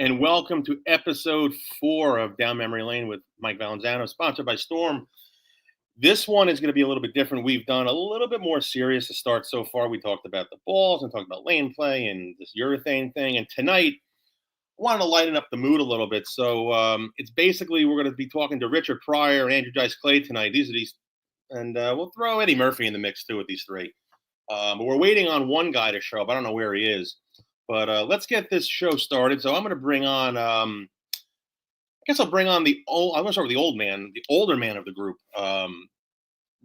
and welcome to episode 4 of Down Memory Lane with Mike Valanzano, sponsored by Storm. This one is going to be a little bit different. We've done a little bit more serious to start so far. We talked about the balls and talked about lane play and this urethane thing. And tonight, I wanted to lighten up the mood a little bit. So it's basically we're going to be talking to Richard Pryor and Andrew Dice Clay tonight. And we'll throw Eddie Murphy in the mix too with these three. But we're waiting on one guy to show up. I don't know where he is. But let's get this show started. So I'm going to bring on, I guess I'll bring on I'm going to start with the older man of the group.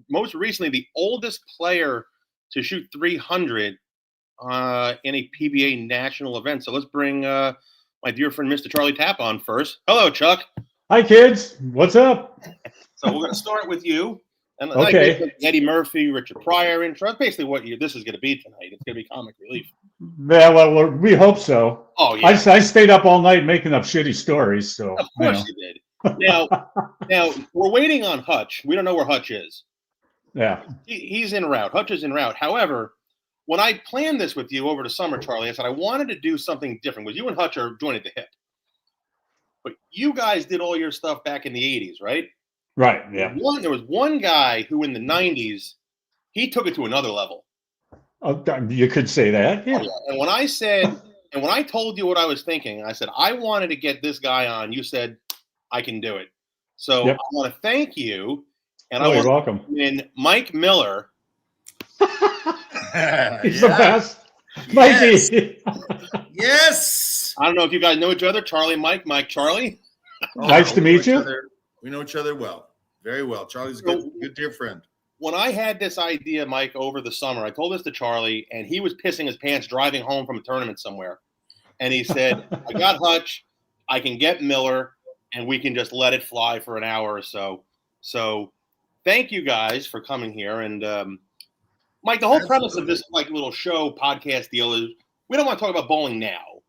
Most recently, the oldest player to shoot 300 in a PBA national event. So let's bring my dear friend, Mr. Charlie Tapp, on first. Hello, Chuck. Hi, kids. What's up? So we're going to start with you. And okay. Eddie Murphy, Richard Pryor intro. That's basically what this is going to be tonight. It's going to be comic relief. Yeah, well, we hope so. Oh, yeah. I stayed up all night making up shitty stories. So of course you did. Now we're waiting on Hutch. We don't know where Hutch is. Yeah. He's en route. Hutch is en route. However, when I planned this with you over the summer, Charlie, I said I wanted to do something different. Because you and Hutch are joined at the hip. But you guys did all your stuff back in the 80s, right? Right, yeah. There was one guy who in the 90s, he took it to another level. You could say that, yeah. Oh, yeah. And when I told you what I was thinking, I said, I wanted to get this guy on. You said, I can do it. So yep. I want to thank you. And I want you're welcome. In Mike Miller. He's the best. Mikey. Yes. I don't know if you guys know each other. Charlie, Mike, Charlie. Nice to meet you. We know each other well, very well. Charlie's a good dear friend. When I had this idea, Mike, over the summer, I told this to Charlie, and he was pissing his pants driving home from a tournament somewhere. And he said, I got Hutch, I can get Miller, and we can just let it fly for an hour or so. So thank you guys for coming here. And Mike, the whole premise of this little show podcast deal is we don't want to talk about bowling now.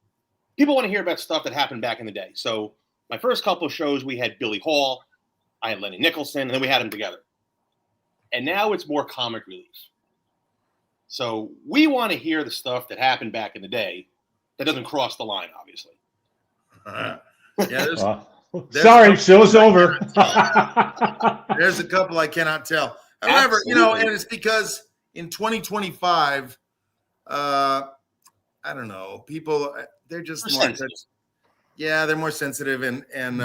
People want to hear about stuff that happened back in the day. So my first couple of shows, we had Billy Hall, I had Lenny Nicholson, and then we had them together. And now it's more comic relief. So we want to hear the stuff that happened back in the day that doesn't cross the line, obviously. Yeah, sorry, show's over. There's a couple I cannot tell. However, and it's because in 2025, I don't know, people, they're just more yeah, they're more sensitive, and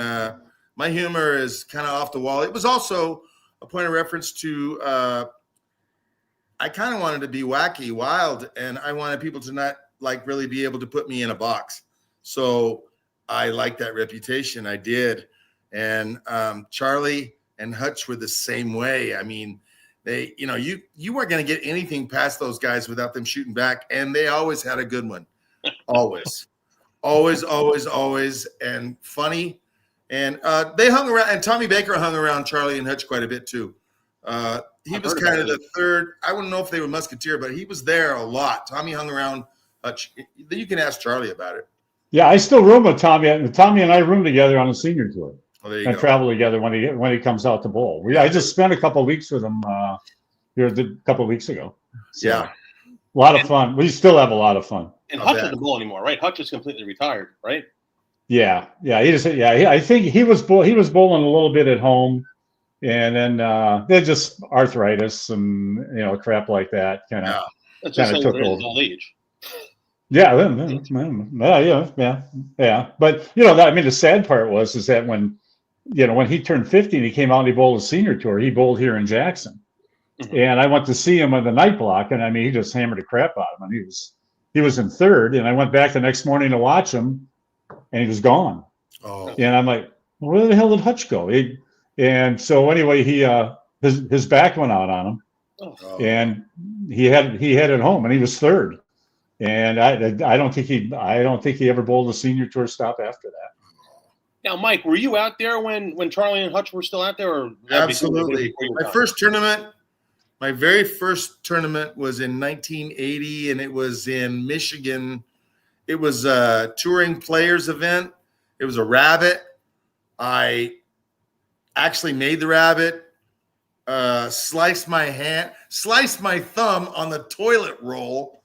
my humor is kind of off the wall. It was also a point of reference to I kind of wanted to be wacky, wild, and I wanted people to not really be able to put me in a box. So I liked that reputation. I did, and Charlie and Hutch were the same way. I mean, they, you weren't going to get anything past those guys without them shooting back, and they always had a good one, always. Always, and funny. And they hung around, and Tommy Baker hung around Charlie and Hutch quite a bit too. He was kind of the third. I wouldn't know if they were musketeer, but he was there a lot. Tommy hung around Hutch. You can ask Charlie about it. Yeah, I still room with Tommy. Tommy and I room together on a senior tour. Oh, there you and go. Travel together when he comes out to bowl. I just spent a couple of weeks with him here a couple of weeks ago. So, yeah. A lot of fun. We still have a lot of fun. And Hutch doesn't bowl anymore, right? Hutch is completely retired, right? Yeah. I think he was bowling a little bit at home, and then they're just arthritis and crap like that kind of took over. Old age. Yeah. But the sad part is that when he turned 50 and he came out and he bowled a senior tour, he bowled here in Jackson. Mm-hmm. And I went to see him on the night block, and he just hammered the crap out of him. And he was in third, and I went back the next morning to watch him, and he was gone. Oh. And I'm like, where the hell did Hutch go? And so anyway, his back went out on him, and he headed home, and he was third. And I don't think he ever bowled a senior tour stop after that. Now, Mike, were you out there when Charlie and Hutch were still out there? Or absolutely. My very first tournament was in 1980, and it was in Michigan. It was a touring players event. It was a rabbit. I actually made the rabbit, sliced my thumb on the toilet roll,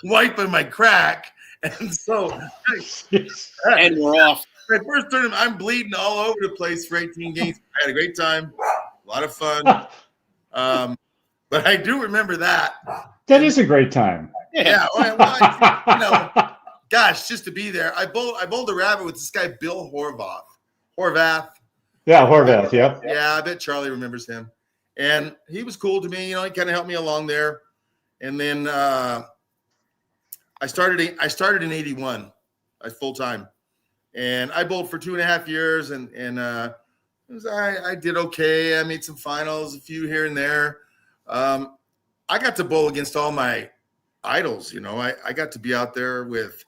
wiping my crack, And so, And we're off. my first tournament, I'm bleeding all over the place for 18 games. I had a great time, a lot of fun. But I do remember that. That is a great time. Yeah. Well, gosh, just to be there. I bowled a rabbit with this guy, Bill Horvath. Yeah, Horvath. Yep. Yeah, I bet Charlie remembers him. And he was cool to me. He kind of helped me along there. And then I started in 81, full time. And I bowled for 2.5 years, and I did okay. I made some finals, a few here and there. I got to bowl against all my idols. I got to be out there with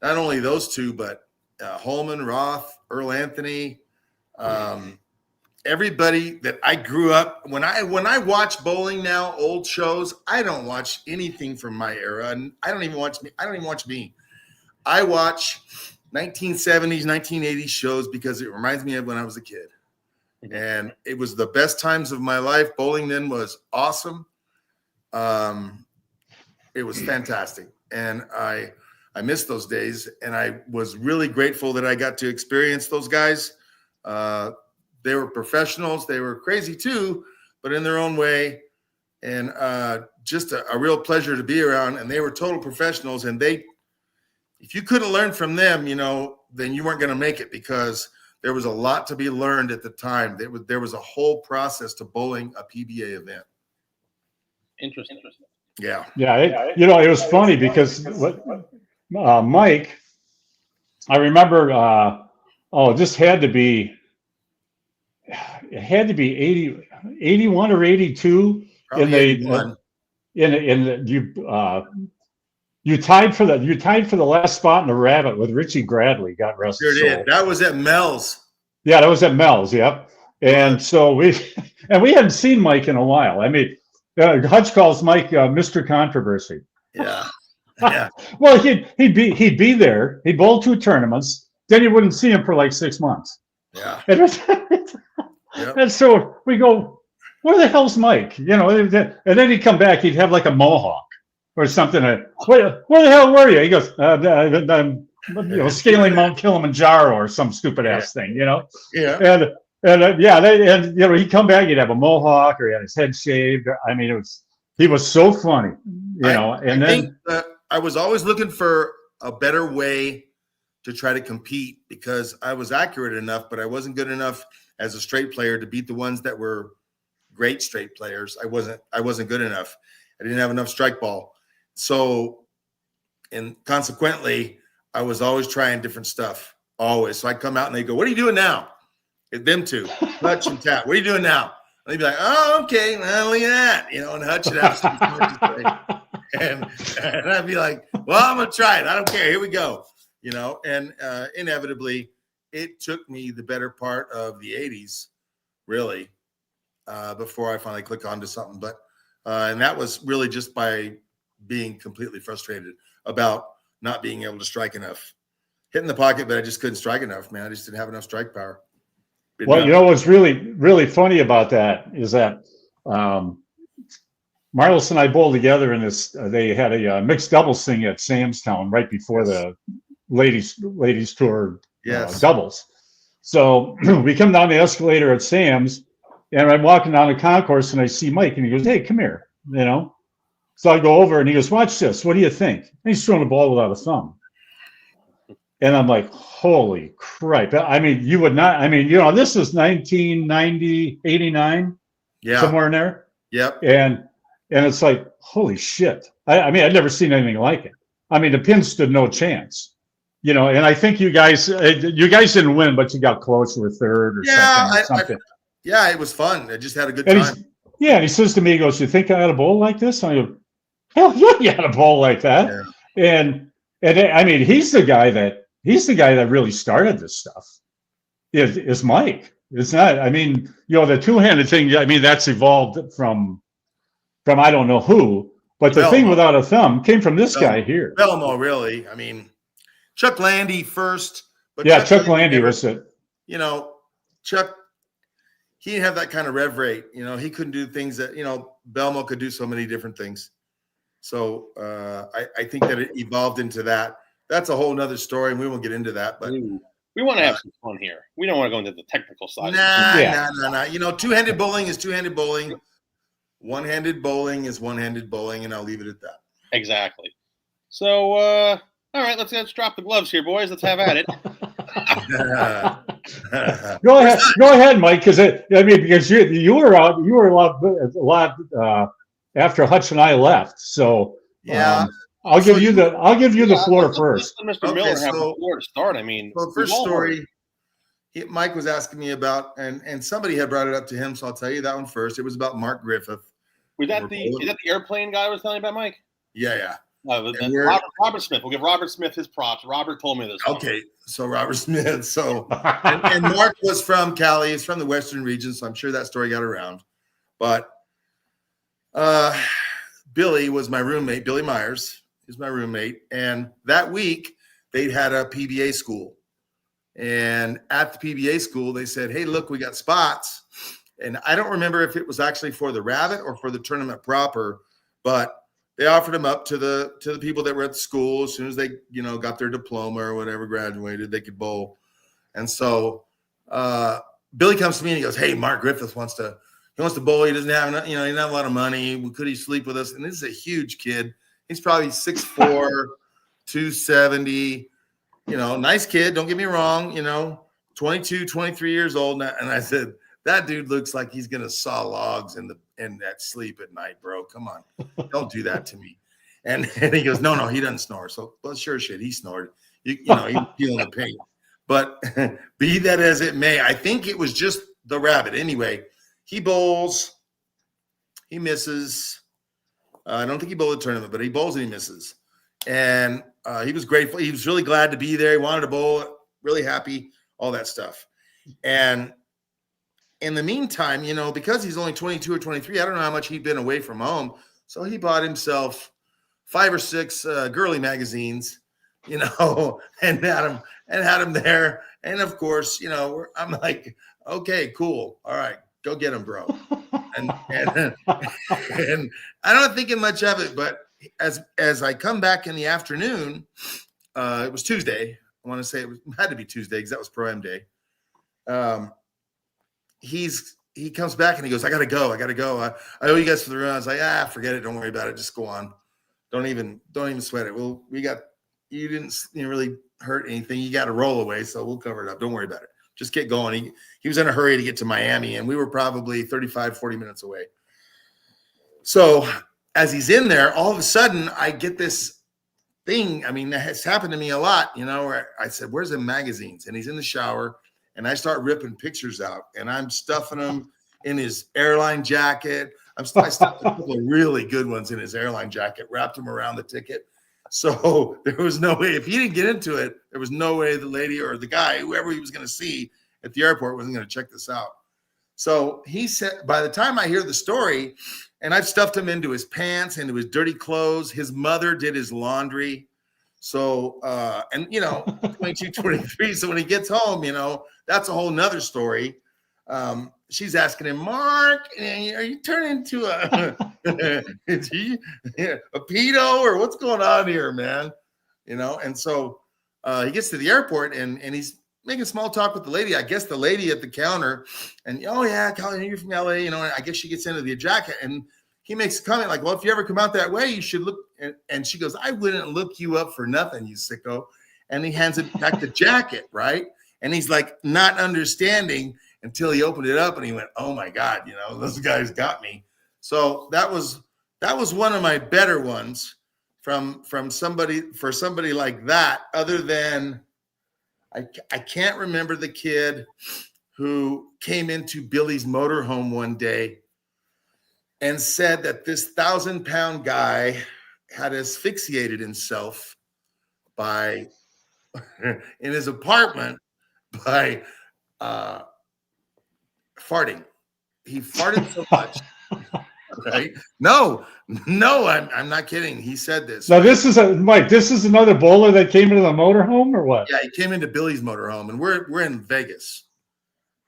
not only those two, but Holman, Roth, Earl Anthony, everybody that I grew up. When I watch bowling now, old shows, I don't watch anything from my era, and I don't even watch me. I watch 1970s, 1980s shows because it reminds me of when I was a kid. And it was the best times of my life. Bowling then was awesome. It was fantastic. And I missed those days. And I was really grateful that I got to experience those guys. They were professionals. They were crazy too, but in their own way. And just a real pleasure to be around. And they were total professionals. And if you couldn't learn from them, then you weren't going to make it, because there was a lot to be learned at the time. There was a whole process to bowling a PBA event. Interesting. Yeah. Yeah. It was funny because Mike, I remember, this had to be 81 or 82. Probably You tied for the last spot in the rabbit with Richie Gradley. God rest his soul. Sure did. That was at Mel's. Yeah, that was at Mel's. Yep. And so we hadn't seen Mike in a while. I mean, Hutch calls Mike Mr. Controversy. Yeah. Yeah. Well, he'd be there. He'd bowl 2 tournaments. Then you wouldn't see him for like 6 months. Yeah. And so we go, where the hell's Mike? And then he'd come back. He'd have like a mohawk or something. Where the hell were you? He goes, scaling Mount Kilimanjaro or some stupid ass thing, Yeah. And he'd come back. He'd have a mohawk, or he had his head shaved. I mean, he was so funny, I think I was always looking for a better way to try to compete, because I was accurate enough, but I wasn't good enough as a straight player to beat the ones that were great straight players. I wasn't good enough. I didn't have enough strike ball. So, and consequently, I was always trying different stuff, always. So I come out and they go, "What are you doing now?" It's them two, Hutch and Tapp. "What are you doing now?" And they'd be like, "Oh, okay, well, look at that," and Hutch would have some smart to say. And I'd be like, "Well, I'm gonna try it. I don't care. Here we go." And inevitably, it took me the better part of the 80s, really, before I finally click onto something. But and that was really just by being completely frustrated about not being able to strike enough. Hitting the pocket, but I just couldn't strike enough, man. I just didn't have enough strike power. Well, what's really, really funny about that is that Marlis and I bowled together in this. They had a mixed doubles thing at Samstown right before the ladies tour doubles. So we come down the escalator at Sam's, and I'm walking down the concourse, and I see Mike, and he goes, "Hey, come here," So I go over, and he goes, "Watch this. What do you think?" And he's throwing the ball without a thumb. And I'm like, holy crap. I mean, you would not, this was 1990, 89, somewhere in there. Yep. And it's like, holy shit. I mean, I'd never seen anything like it. I mean, the pins stood no chance, and I think you guys didn't win, but you got close with third or something. It was fun. I just had a good time. And he says to me, he goes, "You think I had a bowl like this?" And I go, "Hell yeah, you had a bowl like that." Yeah. And I mean, he's the guy that really started this stuff. Is Mike. It's not, I mean, the two-handed thing, I mean, that's evolved from I don't know who, but the thing without a thumb came from this guy here. Belmo, really. I mean, Chuck Landy first. But Chuck Landy was it. Chuck, he didn't have that kind of rev rate. He couldn't do things that, Belmo could do so many different things. So I think that it evolved into that. That's a whole nother story, and we won't get into that. But we want to have some fun here. We don't want to go into the technical side. Nah. You know, two-handed bowling is two-handed bowling. One-handed bowling is one-handed bowling, and I'll leave it at that. Exactly. So, all right, let's drop the gloves here, boys. Let's have at it. Go ahead, Mike. Because you were a lot after Hutch and I left. So yeah, I'll give you the floor first. Mr. Miller have the floor to start. I mean, so the first story Mike was asking me about, and somebody had brought it up to him, so I'll tell you that one first. It was about Mark Griffith. Is that the airplane guy I was telling you about, Mike? Yeah. Robert Smith. We'll give Robert Smith his props. Robert told me this. Okay, so Robert Smith. So and Mark was from Cali. He's from the Western region, so I'm sure that story got around. But Billy was my roommate. Billy Myers is my roommate, and that week they'd had a PBA school. And at the PBA school, they said, "Hey, look, we got spots." And I don't remember if it was actually for the Rabbit or for the tournament proper, but they offered them up to the people that were at the school. As soon as they, got their diploma or whatever, graduated, they could bowl. And so Billy comes to me and he goes, "Hey, Mark Griffith wants to bowl. He doesn't have, he doesn't have a lot of money. Could he sleep with us?" And this is a huge kid. He's probably 6'4", 270. Nice kid. Don't get me wrong. 22, 23 years old. And I said, "That dude looks like he's gonna saw logs in that sleep at night, bro. Come on, don't do that to me." And he goes, "No, he doesn't snore." So, well, sure shit, he snored. He's feeling the pain. But be that as it may, I think it was just the Rabbit. Anyway, he bowls, he misses. I don't think he bowled a tournament, but he bowls and he misses. And he was grateful. He was really glad to be there. He wanted to bowl, really happy, all that stuff. And in the meantime, because he's only 22 or 23, I don't know how much he'd been away from home. So he bought himself 5 or 6 girly magazines, and had him there. And of course, I'm like, "Okay, cool. All right, go get him, bro." And I'm not thinking much of it, but as I come back in the afternoon, it was Tuesday. I want to say it had to be Tuesday because that was Pro-Am day. He comes back and he goes, I gotta go. I owe you guys for the run. I was like, forget it. Don't worry about it. Just go on. Don't even sweat it. You didn't really hurt anything. You got to roll away. So we'll cover it up. Don't worry about it. Just get going. He was in a hurry to get to Miami, and we were probably 35, 40 minutes away. So as he's in there, all of a sudden I get this thing. I mean, that has happened to me a lot, where I said, "Where's the magazines?" And he's in the shower. And I start ripping pictures out, and I'm stuffing them in his airline jacket. I stuffed a couple of really good ones in his airline jacket, wrapped them around the ticket. So there was no way, if he didn't get into it, there was no way the lady or the guy, whoever he was going to see at the airport, wasn't going to check this out. So he said, by the time I hear the story, and I've stuffed him into his pants, into his dirty clothes, his mother did his laundry. So, 22, 23. So when he gets home, that's a whole nother story. She's asking him, "Mark, are you turning into a pedo or what's going on here, man?" And so he gets to the airport and he's making small talk with the lady. I guess the lady at the counter, and "Oh yeah, Colin, you're from LA," and I guess she gets into the jacket and he makes a comment like, "Well, if you ever come out that way, you should look." And she goes, "I wouldn't look you up for nothing, you sicko." And he hands it back the jacket, right? And he's like not understanding until he opened it up and he went, "Oh my God, this guy's got me." So that was one of my better ones from somebody like that. Other than I can't remember the kid who came into Billy's motorhome one day and said that this 1,000-pound guy had asphyxiated himself in his apartment by farting. He farted so much, right? No, I'm not kidding. He said this. Now this is Mike. This is another bowler that came into the motorhome, or what? Yeah, he came into Billy's motorhome, and we're in Vegas.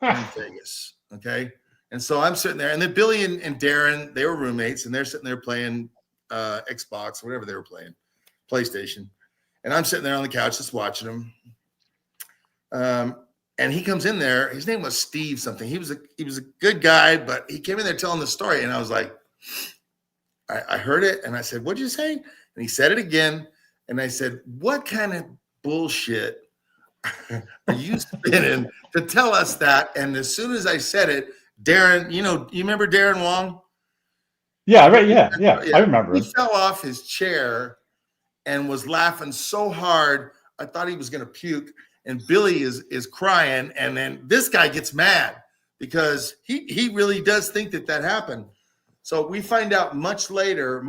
Okay. And so I'm sitting there, and then Billy and Darren, they were roommates, and they're sitting there playing Xbox, whatever they were playing, PlayStation. And I'm sitting there on the couch just watching them. And he comes in there. His name was Steve something. He was a good guy, but he came in there telling the story. And I was like, I heard it. And I said, what'd you say? And he said it again. And I said, what kind of bullshit are you spinning to tell us that? And as soon as I said it, Darren, you remember Darren Wong? Yeah, right. Yeah. I remember him. He fell off his chair and was laughing so hard, I thought he was going to puke. And Billy is crying. And then this guy gets mad because he really does think that happened. So we find out much later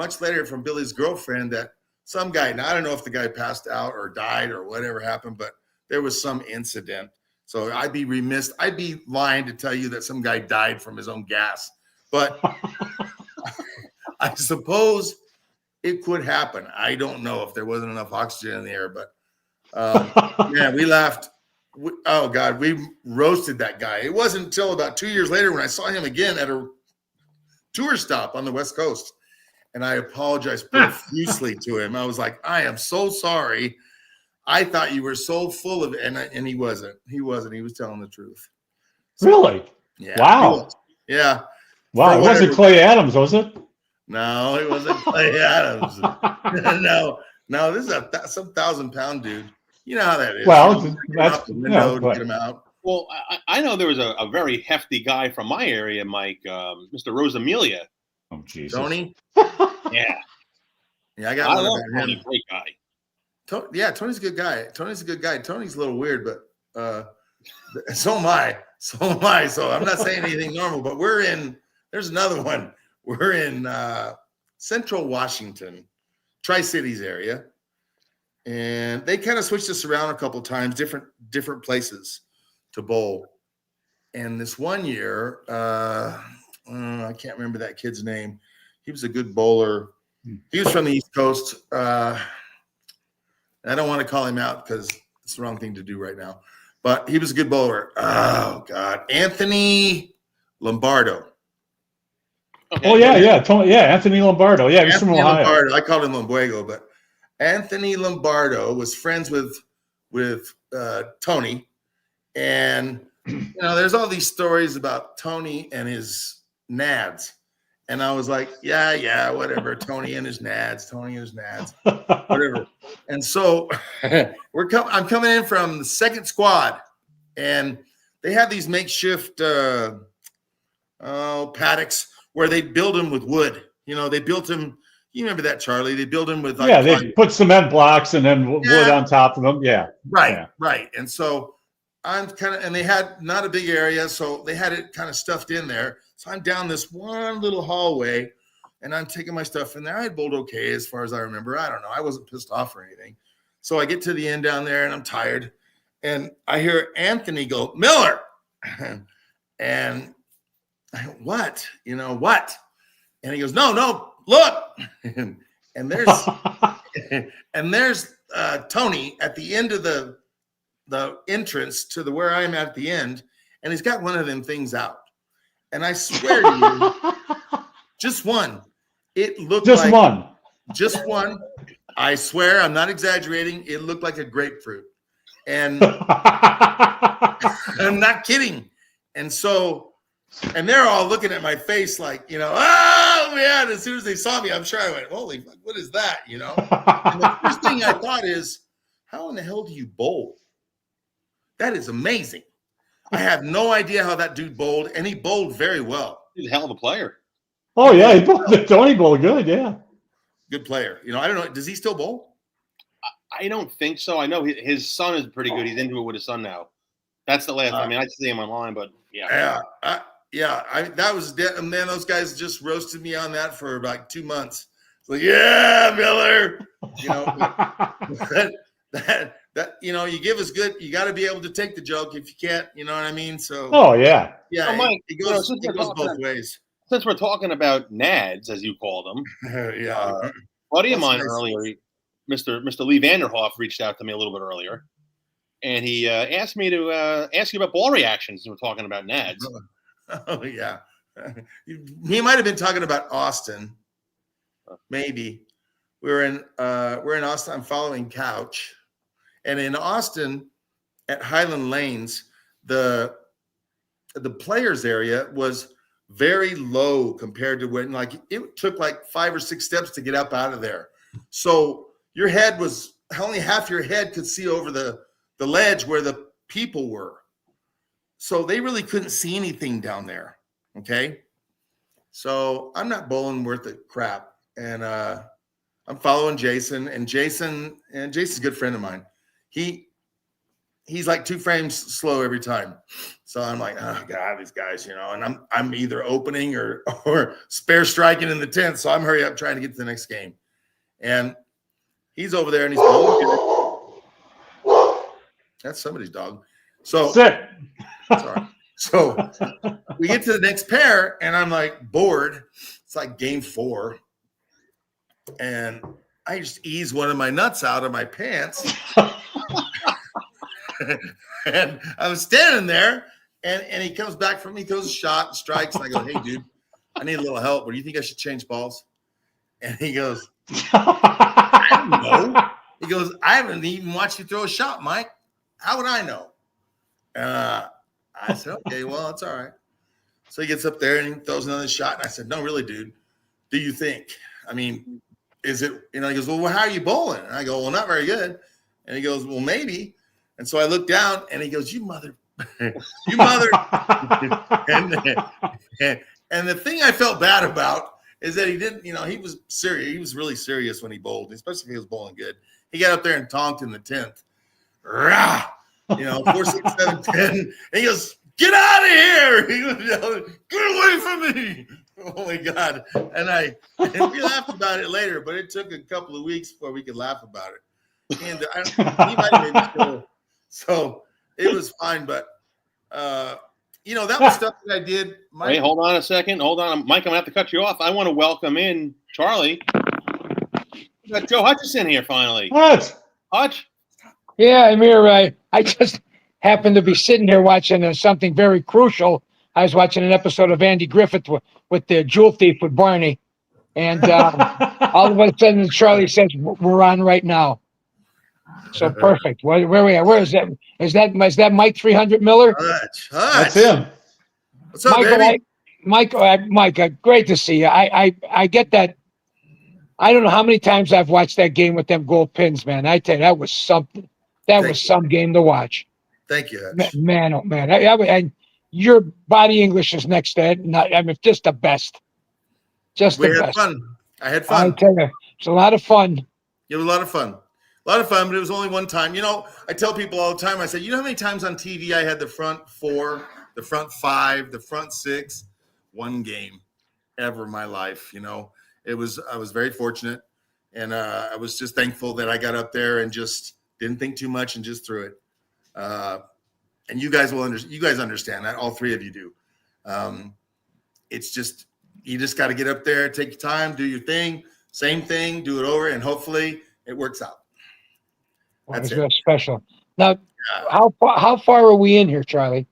from Billy's girlfriend that some guy, now I don't know if the guy passed out or died or whatever happened, but there was some incident. So I'd be lying to tell you that some guy died from his own gas. But I suppose it could happen. I don't know if there wasn't enough oxygen in the air, but man, we laughed. Oh God, we roasted that guy. It wasn't until about 2 years later when I saw him again at a tour stop on the West Coast, and I apologized profusely to him. I was like, I am so sorry. I thought you were so full of it, and he wasn't. He wasn't. He was telling the truth. So, really? Yeah. Wow. Yeah. Wow. It wasn't Clay Adams, was it? No, it wasn't Clay Adams. No, this is some 1,000-pound dude. You know how that is. Well, that's the window to get him out. Well, I know there was a very hefty guy from my area, Mike, Mr. Rosamelia. Oh, Jesus. Tony? Yeah. Yeah, I got one love about Tony, him. great guy. Tony's a good guy. Tony's a little weird, but so am I. So I'm not saying anything normal, but there's another one. We're in Central Washington, Tri-Cities area. And they kind of switched us around a couple of times, different places to bowl. And this one year, I can't remember that kid's name. He was a good bowler. He was from the East Coast. I don't want to call him out because it's the wrong thing to do right now. But he was a good bowler. Oh, God. Anthony Lombardo. Okay. Oh, yeah. Anthony Lombardo. Yeah, he's from Ohio. Lombardo. I called him Lombuego, but Anthony Lombardo was friends with Tony. And, there's all these stories about Tony and his nads. And I was like, yeah, whatever. Tony and his nads, whatever. And so I'm coming in from the second squad, and they have these makeshift paddocks where they build them with wood. They built them. You remember that, Charlie? They build them with they put cement blocks and then wood on top of them. Yeah. Right. And so and they had not a big area, so they had it kind of stuffed in there. So I'm down this one little hallway, and I'm taking my stuff in there. I had bowled okay as far as I remember. I don't know. I wasn't pissed off or anything. So I get to the end down there, and I'm tired. And I hear Anthony go, Miller. And I go, what? What? And he goes, no, look. and there's Tony at the end of the entrance to where I'm at the end, and he's got one of them things out. And I swear to you, just one. It looked just one. Just one. I swear, I'm not exaggerating. It looked like a grapefruit. And I'm not kidding. And they're all looking at my face like, oh man, as soon as they saw me, I'm sure I went, holy fuck, what is that? And the first thing I thought is, how in the hell do you bowl? That is amazing. I have no idea how that dude bowled, and he bowled very well. He's a hell of a player. Oh, yeah, he bowled. Tony bowled good, yeah. Good player. I don't know. Does he still bowl? I don't think so. I know his son is pretty good. He's into it with his son now. That's the last. I see him online, but yeah. That was dead. And then those guys just roasted me on that for about 2 months. It's like, yeah, Miller. That you give us good. You got to be able to take the joke. If you can't, you know what I mean. So. Oh yeah. Yeah. So Mike, it goes both ways. Since we're talking about nads, as you call them, buddy of mine earlier, Mr. Lee Vanderhoff, reached out to me a little bit earlier, and he asked me to ask you about ball reactions. We're talking about nads. Oh yeah, he might have been talking about Austin. maybe. We're in Austin. I'm following Couch, and in Austin at Highland Lanes, the players area was very low compared to when, like, it took like 5 or 6 steps to get up out of there. So your head was only half your head could see over the ledge where the people were. So they really couldn't see anything down there. Okay. So I'm not bowling worth a crap. And I'm following Jason, and Jason's a good friend of mine. He's like 2 frames slow every time. So I'm like, oh God, these guys, and I'm either opening or spare striking in the 10th. So I'm hurry up trying to get to the next game. And he's over there and he's bowling. That's somebody's dog. So Sick. sorry. So we get to the next pair and I'm like bored. It's like game 4. And I just ease one of my nuts out of my pants. And I was standing there, and he comes back from me, throws a shot, and strikes. And I go, hey, dude, I need a little help. What do you think I should change balls? And he goes, I don't know. He goes, I haven't even watched you throw a shot, Mike. How would I know? I said, okay, well, it's all right. So he gets up there and he throws another shot. And I said, no, really, dude, do you think? I mean, is it, he goes, well, how are you bowling? And I go, well, not very good. And he goes, well, maybe. And so I look down and he goes, you mother. And the thing I felt bad about is that he didn't, he was serious. He was really serious when he bowled, especially if he was bowling good. He got up there and tonked in the 10th. Rah! 4, 6, 7, 10. And he goes, get out of here. He was yelling, get away from me. Oh my God. And we laughed about it later, but it took a couple of weeks before we could laugh about it. And he might have made me feel. So it was fine, but that was stuff that I did. Wait, hold on a second. Hold on, Mike. I'm gonna have to cut you off. I want to welcome in Charlie. We got Joe Hutcherson here finally. What? Hutch? Yeah, I'm here. I just happened to be sitting here watching something very crucial. I was watching an episode of Andy Griffith with the Jewel Thief with Barney, and all of a sudden Charlie says, "We're on right now." So perfect. Where are we at? Where is that? Is that Mike 300 Miller? Hutch. That's him. What's up, baby? Mike, great to see you. I get that. I don't know how many times I've watched that game with them gold pins, man. I tell you, that was something. That was some game to watch. Thank you, Hutch. Man, oh man. And your body English is next to it. Just the best. Just the best. We had fun. I had fun. I tell you, it's a lot of fun. It was a lot of fun. A lot of fun, but it was only one time. I tell people all the time, I say, you know how many times on TV I had the front 4, the front 5, the front 6? One game ever in my life. I was very fortunate, and I was just thankful that I got up there and just didn't think too much and just threw it. And you guys understand that. All 3 of you do. It's just, you just got to get up there, take your time, do your thing, same thing, do it over, and hopefully it works out. That's real special. Now, how far are we in here, Charlie?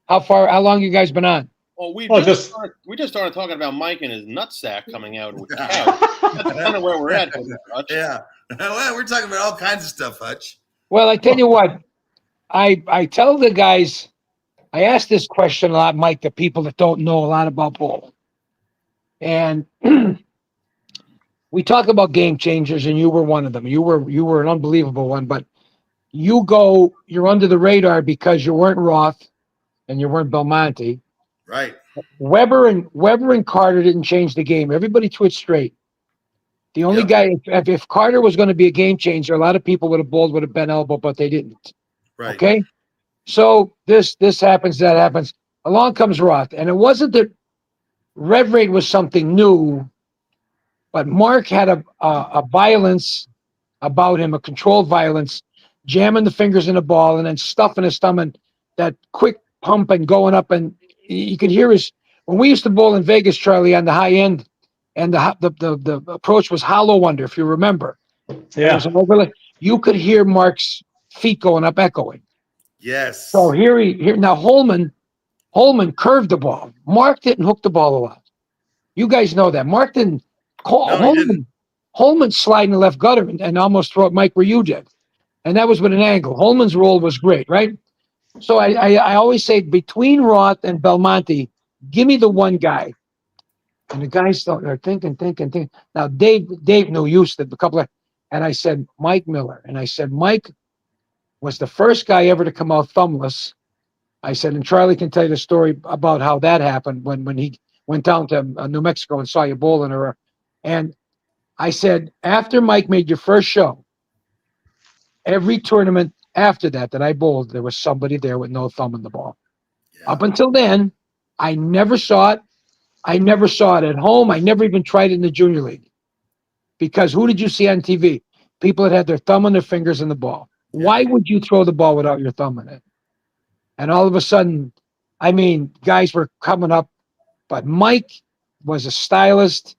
How long you guys been on? Well, we just started talking about Mike and his nutsack coming out with the couch. That's kind of where we're at. Hutch. Yeah. Well, we're talking about all kinds of stuff, Hutch. Well, I tell you what, I tell the guys, I ask this question a lot, Mike, to people that don't know a lot about bowling. And we talk about game changers, and you were one of them. You were an unbelievable one, but you're under the radar because you weren't Roth and you weren't Belmonte. Right. Weber and Carter didn't change the game. Everybody twitched straight. The only guy, if Carter was going to be a game changer, a lot of people would have bowled with a bent elbow, but they didn't. Right. Okay. So this happens, that happens. Along comes Roth, and it wasn't that rev rate was something new. But Mark had a violence about him, a controlled violence, jamming the fingers in the ball and then stuffing his thumb, and that quick pump and going up. And you could hear when we used to bowl in Vegas, Charlie, on the high end, and the approach was hollow under, if you remember. Yeah. You could hear Mark's feet going up, echoing. Yes. So now Holman curved the ball. Mark didn't hook the ball a lot. You guys know that. Mark didn't. No, he didn't. Holman slide in the left gutter and almost throw it Mike where you did. And that was with an angle. Holman's roll was great, right? So I always say between Roth and Belmonte, give me the one guy. And the guys are thinking. Now Dave knew Houston a couple of, and I said Mike Miller, and I said Mike was the first guy ever to come out thumbless. I said, and Charlie can tell you the story about how that happened when he went down to New Mexico and saw you bowling her. And I said, after Mike made your first show, every tournament after that I bowled, there was somebody there with no thumb in the ball. Yeah. Up until then, I never saw it. I never saw it at home. I never even tried it in the junior league. Because who did you see on TV? People that had their thumb on their fingers in the ball. Yeah. Why would you throw the ball without your thumb in it? And all of a sudden, I mean, guys were coming up, but Mike was a stylist.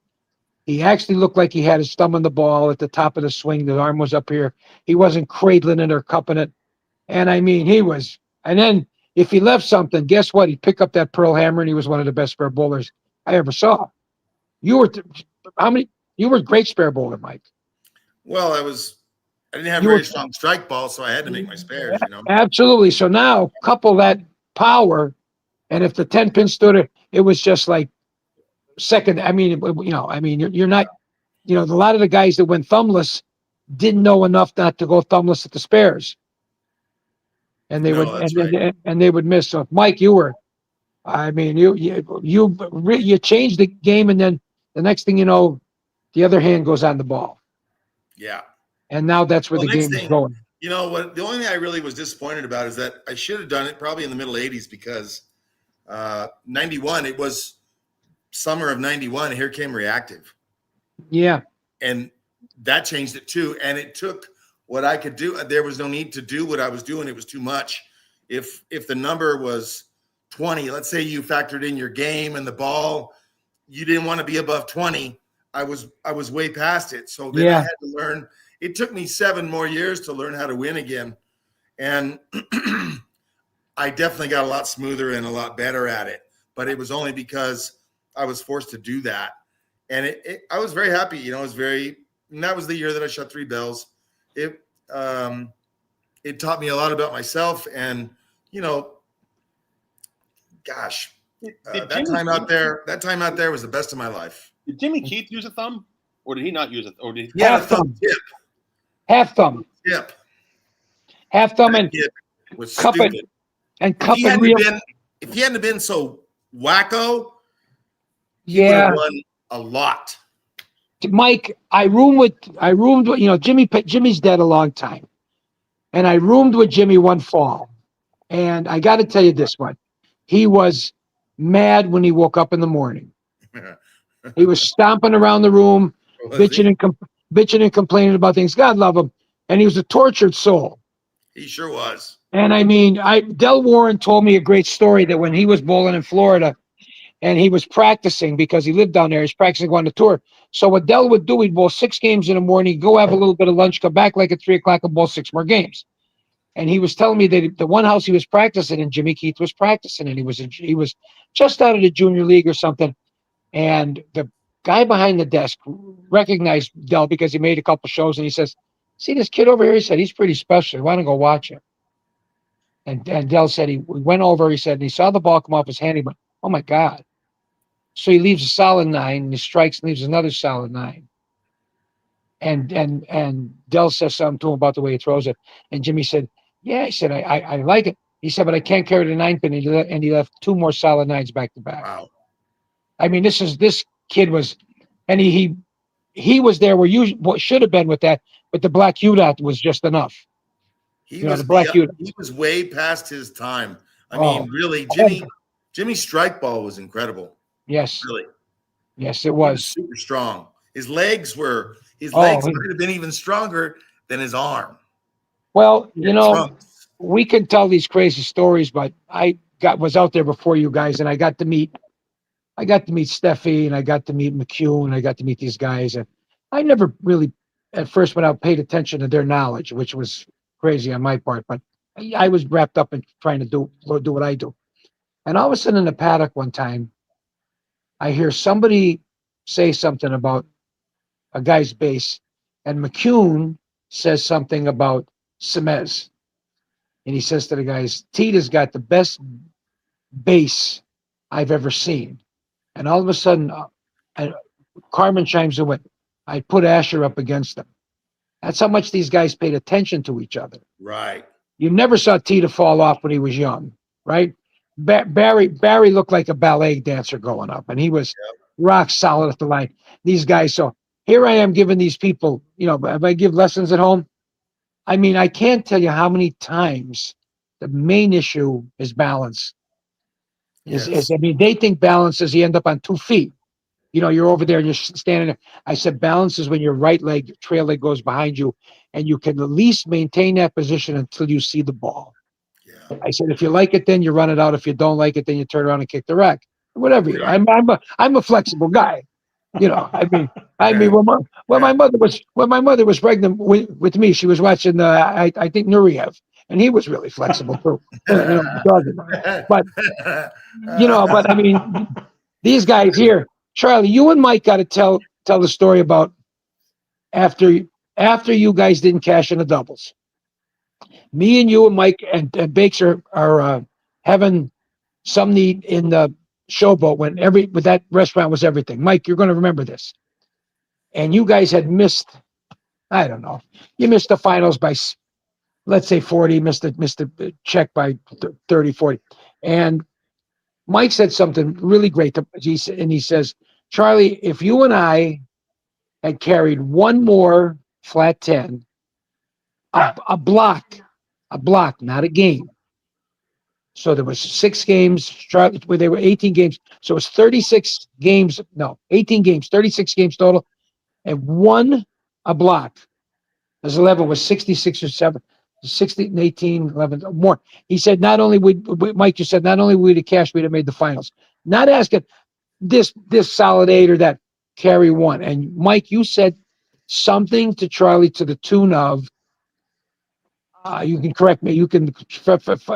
He actually looked like he had his thumb on the ball at the top of the swing. The arm was up here. He wasn't cradling it or cupping it. And I mean, he was. And then if he left something, guess what? He'd pick up that pearl hammer, and he was one of the best spare bowlers I ever saw. You were You were a great spare bowler, Mike. Well, I didn't have a very strong strike ball, so I had to make my spares, you know. Absolutely. So now couple that power, and if the 10 pin stood it, it was just like second. I mean, you're not, a lot of the guys that went thumbless didn't know enough not to go thumbless at the spares. And they they would miss. So Mike, you changed the game, and then the next thing you know, the other hand goes on the ball. Yeah. And now that's where the game is going. You know what? The only thing I really was disappointed about is that I should have done it probably in the middle 80s because 91, it was summer of 91. Here came reactive. Yeah. And that changed it too. And it took what I could do. There was no need to do what I was doing. It was too much. If the number was 20, let's say you factored in your game and the ball, you didn't want to be above 20. I was way past it. So then I had to learn. It took me 7 more years to learn how to win again. And I definitely got a lot smoother and a lot better at it. But it was only because I was forced to do that. And I was very happy. And that was the year that I shot 3 bells. It taught me a lot about myself. And, that time out there was the best of my life. Did Jimmy Keith use a thumb? Or did he not use it? Or did he had a thumb tip? Half thumb. Yep. Half thumb and cup it. And cup it real. If he hadn't been so wacko, he would have won a lot. Mike, I roomed with Jimmy's dead a long time. And I roomed with Jimmy one fall. And I got to tell you this one. He was mad when he woke up in the morning. He was stomping around the room, bitching and complaining about things. God love him. And he was a tortured soul. He sure was. And I mean, Del Warren told me a great story that when he was bowling in Florida and he was practicing because he lived down there, he's practicing going to tour. So what Del would do, he'd bowl 6 games in the morning, he'd go have a little bit of lunch, come back like at 3 o'clock and bowl 6 more games. And he was telling me that the one house he was practicing in, Jimmy Keith was practicing, and he was just out of the junior league or something. And the guy behind the desk recognized Del because he made a couple shows, and he says, "See this kid over here?" He said, "He's pretty special. Why don't go watch him?" And Del said he went over. He said, and he saw the ball come off his hand. He went, "Oh my God!" So he leaves a solid 9, and he strikes and leaves another solid 9. And Del says something to him about the way he throws it. And Jimmy said, "Yeah," he said, I like it. He said, "But I can't carry the 9 pin." And he left 2 more solid 9s back to back. Wow. I mean, this kid was, and he was there where you should have been with that, but the black Udot was just enough. He was way past his time. I mean, really, Jimmy's strike ball was incredible. Yes. Really. Yes, it was. Super strong. His legs might have been even stronger than his arm. Well, we can tell these crazy stories, but I was out there before you guys, and I got to meet Steffi, and I got to meet McHugh, and I got to meet these guys. And I never really, at first, when I paid attention to their knowledge, which was crazy on my part, but I was wrapped up in trying to do what I do. And all of a sudden in the paddock one time, I hear somebody say something about a guy's base, and McCune says something about Semez. And he says to the guys, Tita's got the best base I've ever seen. And all of a sudden, Carmen chimes in with, I put Asher up against them. That's how much these guys paid attention to each other. Right. You never saw Tita fall off when he was young, right? Barry looked like a ballet dancer going up, and he was rock solid at the line. These guys, so here I am giving these people, if I give lessons at home, I mean, I can't tell you how many times the main issue is balance. I mean, they think balance is you end up on 2 feet. You're over there and you're standing there. I said, balance is when your right leg, trail leg goes behind you, and you can at least maintain that position until you see the ball. Yeah. I said, if you like it, then you run it out. If you don't like it, then you turn around and kick the rack. Whatever. Right. I'm a flexible guy. I mean, when my mother was pregnant with me, she was watching I think Nureyev, and he was really flexible too. But I mean, these guys here, Charlie, you and Mike got to tell the story about after you guys didn't cash in the doubles. Me and you and Mike and Bakes are having some need in the Showboat when that restaurant was everything. Mike, you're going to remember this. And you guys had missed, I don't know, you missed the finals by, let's say 40, missed the check by 30, 40. And Mike said something really great. He says, Charlie, if you and I had carried one more flat 10, a block, not a game. So there was 6 games, where they were 18 games. So it was 36 games, 18 games, 36 games total, and a block. As 11 was 66 or 7, 16, 18, 11, more. He said, not only Mike, you said, not only would we have cashed, we'd have made the finals. Not asking this solid 8 or that carry 1. And Mike, you said something to Charlie to the tune of, you can correct me, you can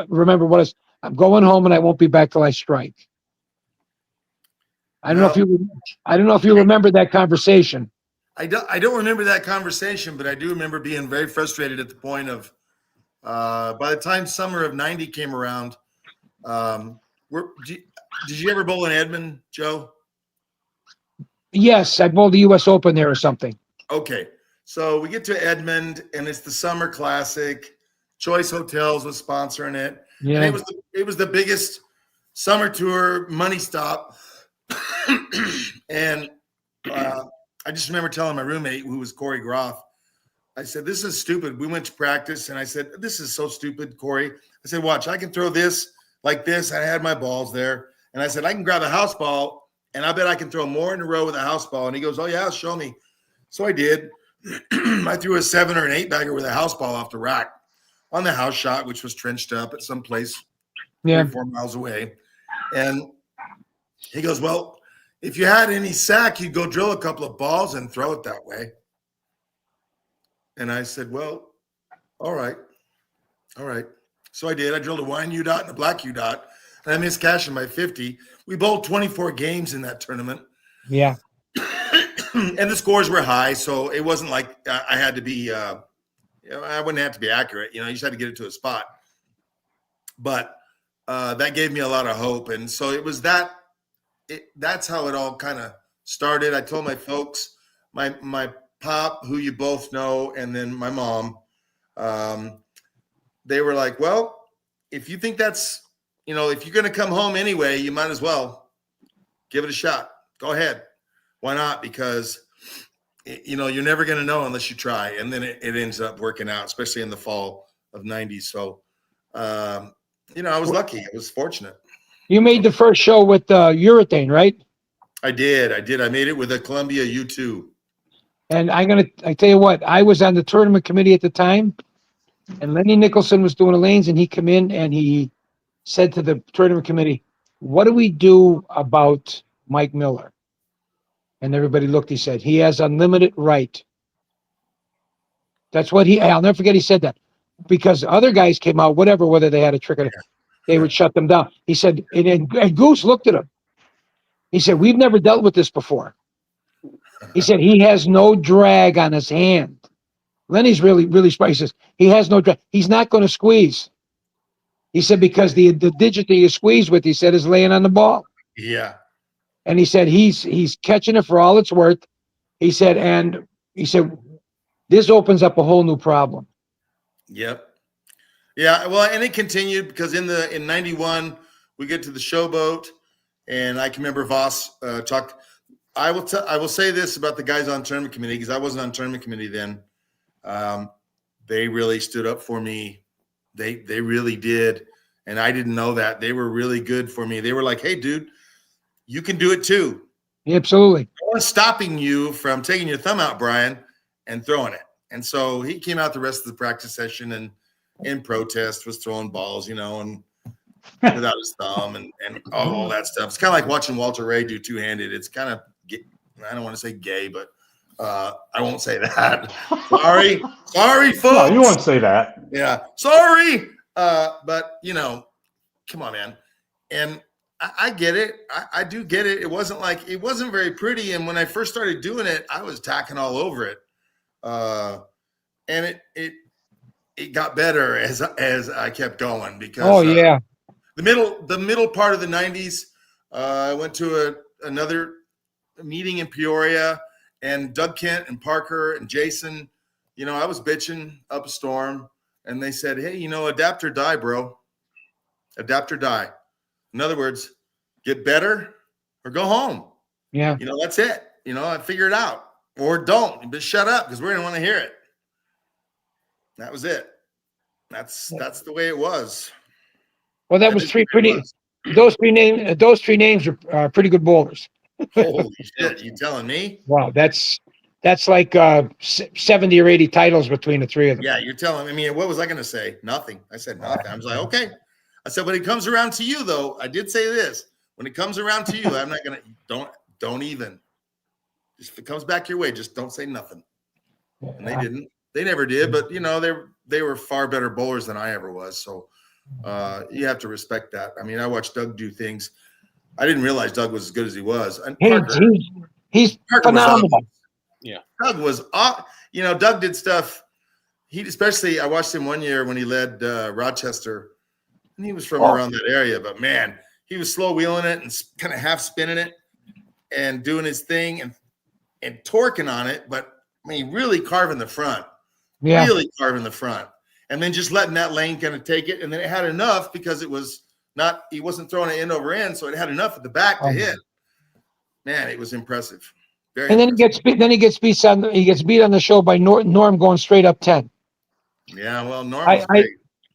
remember what is, I'm going home and I won't be back till I strike. I don't know if you remember that conversation. I don't remember that conversation, but I do remember being very frustrated at the point of by the time summer of '90 came around. Did you ever bowl in Edmond, Joe? Yes, I bowled the U.S. Open there or something. Okay, so we get to Edmond and it's the Summer Classic. Choice Hotels was sponsoring it. Yeah, and it was the biggest summer tour money stop. And I just remember telling my roommate, who was Corey Groff, I said, this is stupid. We went to practice and I said, this is so stupid, Corey. I said, watch, I can throw this like this. I had my balls there. And I said, I can grab a house ball and I bet I can throw more in a row with a house ball. And he goes, oh yeah, show me. So I did. I threw a 7 or an 8 bagger with a house ball off the rack on the house shot, which was trenched up at some place 4 miles away. And he goes, well, if you had any sack, you'd go drill a couple of balls and throw it that way. And I said, well, all right. So I did. I drilled a wine U dot and a black U dot, and I missed cashing by 50. We bowled 24 games in that tournament. Yeah. And the scores were high, so it wasn't like I had to be I wouldn't have to be accurate. You just had to get it to a spot. But that gave me a lot of hope. And so it was that's how it all kind of started. I told my folks, my pop, who you both know, and then my mom, they were like, well, if you think that's, if you're going to come home anyway, you might as well give it a shot. Go ahead. Why not? Because you're never going to know unless you try. And then it ends up working out, especially in the fall of '90s. So, I was lucky. I was fortunate. You made the first show with urethane, right? I did. I made it with a Columbia U2. And I tell you what, I was on the tournament committee at the time, and Lenny Nicholson was doing the lanes, and he come in and he said to the tournament committee, what do we do about Mike Miller? And everybody looked, he said, he has unlimited right. That's what I'll never forget he said that. Because other guys came out, whether they had a trick or not, they would shut them down. He said, and Goose looked at him. He said, we've never dealt with this before. He said he has no drag on his hand. Lenny's really, really smart. He says he has no drag. He's not going to squeeze. He said because the digit that you squeeze with, he said, is laying on the ball. Yeah. And he said he's catching it for all it's worth. He said, and he said, this opens up a whole new problem. Yep. Yeah. Well, and it continued because in '91 we get to the showboat, and I can remember Voss talked. I will say this about the guys on tournament committee, because I wasn't on tournament committee then. They really stood up for me. They really did, and I didn't know that. They were really good for me. They were like, "Hey, dude, you can do it too." Absolutely. No one's stopping you from taking your thumb out, Brian, and throwing it. And so he came out the rest of the practice session and in protest was throwing balls, and without his thumb and all that stuff. It's kind of like watching Walter Ray do two-handed. It's kind of, I don't want to say gay, but I won't say that. Sorry, folks. No, you won't say that. Yeah, sorry. But, come on, man. And I get it. I do get it. It wasn't very pretty. And when I first started doing it, I was tacking all over it. And it got better as I kept going because the middle part of the 90s, I went to another meeting in Peoria, and Doug Kent and Parker and Jason, I was bitching up a storm, and they said, "Hey, adapt or die, bro. Adapt or die. In other words, get better or go home." Yeah. That's it. I figure it out, or don't, just shut up because we're going to want to hear it. That was it. That's the way it was. Well, that was those three names are pretty good bowlers. Holy shit. You telling me? Wow. That's like 70 or 80 titles between the three of them. Yeah. You're telling me. I mean, what was I going to say? Nothing. I said nothing. I was like, okay. I said, when it comes around to you, though, I did say this. When it comes around to you, I'm not going to, don't even. If it comes back your way, just don't say nothing. And they didn't. They never did. But, they were far better bowlers than I ever was. So you have to respect that. I mean, I watched Doug do things. I didn't realize Doug was as good as he was. And he's phenomenal. Yeah. Doug was, Doug did stuff. I watched him one year when he led Rochester. And he was from around that area, but man, he was slow wheeling it and kind of half spinning it and doing his thing and torquing on it. But I mean, really carving the front, and then just letting that lane kind of take it. And then it had enough because he wasn't throwing it end over end. So it had enough at the back to hit. Man, it was impressive. Very and then impressive. he gets beat on the show by Norm going straight up 10. Yeah. Well, Norm was great.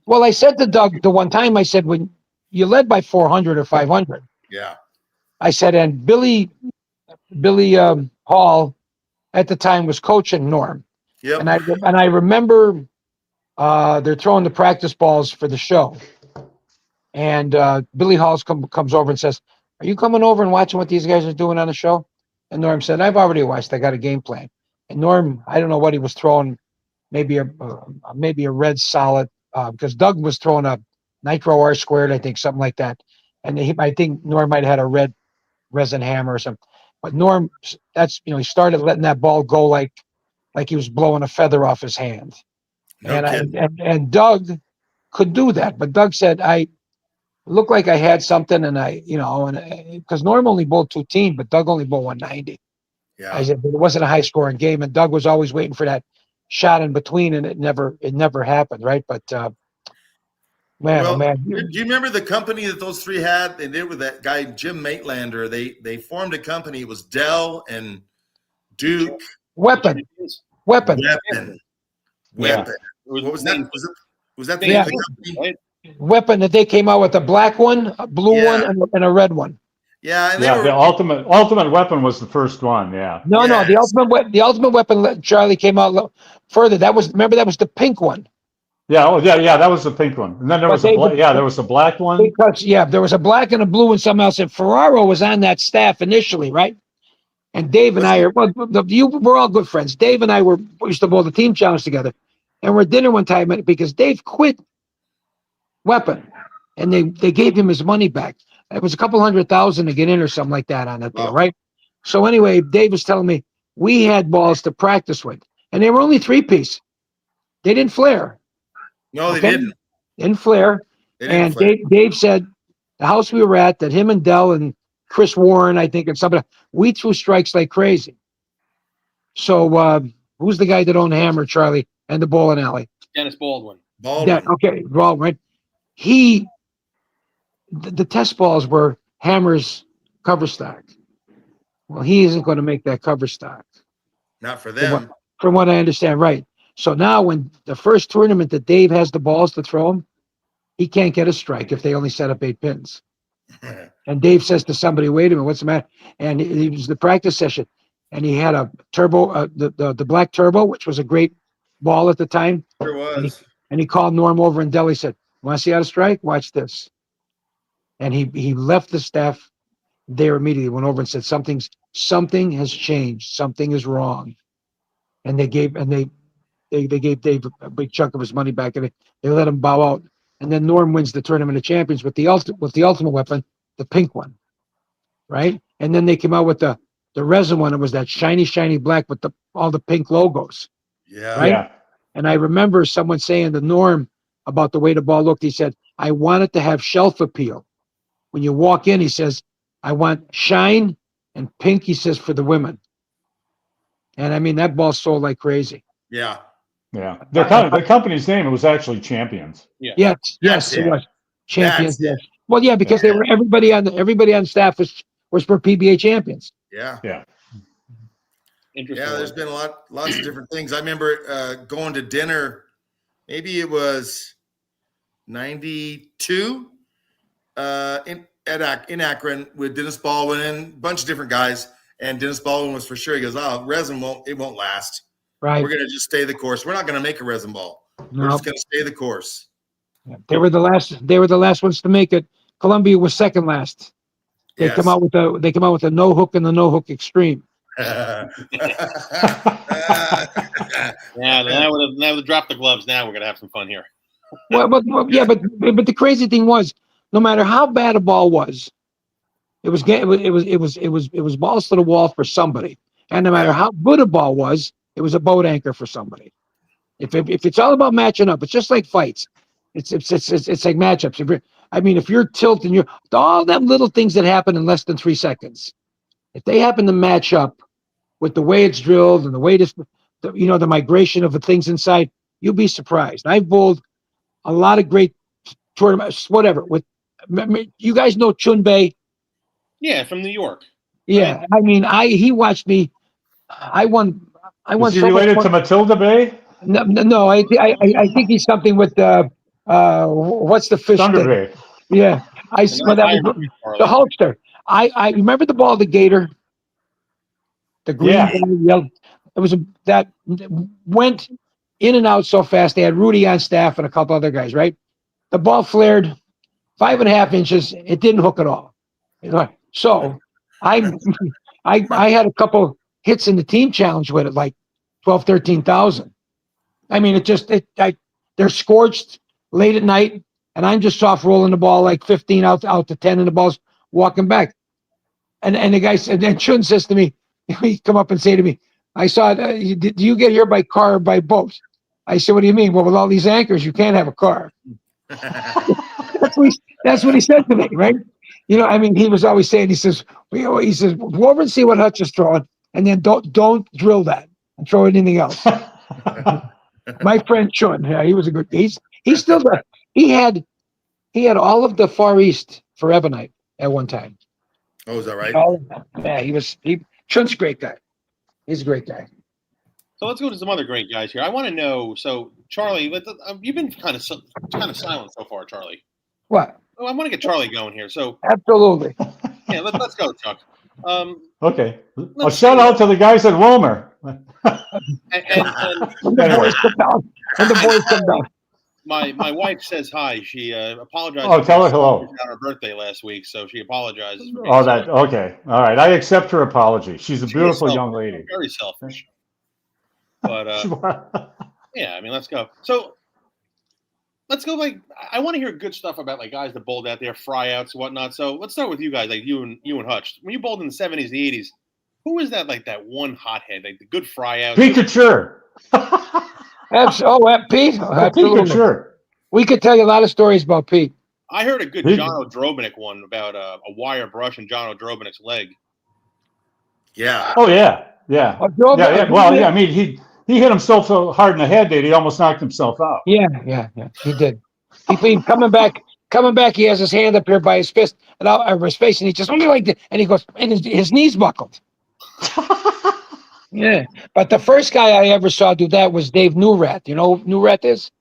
Well, I said to Doug the one time, I said, when you led by 400 or 500. Yeah. I said, and Billy Hall at the time was coaching Norm. Yep. And I remember they're throwing the practice balls for the show. And Billy Hall comes over and says, "Are you coming over and watching what these guys are doing on the show?" And Norm said, "I've already watched. I got a game plan." And Norm, I don't know what he was throwing, maybe a red solid, because Doug was throwing a nitro R squared, I think, something like that. And I think Norm might have had a red resin hammer or something. But Norm, he started letting that ball go like he was blowing a feather off his hand. And Doug could do that. But Doug said, I looked like I had something, and because Norm only bowled 210, but Doug only bowled 190. Yeah. I said, but it wasn't a high scoring game, and Doug was always waiting for that shot in between, and it never happened, right? But man. Do you remember the company that those three had? They did with that guy Jim Maitlander. They formed a company. It was Dell and Duke. Weapon. Yeah. What was that? Was that the Yeah. name of the company? Weapon that they came out with, a black one, a blue one, and a red one. Yeah, and the ultimate weapon was the first one. Yeah. No, the ultimate weapon. Charlie came out further. That was the pink one. Yeah. That was the pink one. And then there was a black one. Because there was a black and a blue and something else. And Ferraro was on that staff initially, right? And Dave and we're all good friends. Dave and I we used to bowl the team challenge together, and we're at dinner one time because Dave quit Weapon, and they gave him his money back. It was a couple $100,000 to get in or something like that on that deal, right? So anyway, Dave was telling me, we had balls to practice with, and they were only 3-piece. They didn't flare. No, they Okay? didn't. Didn't flare. They didn't And flare. Dave said the house we were at, that him and Dell and Chris Warren, I think, and somebody, we threw strikes like crazy. So who's the guy that owned Hammer, Charlie, and the bowling alley? Dennis Baldwin. Okay, Baldwin. The test balls were Hammer's cover stock. Well, he isn't going to make that cover stock. Not for them. From what I understand, right. So now when the first tournament that Dave has the balls to throw him, he can't get a strike if they only set up 8 pins. And Dave says to somebody, wait a minute, what's the matter? And it was the practice session. And he had a turbo, the black turbo, which was a great ball at the time. Sure was. And he called Norm over in Delhi, said, want to see how to strike? Watch this. And he left the staff there immediately, went over and said, something has changed. Something is wrong. And they gave Dave a big chunk of his money back, and they let him bow out. And then Norm wins the Tournament of Champions with the ultimate weapon, the pink one, right? And then they came out with the resin one. It was that shiny black with all the pink logos. Yeah. Right? Yeah. And I remember someone saying to Norm about the way the ball looked. He said, I want it to have shelf appeal. When you walk in, he says, I want shine and pink, he says, for the women. And I mean, that ball sold like crazy. Yeah. Yeah. The company's name, it was actually Champions. Yeah. Yes, it was. Champions. That's it. Well, yeah, because they were everybody on staff was for PBA champions. Yeah. Yeah. Interesting. Yeah, there's been lots of different things. I remember going to dinner, maybe it was 92 in Akron with Dennis Baldwin and a bunch of different guys. And Dennis Baldwin was for sure. He goes, oh, resin won't last. Right. We're going to just stay the course. We're not going to make a resin ball. We're just going to stay the course. They were the last ones to make it. Columbia was second last. They come out with the no hook and the no hook extreme. Yeah, now we drop the gloves. Now we're gonna have some fun here. But the crazy thing was, no matter how bad a ball was, it was balls to the wall for somebody, and no matter how good a ball was, it was a boat anchor for somebody. If it's all about matching up, it's just like fights. It's like matchups. If you're tilting, you're all them little things that happen in less than 3 seconds. If they happen to match up with the way it's drilled and the way the migration of the things inside, you'll be surprised. I've bowled a lot of great tournaments, whatever. With you guys know Chun Bei? Yeah, from New York. Yeah, right? He watched me. I won. Is he related to Matilda Bay? No. I think he's something with what's the fish? Thunder Bay. Yeah, the Hulkster. I remember the ball, the Gator. The green ball, yellow. It was that went in and out so fast. They had Rudy on staff and a couple other guys, right? The ball flared 5.5 inches. It didn't hook at all. So I had a couple hits in the team challenge with it, like 12, 13,000. They're scorched late at night, and I'm just soft rolling the ball like 15 out to 10, and the ball's walking back. And the guy said, and Chun says to me, he come up and say to me, I saw, do you get here by car or by boat? I said, what do you mean? Well, with all these anchors, you can't have a car. That's what he said to me, right? He was always saying, he says, go over and see what Hutch is throwing, and then don't drill that and throw anything else. My friend Chun, he was a good, he's still there. He had all of the Far East for Ebonite at one time. Oh, is that right? Yeah, Chun's a great guy. He's a great guy. So let's go to some other great guys here. I want to know. So Charlie, you've been kind of silent so far, Charlie. What? Oh, I want to get Charlie going here. So absolutely. Yeah, let's go, Chuck. Okay. Well, shout out to the guys at Wilmer. And the boys come down. My wife says hi. She apologized. Oh, tell her hello. On her birthday last week, so she apologizes. For okay. All right. I accept her apology. She's a beautiful young lady. Very selfish. But yeah, let's go. So let's go. I want to hear good stuff about guys that bowled out there, fryouts, whatnot. So let's start with you guys, you and Hutch. When you bowled in the 70s, the 80s, Who is that? Like that one hothead, like the good fry out. Pete Couture. Pete, Pete absolutely. Couture. We could tell you a lot of stories about Pete. I heard a good John O'Drobinick one about a wire brush in John O'Drobinick's leg. Yeah. Oh yeah. Yeah. Yeah. Well, yeah. I mean, he hit himself so hard in the head that he almost knocked himself out. Yeah. He did. He coming back. He has his hand up here by his fist and over his face, and he just only like that, and he goes, and his knees buckled. Yeah. But the first guy I ever saw do that was Dave Newrath. You know who Newrath is?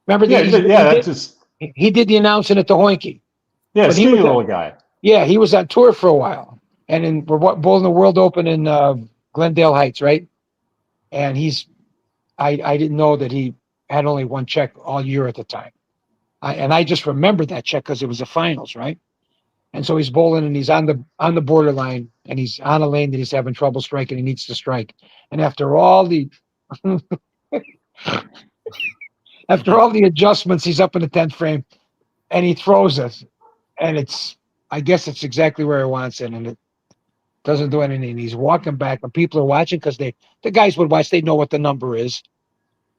Remember? He did the announcing at the Hoinky. Yeah, skinny little guy. Yeah, he was on tour for a while, and we're bowling the World Open in Glendale Heights, right? And I didn't know that he had only one check all year at the time. I just remembered that check because it was the finals, right? And so he's bowling and he's on the borderline and he's on a lane that he's having trouble striking. He needs to strike. And after all the adjustments, he's up in the 10th frame and he throws it. And I guess it's exactly where he wants it. And it doesn't do anything. He's walking back and people are watching because the guys would watch. They know what the number is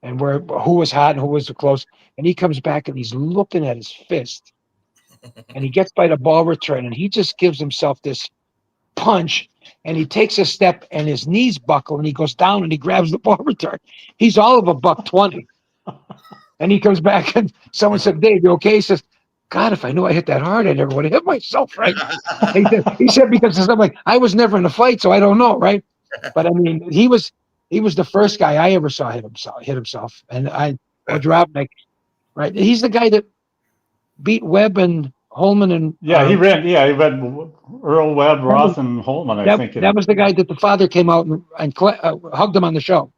and who was hot and who was close. And he comes back and he's looking at his fist. And he gets by the ball return and he just gives himself this punch and he takes a step and his knees buckle and he goes down and he grabs the ball return. He's all of $120. And he comes back and someone said, Dave, you okay? He says, God, if I knew I hit that hard, I never would have hit myself, right? he said, because I'm like, I was never in a fight, so I don't know, right? But I mean, he was the first guy I ever saw hit himself. And Dropnik, right? He's the guy that beat Webb and Holman and he ran Earl, Webb, Roth, and Holman. I think that was the guy that the father came out and hugged him on the show.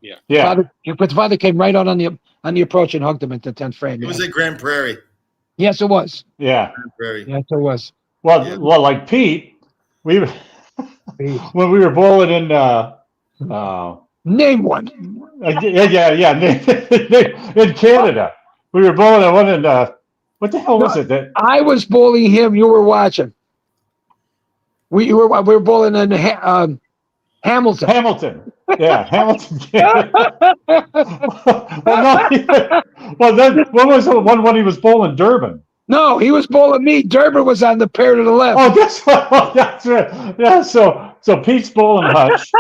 Yeah. But the father came right out on the approach and hugged him at the 10th frame. It was at Grand Prairie. Yes, it was. Yeah. Grand Prairie. Yes, it was. Well, like Pete, when we were bowling in name one. In Canada, we were bowling at one in what the hell was it? That I was bowling him. You were watching. We were bowling in Hamilton. Hamilton. Yeah, Hamilton. Then what was the one when he was bowling Durban? No, he was bowling me. Durban was on the pair to the left. Oh, that's right. Yeah, so Pete's bowling Hutch,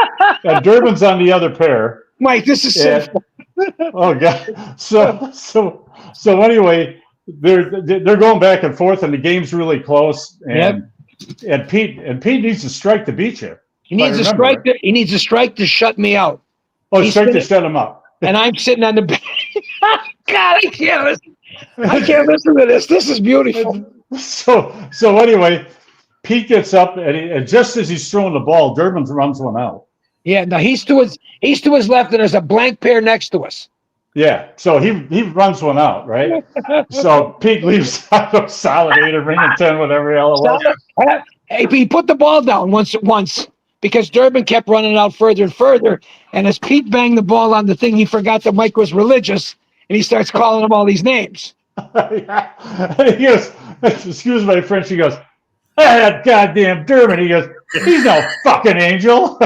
and Durban's on the other pair. Mike, this is simple. Oh God. So anyway, they're going back and forth, and the game's really close. And Pete needs to strike to beat you. He needs to strike. He needs to strike to shut me out. Oh, strike to shut him up. And I'm sitting on the bench. God, I can't listen. I can't listen to this. This is beautiful. So anyway, Pete gets up and just as he's throwing the ball, Durbin runs one out. Yeah, no, he's to his left, and there's a blank pair next to us. Yeah, so he runs one out, right? So Pete leaves solid 8 or ring of 10, whatever the hell it was. Hey, he put the ball down once because Durbin kept running out further and further. And as Pete banged the ball on the thing, he forgot that Mike was religious, and he starts calling him all these names. He goes, excuse my French, he goes, that goddamn Durbin. He goes, he's no fucking angel.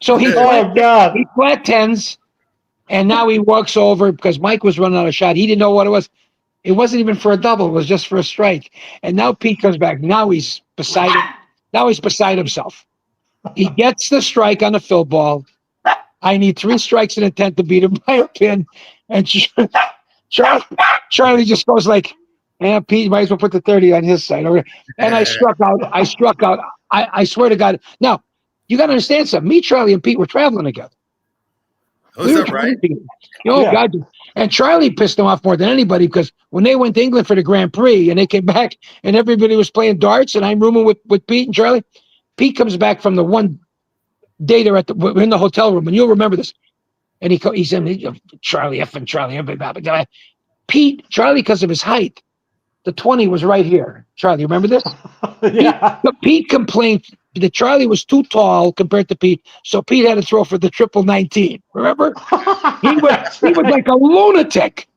So he flat tens, and now he walks over because Mike was running out of shot. He didn't know what it was. It wasn't even for a double. It was just for a strike. And now Pete comes back. Now he's beside him. Now he's beside himself. He gets the strike on the fill ball. I need 3 strikes and a 10 to beat him by a pin. And Charlie just goes like, yeah, Pete might as well put the 30 on his side. And I struck out. I swear to God. Now, you got to understand something. Me, Charlie, and Pete were traveling together. Oh, is that right? God. And Charlie pissed him off more than anybody because when they went to England for the Grand Prix and they came back and everybody was playing darts and I'm rooming with Pete and Charlie, Pete comes back from the one day they're in the hotel room, and you'll remember this. And he said, Charlie, Pete, Charlie, because of his height, the 20 was right here. Charlie, remember this? Yeah. Pete complained that Charlie was too tall compared to Pete, so Pete had to throw for the triple 19. Remember? He was like a lunatic.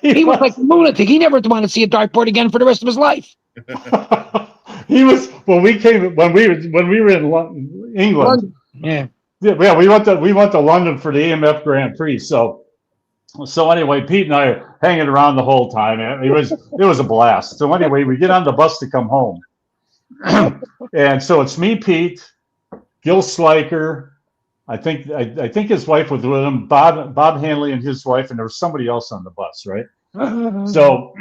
He was like a lunatic. He never wanted to see a dartboard again for the rest of his life. he was when we were in England. Yeah. Yeah, we went to London for the AMF Grand Prix. So anyway, Pete and I are hanging around the whole time. It was a blast. So anyway, we get on the bus to come home, and so it's me, Pete, Gil Sliker. I think his wife was with him, Bob Hanley and his wife, and there was somebody else on the bus, right? So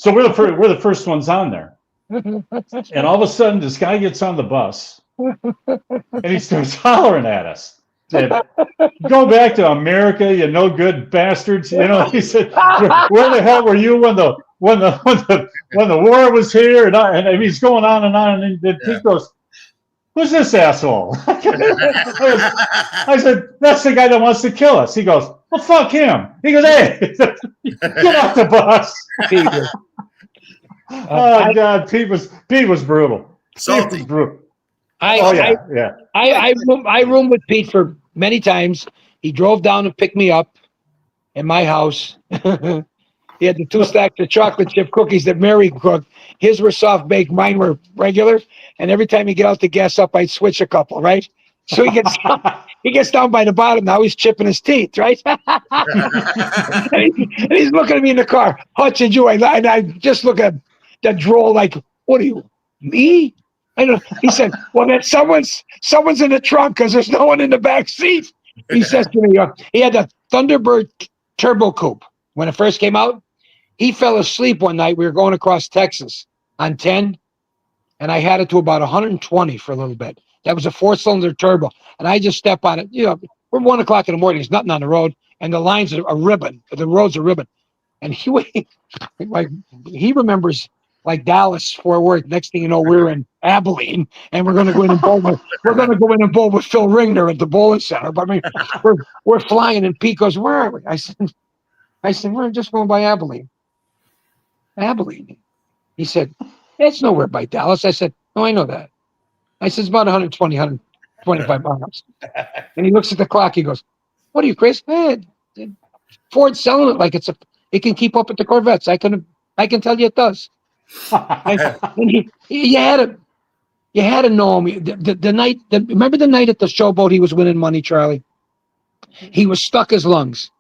we're the first ones on there, and all of a sudden this guy gets on the bus and he starts hollering at us. Said, "Go back to America, you no good bastards!" You know, he said, "Where the hell were you when the war was here?" And he's going on, and then Pete goes, "Who's this asshole?" I said, "That's the guy that wants to kill us." He goes, "Well, fuck him." He goes, "Hey, get off the bus." Oh God, Pete was brutal. Salty. Pete was brutal. I roomed with Pete for many times. He drove down and picked me up in my house. He had the 2 stacks of chocolate chip cookies that Mary cooked. His were soft baked, mine were regular. And every time he get out to gas up, I'd switch a couple, right? So he gets down by the bottom. Now he's chipping his teeth, right? and he's looking at me in the car. Hutch and you, and I just look at that droll like, "What are you, me?" I know. He said, "Well, then someone's in the trunk because there's no one in the back seat." He says to me, he had a Thunderbird turbo coupe when it first came out. He fell asleep one night. We were going across Texas on 10, and I had it to about 120 for a little bit. That was a 4-cylinder turbo, and I just step on it. You know, we're 1 o'clock in the morning. There's nothing on the road, and the lines are a ribbon. The roads are ribbon. And he remembers like Dallas, Fort Worth. Next thing you know, we're in Abilene, and we're going to go in and bowl with Phil Ringner at the bowling center. But I mean, we're flying, and Pete goes, "Where are we?" I said, "We're just going by Abilene." Abilene. He said, "It's nowhere by Dallas." I said, "No, I know that." I said, "It's about 120, 125 miles." And he looks at the clock. He goes, "What are you, crazy? Ford's selling it like it can keep up with the Corvettes. I can tell you it does." And you had to know him. The night, remember the night at the showboat he was winning money, Charlie? He was stuck his lungs,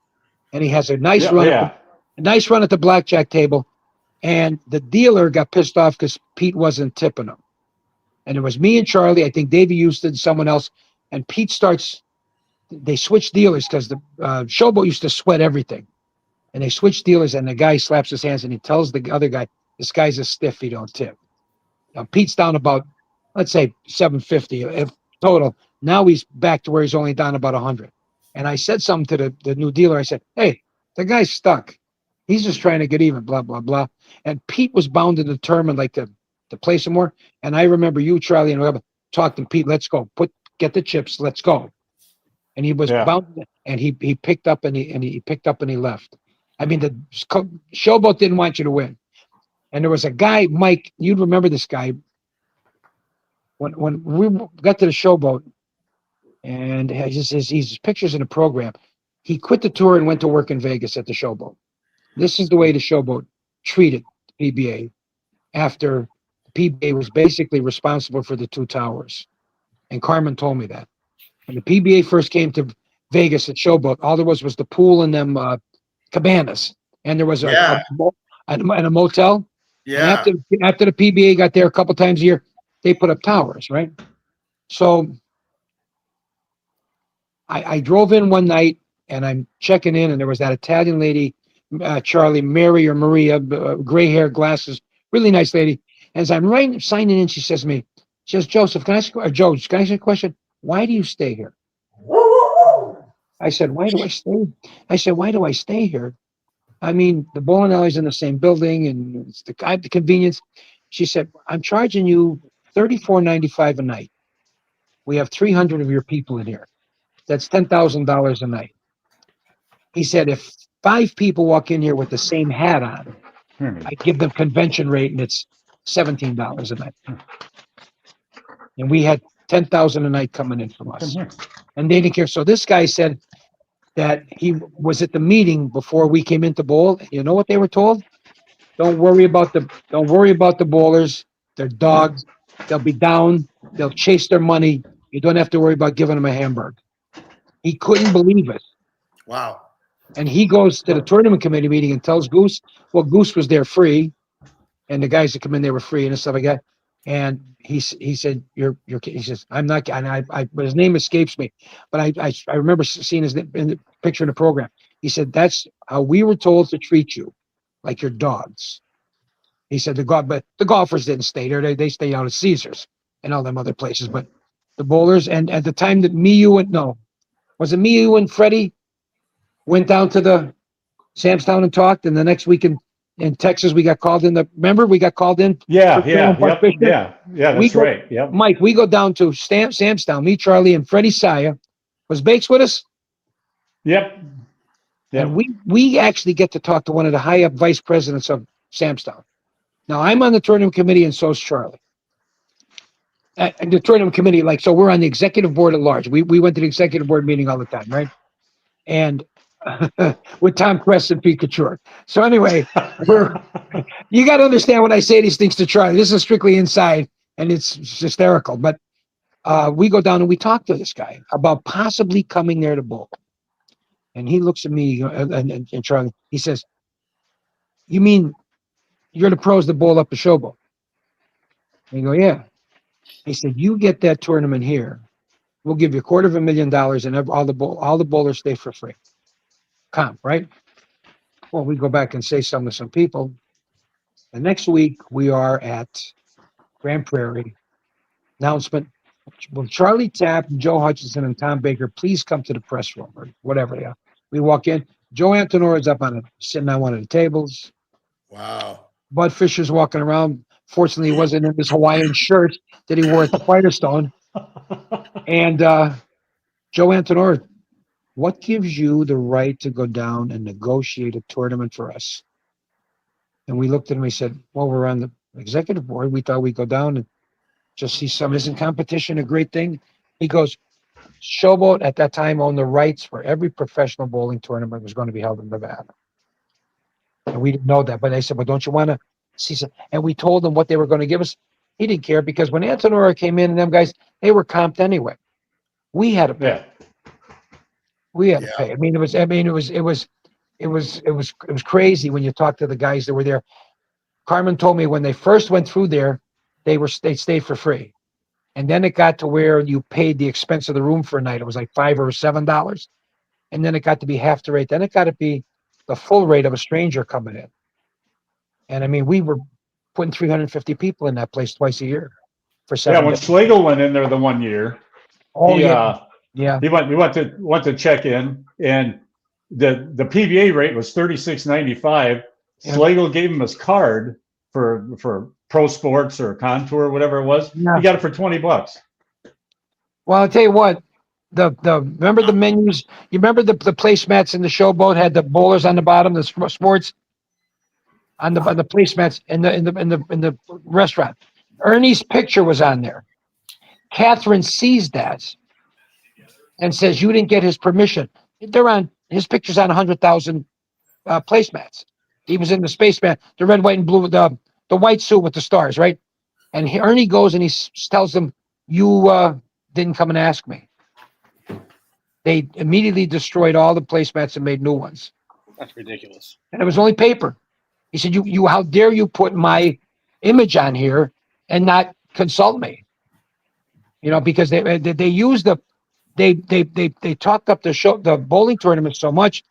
and he has a nice run at the blackjack table. And the dealer got pissed off because Pete wasn't tipping him. And it was me and Charlie, I think Davey Houston, someone else. And Pete they switched dealers because the showboat used to sweat everything. And they switched dealers, and the guy slaps his hands and he tells the other guy, "This guy's a stiff, he don't tip." Now Pete's down about, let's say, 750 total. Now he's back to where he's only down about 100. And I said something to the new dealer. I said, "Hey, the guy's stuck. He's just trying to get even, blah, blah, blah." And Pete was bound and determined like to play some more. And I remember you, Charlie, and whoever talked to Pete, "Let's go. Get the chips, let's go." And he was bound, and he picked up and he picked up and he left. I mean, the showboat didn't want you to win. And there was a guy, Mike, you'd remember this guy. When we got to the showboat, and he's pictures in the program, he quit the tour and went to work in Vegas at the showboat. This is the way the showboat treated PBA after PBA was basically responsible for the 2 towers. And Carmen told me that. When the PBA first came to Vegas at showboat, all there was the pool and them cabanas. And there was a motel. Yeah. And after the PBA got there a couple times a year, they put up towers, right? So I drove in one night, and I'm checking in, and there was that Italian lady, Charlie, Mary or Maria, gray hair, glasses, really nice lady. As I'm signing in, she says to me, she says, "Joseph, can I ask you a question? Why do you stay here?" I said, "Why do I stay?" I said, "Why do I stay here? I mean, the bowling alley's in the same building, and I have the convenience." She said, "I'm charging you $34.95 a night. We have 300 of your people in here. That's $10,000 a night." He said, "If 5 people walk in here with the same hat on, I give them convention rate, and it's $17 a night." And we had 10,000 a night coming in from us, and they didn't care. So this guy said that he was at the meeting before we came into bowl. You know what they were told? Don't worry about the bowlers. They're dogs. They'll be down. They'll chase their money. You don't have to worry about giving them a hamburger. He couldn't believe it. Wow. And he goes to the tournament committee meeting and tells Goose, well, Goose was there free. And the guys that come in, they were free and stuff like that. And he said, he says, I'm not, and but his name escapes me, but I remember seeing his in the picture in the program. He said, that's how we were told to treat you, like your dogs. He said, but the golfers didn't stay there. They stayed out at Caesars and all them other places. But the bowlers, and at the time that was it me, you, and Freddie went down to the Samstown and talked, and the next week in Texas, we got called in. Remember, we got called in. Yeah, that's right. Yeah, Mike, we go down to Samstown. Me, Charlie, and Freddie Saya. Was Bakes with us? Yep. And we actually get to talk to one of the high up vice presidents of Samstown. Now I'm on the tournament committee, and so's Charlie. And the tournament committee, so we're on the executive board at large. We went to the executive board meeting all the time, right? And with Tom Press and Pete Couture. So anyway, you got to understand when I say these things to Charlie. This is strictly inside, and it's hysterical. But we go down and we talk to this guy about possibly coming there to bowl. And he looks at me and Charlie. He says, "You mean you're the pros that bowl up the showboat?" And I go, "Yeah." He said, "You get that tournament here. We'll give you $250,000 and all the bowlers stay for free. Comp, right?" Well, we go back and say something to some people. The next week we are at Grand Prairie. Announcement: will Charlie Tapp, Joe Hutchinson, and Tom Baker please come to the press room or whatever they are. We walk in. Joe Antonora is sitting on one of the tables. Wow. Bud Fisher's walking around. Fortunately, he wasn't in his Hawaiian shirt that he wore at the Firestone. And Joe Antonora, what gives you the right to go down and negotiate a tournament for us? And we looked at him and we said, well, we're on the executive board. We thought we'd go down and just see some. Isn't competition a great thing? He goes, Showboat at that time owned the rights for every professional bowling tournament was going to be held in Nevada. And we didn't know that. But they said, well, don't you want to see some? And we told him what they were going to give us. He didn't care because when Antonora came in and them guys, they were comped anyway. We had to pay. Yeah. We had to pay. It was crazy when you talk to the guys that were there. Carmen told me when they first went through there, they stayed for free. And then it got to where you paid the expense of the room for a night. It was like $5 or $7. And then it got to be half the rate. Then it got to be the full rate of a stranger coming in. And I mean, we were putting 350 people in that place twice a year for 7 Yeah, when days. Schlegel went in there the one year, Yeah. he went to check in, and the PBA rate was $36.95. Yeah. Schlegel gave him his card for Pro Sports or Contour, whatever it was. Yeah. He got it for $20. Well, I'll tell you what, remember the menus? You remember the placemats in the Showboat had the bowlers on the bottom, the sports on the placemats in the restaurant. Ernie's picture was on there. Catherine sees that and says, "You didn't get his permission." His picture's on 100,000 placemats. He was in the spaceman, the red, white, and blue, the white suit with the stars, right? And Ernie goes and he tells them, "You didn't come and ask me." They immediately destroyed all the placemats and made new ones. That's ridiculous. And it was only paper. He said, "You, how dare you put my image on here and not consult me?" Because they used they talked up the bowling tournament so much.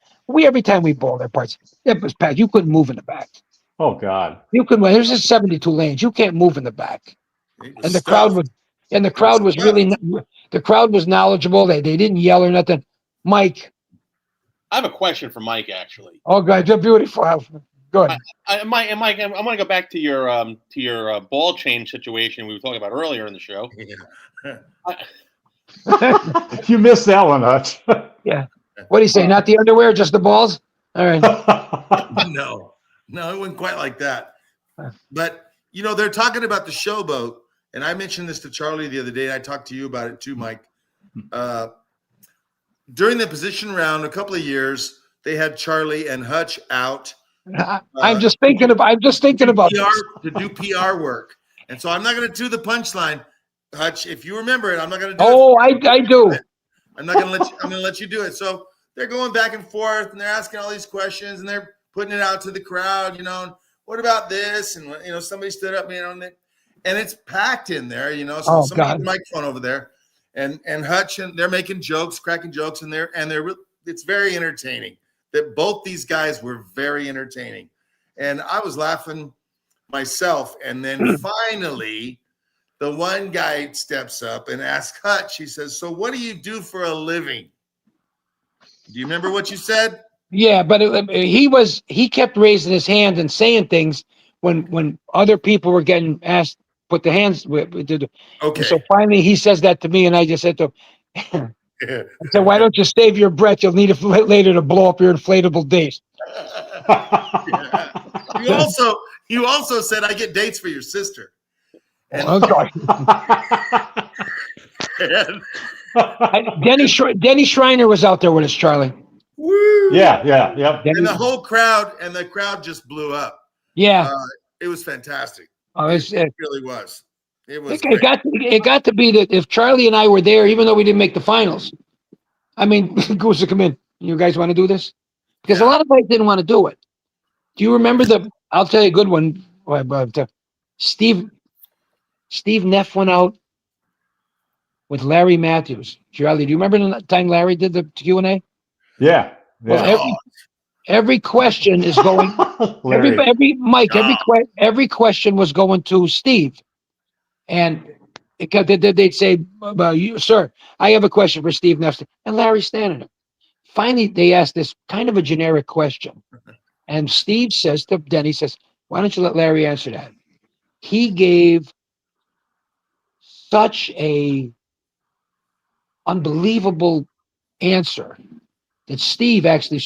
Every time we bowled their parts, it was packed. You couldn't move in the back. Oh God! You couldn't. There's just 72 lanes. You can't move in the back. And the crowd was knowledgeable. They didn't yell or nothing. Mike, I have a question for Mike, actually. oh God, you're beautiful. Good. Mike, I want to go back to your ball change situation we were talking about earlier in the show. Yeah. You missed that one, Hutch. Yeah. What do you say? Not the underwear, just the balls? All right. No, it wasn't quite like that. But, they're talking about the Showboat, and I mentioned this to Charlie the other day, and I talked to you about it too, Mike. During the position round, a couple of years, they had Charlie and Hutch out. I'm just thinking about PR, this. to do PR work. And so I'm not going to do the punchline, Hutch. If you remember it, I'm not going to do it. I do. I'm not going to let you. I'm going to let you do it. So they're going back and forth, and they're asking all these questions, and they're putting it out to the crowd. You know, and what about this? And you know, somebody stood up, you know, and it's packed in there. You know, so somebody had the microphone over there, and Hutch, and they're making jokes, cracking jokes, and they're it's very entertaining. That both these guys were very entertaining, and I was laughing myself. And then finally, the one guy steps up and asks Hutch. He says, "So what do you do for a living?" Do you remember what you said? Yeah, but he kept raising his hand and saying things when other people were getting asked put the hands with. Okay. And so finally he says that to me, and I just said to him, I said, "Why don't you save your breath? You'll need it later to blow up your inflatable dates." Yeah. You also said, "I get dates for your sister." And, Denny Schreiner was out there with us, Charlie. Woo! Yeah. And the whole crowd just blew up. Yeah, it was fantastic. It really was. It was. It got to be that if Charlie and I were there, even though we didn't make the finals, I mean, Goose to come in. You guys want to do this? Because a lot of guys didn't want to do it. Do you remember I'll tell you a good one. Steve Neff went out with Larry Matthews. Charlie, do you remember the time Larry did the Q&A? Yeah. Well, every question is going. every question was going to Steve, and they'd say, "You, sir, I have a question for Steve Neff," and Larry's standing there. Finally, they asked this kind of a generic question, and Steve says to Denny, "Why don't you let Larry answer that?" He gave such a unbelievable answer that Steve actually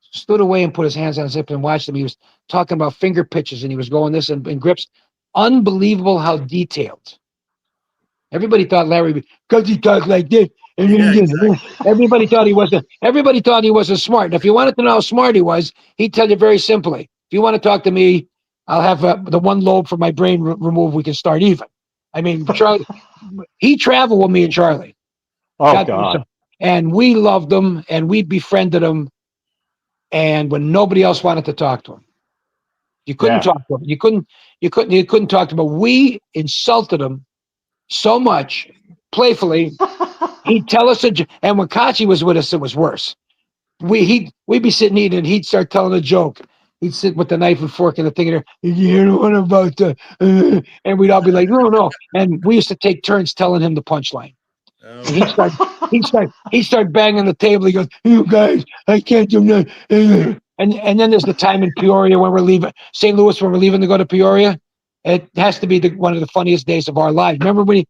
stood away and put his hands on his hip and watched him. He was talking about finger pitches, and he was going this and grips. Unbelievable how detailed. Everybody thought Larry, because he talked like this. Everybody thought he wasn't smart. And if you wanted to know how smart he was, he'd tell you very simply. If you want to talk to me, I'll have the one lobe from my brain removed. We can start even. I mean, Charlie, he traveled with me and Charlie. Oh, God. And we loved him, and we befriended him. And when nobody else wanted to talk to him, you couldn't talk to him. You couldn't talk to him. But we insulted him so much, playfully. He'd tell us, and when Kachi was with us, it was worse. We'd be sitting eating, and he'd start telling a joke. He'd sit with the knife and fork and the thing in there. You know what about the? And we'd all be like, no. And we used to take turns telling him the punchline. And he'd start banging the table. He goes, "You guys, I can't do nothing." And then there's the time in Peoria when we're leaving St. Louis, when we're leaving to go to Peoria. It has to be one of the funniest days of our lives. Remember when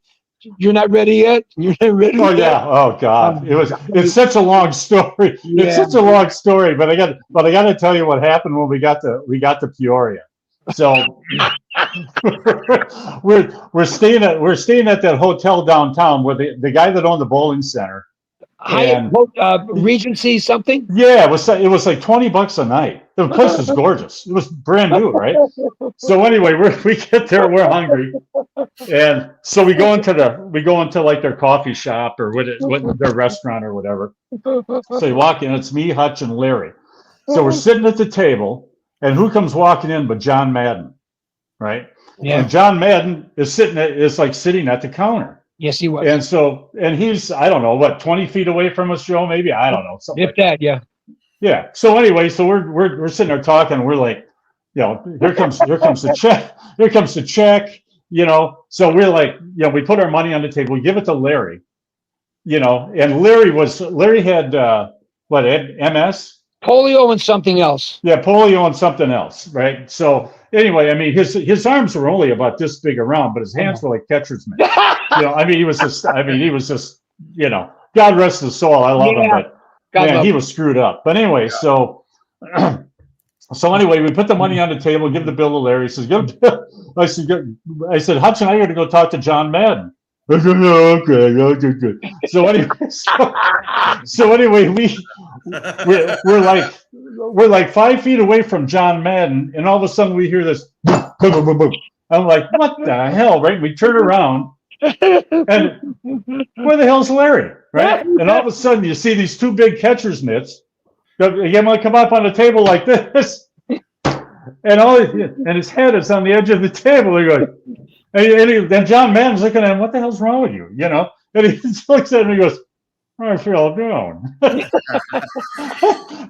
you're not ready yet? You're not ready yet? Yeah. Oh God. It's such a long story. Yeah. It's such a long story, but I got to tell you what happened when we got to Peoria. So we're staying at that hotel downtown where the guy that owned the bowling center. Regency something? Yeah, it was like $20 a night. The place was gorgeous. It was brand new, right? So anyway, we get there, we're hungry, and so we go into like their coffee shop or what their restaurant or whatever. So you walk in, it's me, Hutch, and Larry. So we're sitting at the table, and who comes walking in but John Madden, right? Yeah. And John Madden is sitting at the counter. Yes, he was. And he's, I don't know, what, 20 feet away from us, Joe? Maybe, I don't know. Something if that, yeah. Yeah. So anyway, so we're sitting there talking, and we're like, here comes the check. Here comes the check. So we're like, we put our money on the table. We give it to Larry. And Larry had MS. Polio and something else. Yeah, polio and something else, right? So anyway, I mean, his arms were only about this big around, but his hands were like catcher's mitt. He was just, God rest his soul. I love him, but he was screwed up. But anyway, so anyway, we put the money on the table, give the bill to Larry. He says, I said, Hutch and I got to go talk to John Madden. Okay, good. So anyway, we're like 5 feet away from John Madden, and all of a sudden we hear this boom, boom, boom, boom, boom. I'm like, what the hell, right? We turn around, and where the hell's Larry, right? And all of a sudden, you see these two big catcher's mitts. Again, want to come up on the table like this, and his head is on the edge of the table. He goes, and John Madden's looking at him. What the hell's wrong with you? You know? And he looks at him and he goes, I feel down. And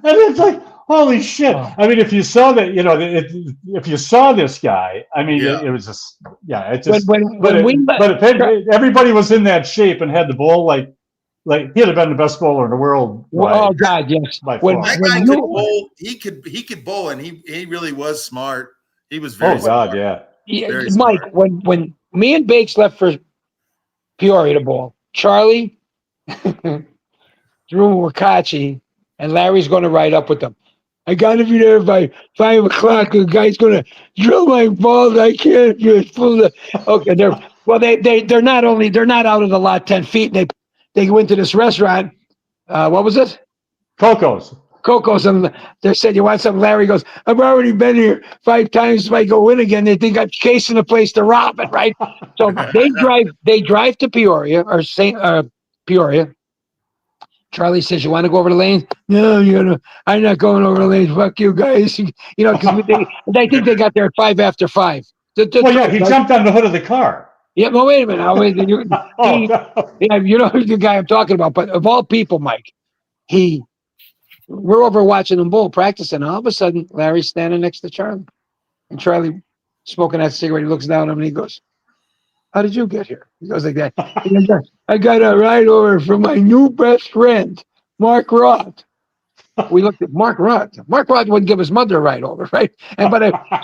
it's like, holy shit. I mean, if you saw that, you know, if you saw this guy, I mean, it was just, it's just, but if everybody was in that shape and had the ball, like he'd have been the best bowler in the world. Oh God, yes. That guy could bowl. He could bowl, and he really was smart. He was very smart. Yeah. Mike, when me and Bakes left for Peoria to bowl, Charlie Drew Wakachi, and Larry's going to ride up with them. I got to be there by 5 o'clock. The guy's going to drill my balls. I can't do it. Okay, they're not out of the lot 10 feet. They go into this restaurant. What was it? Coco's, and they said, "You want something?" Larry goes, "I've already been here 5 times. If I go in again, they think I'm chasing the place to rob it, right?" So they drive to Peoria or Peoria. Charlie says, "You want to go over the lanes?" "No, I'm not going over the lanes. Fuck you guys." Because they think they got there at 5 after 5. He jumped on the hood of the car. Yeah, well, wait a minute. You know who's the guy I'm talking about. But of all people, Mike, we're over watching them bowl practicing. All of a sudden, Larry's standing next to Charlie. And Charlie, smoking that cigarette, he looks down at him and he goes, "How did you get here?" He goes like that. "I got a ride over from my new best friend, Mark Roth." We looked at Mark Roth. Mark Roth wouldn't give his mother a ride over, right?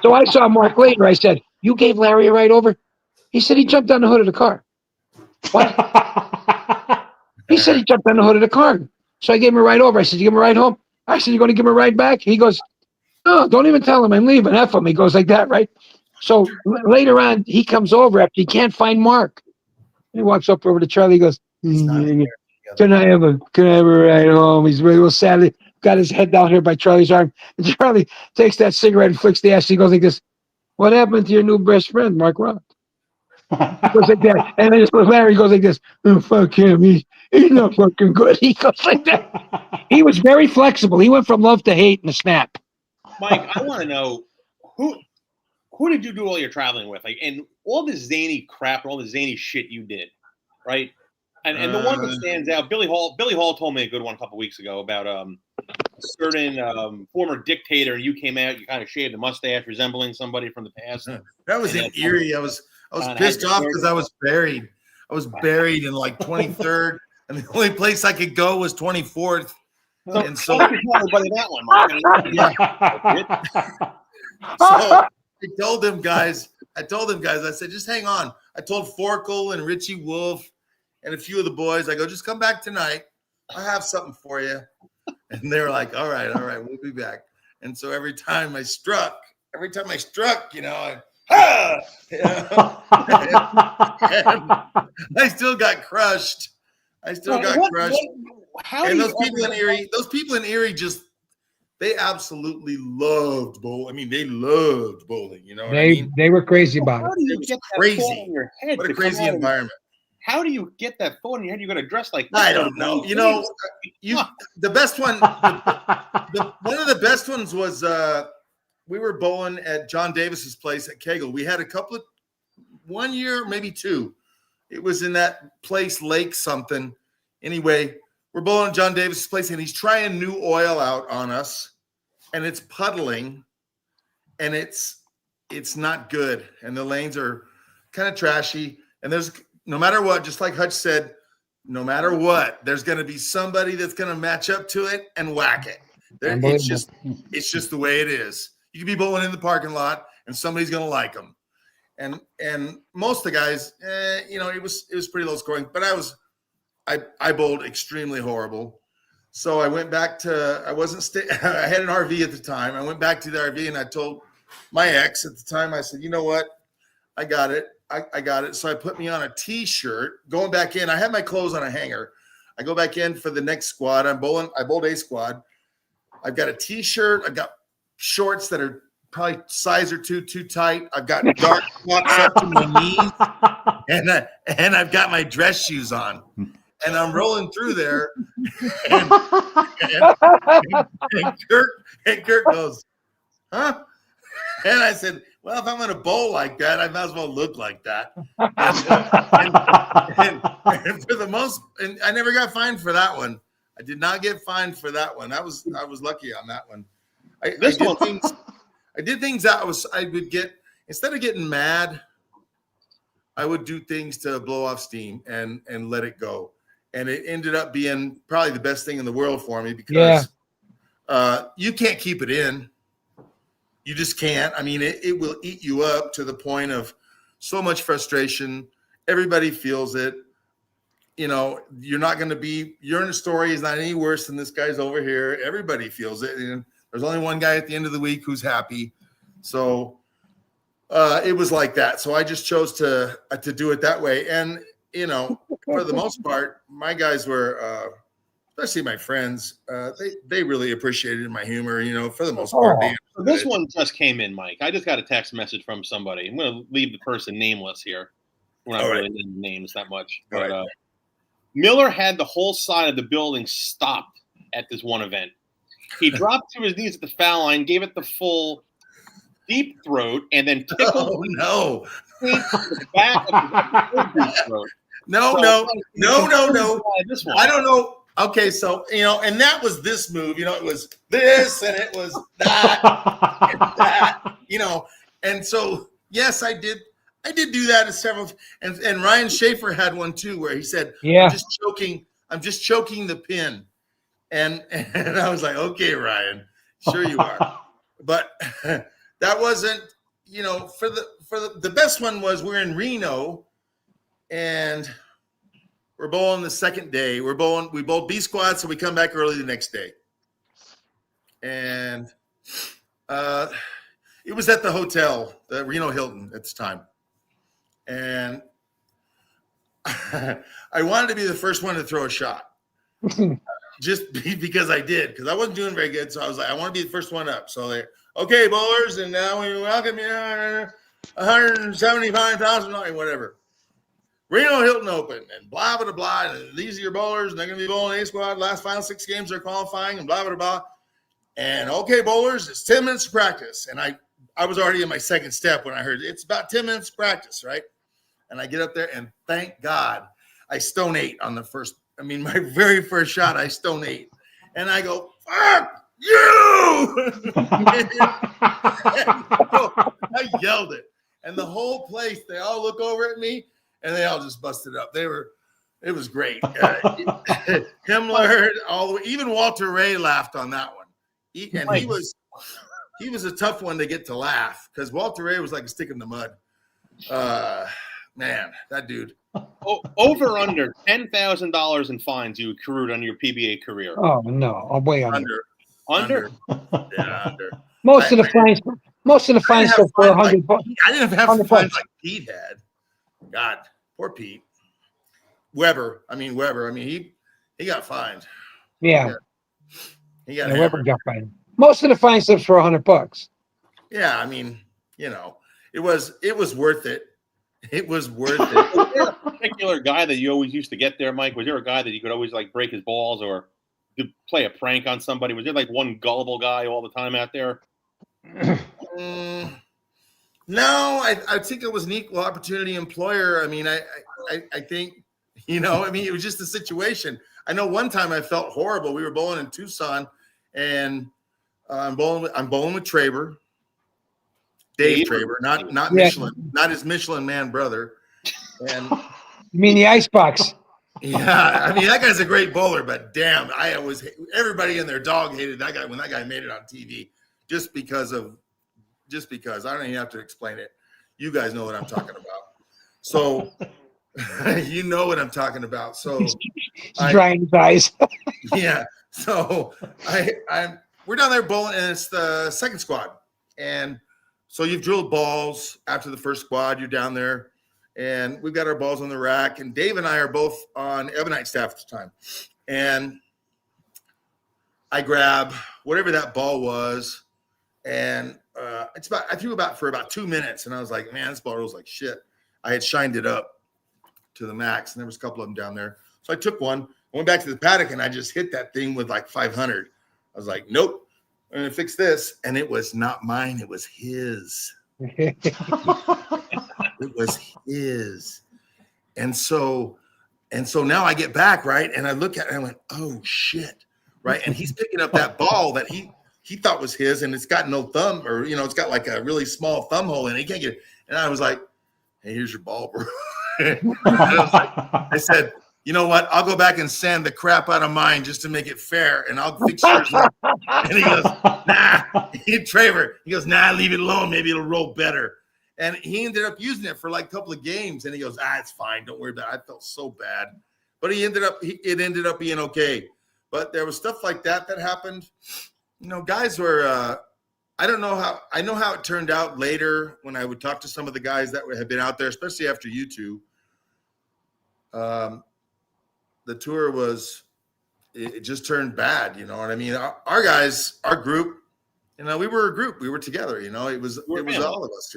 So I saw Mark later. I said, "You gave Larry a ride over?" He said he jumped on the hood of the car. What? He said he jumped on the hood of the car. So I gave him a ride over. I said, "You give him a ride home?" I said, "You going to give him a ride back?" He goes, "No, don't even tell him I'm leaving. F him." He goes like that, right? So later on, he comes over after he can't find Mark. He walks up over to Charlie. He goes, Can I have a ride home?" He's real sad. Got his head down here by Charlie's arm. And Charlie takes that cigarette and flicks the ash. He goes like this, "What happened to your new best friend, Mark Roth?" He goes like that. And then Larry goes like this, "Oh, fuck him. He's not fucking good." He goes like that. He was very flexible. He went from love to hate in a snap. Mike, I want to know who did you do all your traveling with? Like, and all this zany crap and all the zany shit you did, right? And the one that stands out, Billy Hall told me a good one a couple weeks ago about a certain former dictator, and you came out, you kind of shaved a mustache resembling somebody from the past. That was in Erie. I was pissed off because I was buried. I was buried in like 23rd, and the only place I could go was 24th. So I tell everybody that one, Mike. So I told them guys, I said, "Just hang on." I told Forkel and Richie Wolf and a few of the boys, I go, "Just come back tonight. I have something for you." And they were like, all right, we'll be back. And so every time I struck, I still got crushed. And those people in Erie just, they absolutely loved bowling. I mean, they loved bowling. You know what I mean? They were crazy about it. It was crazy. In your head what a crazy environment. How do you get that thought in your head? You're going to dress like this? I don't know. The best one, one of the best ones was we were bowling at John Davis's place at Kegel. We had one year, maybe 2. It was in that place, Lake something. Anyway, we're bowling at John Davis's place, and he's trying new oil out on us, and it's puddling, and it's not good, and the lanes are kind of trashy, and there's, no matter what, just like Hutch said, no matter what, there's going to be somebody that's going to match up to it and whack it. It's just the way it is. You can be bowling in the parking lot, and somebody's going to like them. And most of the guys, it was pretty low scoring. But I bowled extremely horrible. So I went back to, I had an RV at the time. I went back to the RV, and I told my ex at the time, I said, "You know what? I got it. I got it." So I put me on a T-shirt. Going back in, I had my clothes on a hanger. I go back in for the next squad. I bowled A squad. I've got a T-shirt. I've got shorts that are probably size or two too tight. I've got dark socks up to my knees, and I've got my dress shoes on, and I'm rolling through there, and Kirk goes, huh? And I said, well, if I'm going to bowl like that, I might as well look like that. And for the most, and I never got fined for that one. I did not get fined for that one. I was lucky on that one. I did things that I would get, instead of getting mad, I would do things to blow off steam and let it go. And it ended up being probably the best thing in the world for me because you can't keep it in. You just can't. I mean, it will eat you up to the point of so much frustration. Everybody feels it. You know, you're not going to be, your story is not any worse than this guy's over here. Everybody feels it. And there's only one guy at the end of the week who's happy. So it was like that. So I just chose to do it that way. And, you know, for the most part, my guys were, especially my friends, they really appreciated my humor, you know, for the most part. So this one just came in, Mike. I just got a text message from somebody. I'm going to leave the person nameless here. We're not really naming names that much. But Miller had the whole side of the building stopped at this one event. He dropped to his knees at the foul line, gave it the full deep throat, and then tickled the back of the deep throat. No. This one. I don't know. Okay, so, you know, and that was this move, you know, it was this and it was that, and that, you know, and so, yes, I did do that as several, and Ryan Schaefer had one too, where he said, I'm just choking the pin. And I was like, okay, Ryan, sure you are. But that wasn't, you know, for the best one was we're in Reno and we're bowling the second day. We bowled B squad, so we come back early the next day. And it was at the hotel, the Reno Hilton at the time. And I wanted to be the first one to throw a shot. Just because I did, because I wasn't doing very good. So I was like, I want to be the first one up. So they, okay, bowlers, and now we welcome you 175,000, whatever. Reno Hilton Open and blah, blah, blah. And these are your bowlers, and they're going to be bowling A squad. Last final 6 games they're qualifying and blah, blah, blah. And okay, bowlers, it's 10 minutes of practice. And I was already in my second step when I heard it's about 10 minutes of practice, right? And I get up there and thank God I stone 8 on the first. I mean, my very first shot, I stone 8. And I go, fuck you! I yelled it. And the whole place, they all look over at me. And they all just busted up. It was great. Himmler, all the way, even Walter Ray laughed on that one. He was a tough one to get to laugh because Walter Ray was like a stick in the mud. Man, that dude. Over under $10,000 in fines you accrued on your PBA career. Oh no, I'm way under. Under? Yeah, under. Most of the fines are for $100. I didn't have fines like Pete had. God, poor Pete. Weber. He got fined. Yeah. He got Weber got fined. Most of the fine stuff's for $100. Yeah, I mean, you know, it was worth it. It was worth it. Was there a particular guy that you always used to get there, Mike? Was there a guy that you could always like break his balls or play a prank on somebody? Was there like one gullible guy all the time out there? No, I think it was an equal opportunity employer. I mean, I think, you know, I mean, it was just a situation. I know one time I felt horrible. We were bowling in Tucson, and I'm bowling with Traber, Dave Traber, not Michelin, not his Michelin Man brother. And you mean the icebox? Yeah, I mean that guy's a great bowler, but damn, everybody and their dog hated that guy when that guy made it on TV, just because I don't even have to explain it. You guys know what I'm talking about. So you know what I'm talking about. So he's drying his eyes. Yeah. So we're down there bowling, and it's the second squad. And so you've drilled balls after the first squad. You're down there, and we've got our balls on the rack. And Dave and I are both on Ebonite staff at the time. And I grab whatever that ball was, and I threw about for about 2 minutes, and I was like, man, this ball rolls like shit. I had shined it up to the max, and there was a couple of them down there. So I took one, I went back to the paddock, and I just hit that thing with like 500. I was like, nope, I'm gonna fix this, and it was not mine, it was his. It was his. And so now I get back, right, and I look at it and I went, oh shit, right, and he's picking up that ball that he thought was his, and it's got no thumb, or it's got like a really small thumb hole in it. He can't get it. And I was like, hey, here's your ball, bro. I said, you know what? I'll go back and sand the crap out of mine just to make it fair, and I'll fix yours. And he goes, nah. He goes, nah, leave it alone. Maybe it'll roll better. And he ended up using it for like a couple of games, and he goes, it's fine. Don't worry about it. I felt so bad. But it ended up being okay. But there was stuff like that happened. Guys were, I know how it turned out later when I would talk to some of the guys that had been out there, especially after you two. The tour it just turned bad. You know what I mean? Our guys, our group, we were a group. We were together. It was all of us.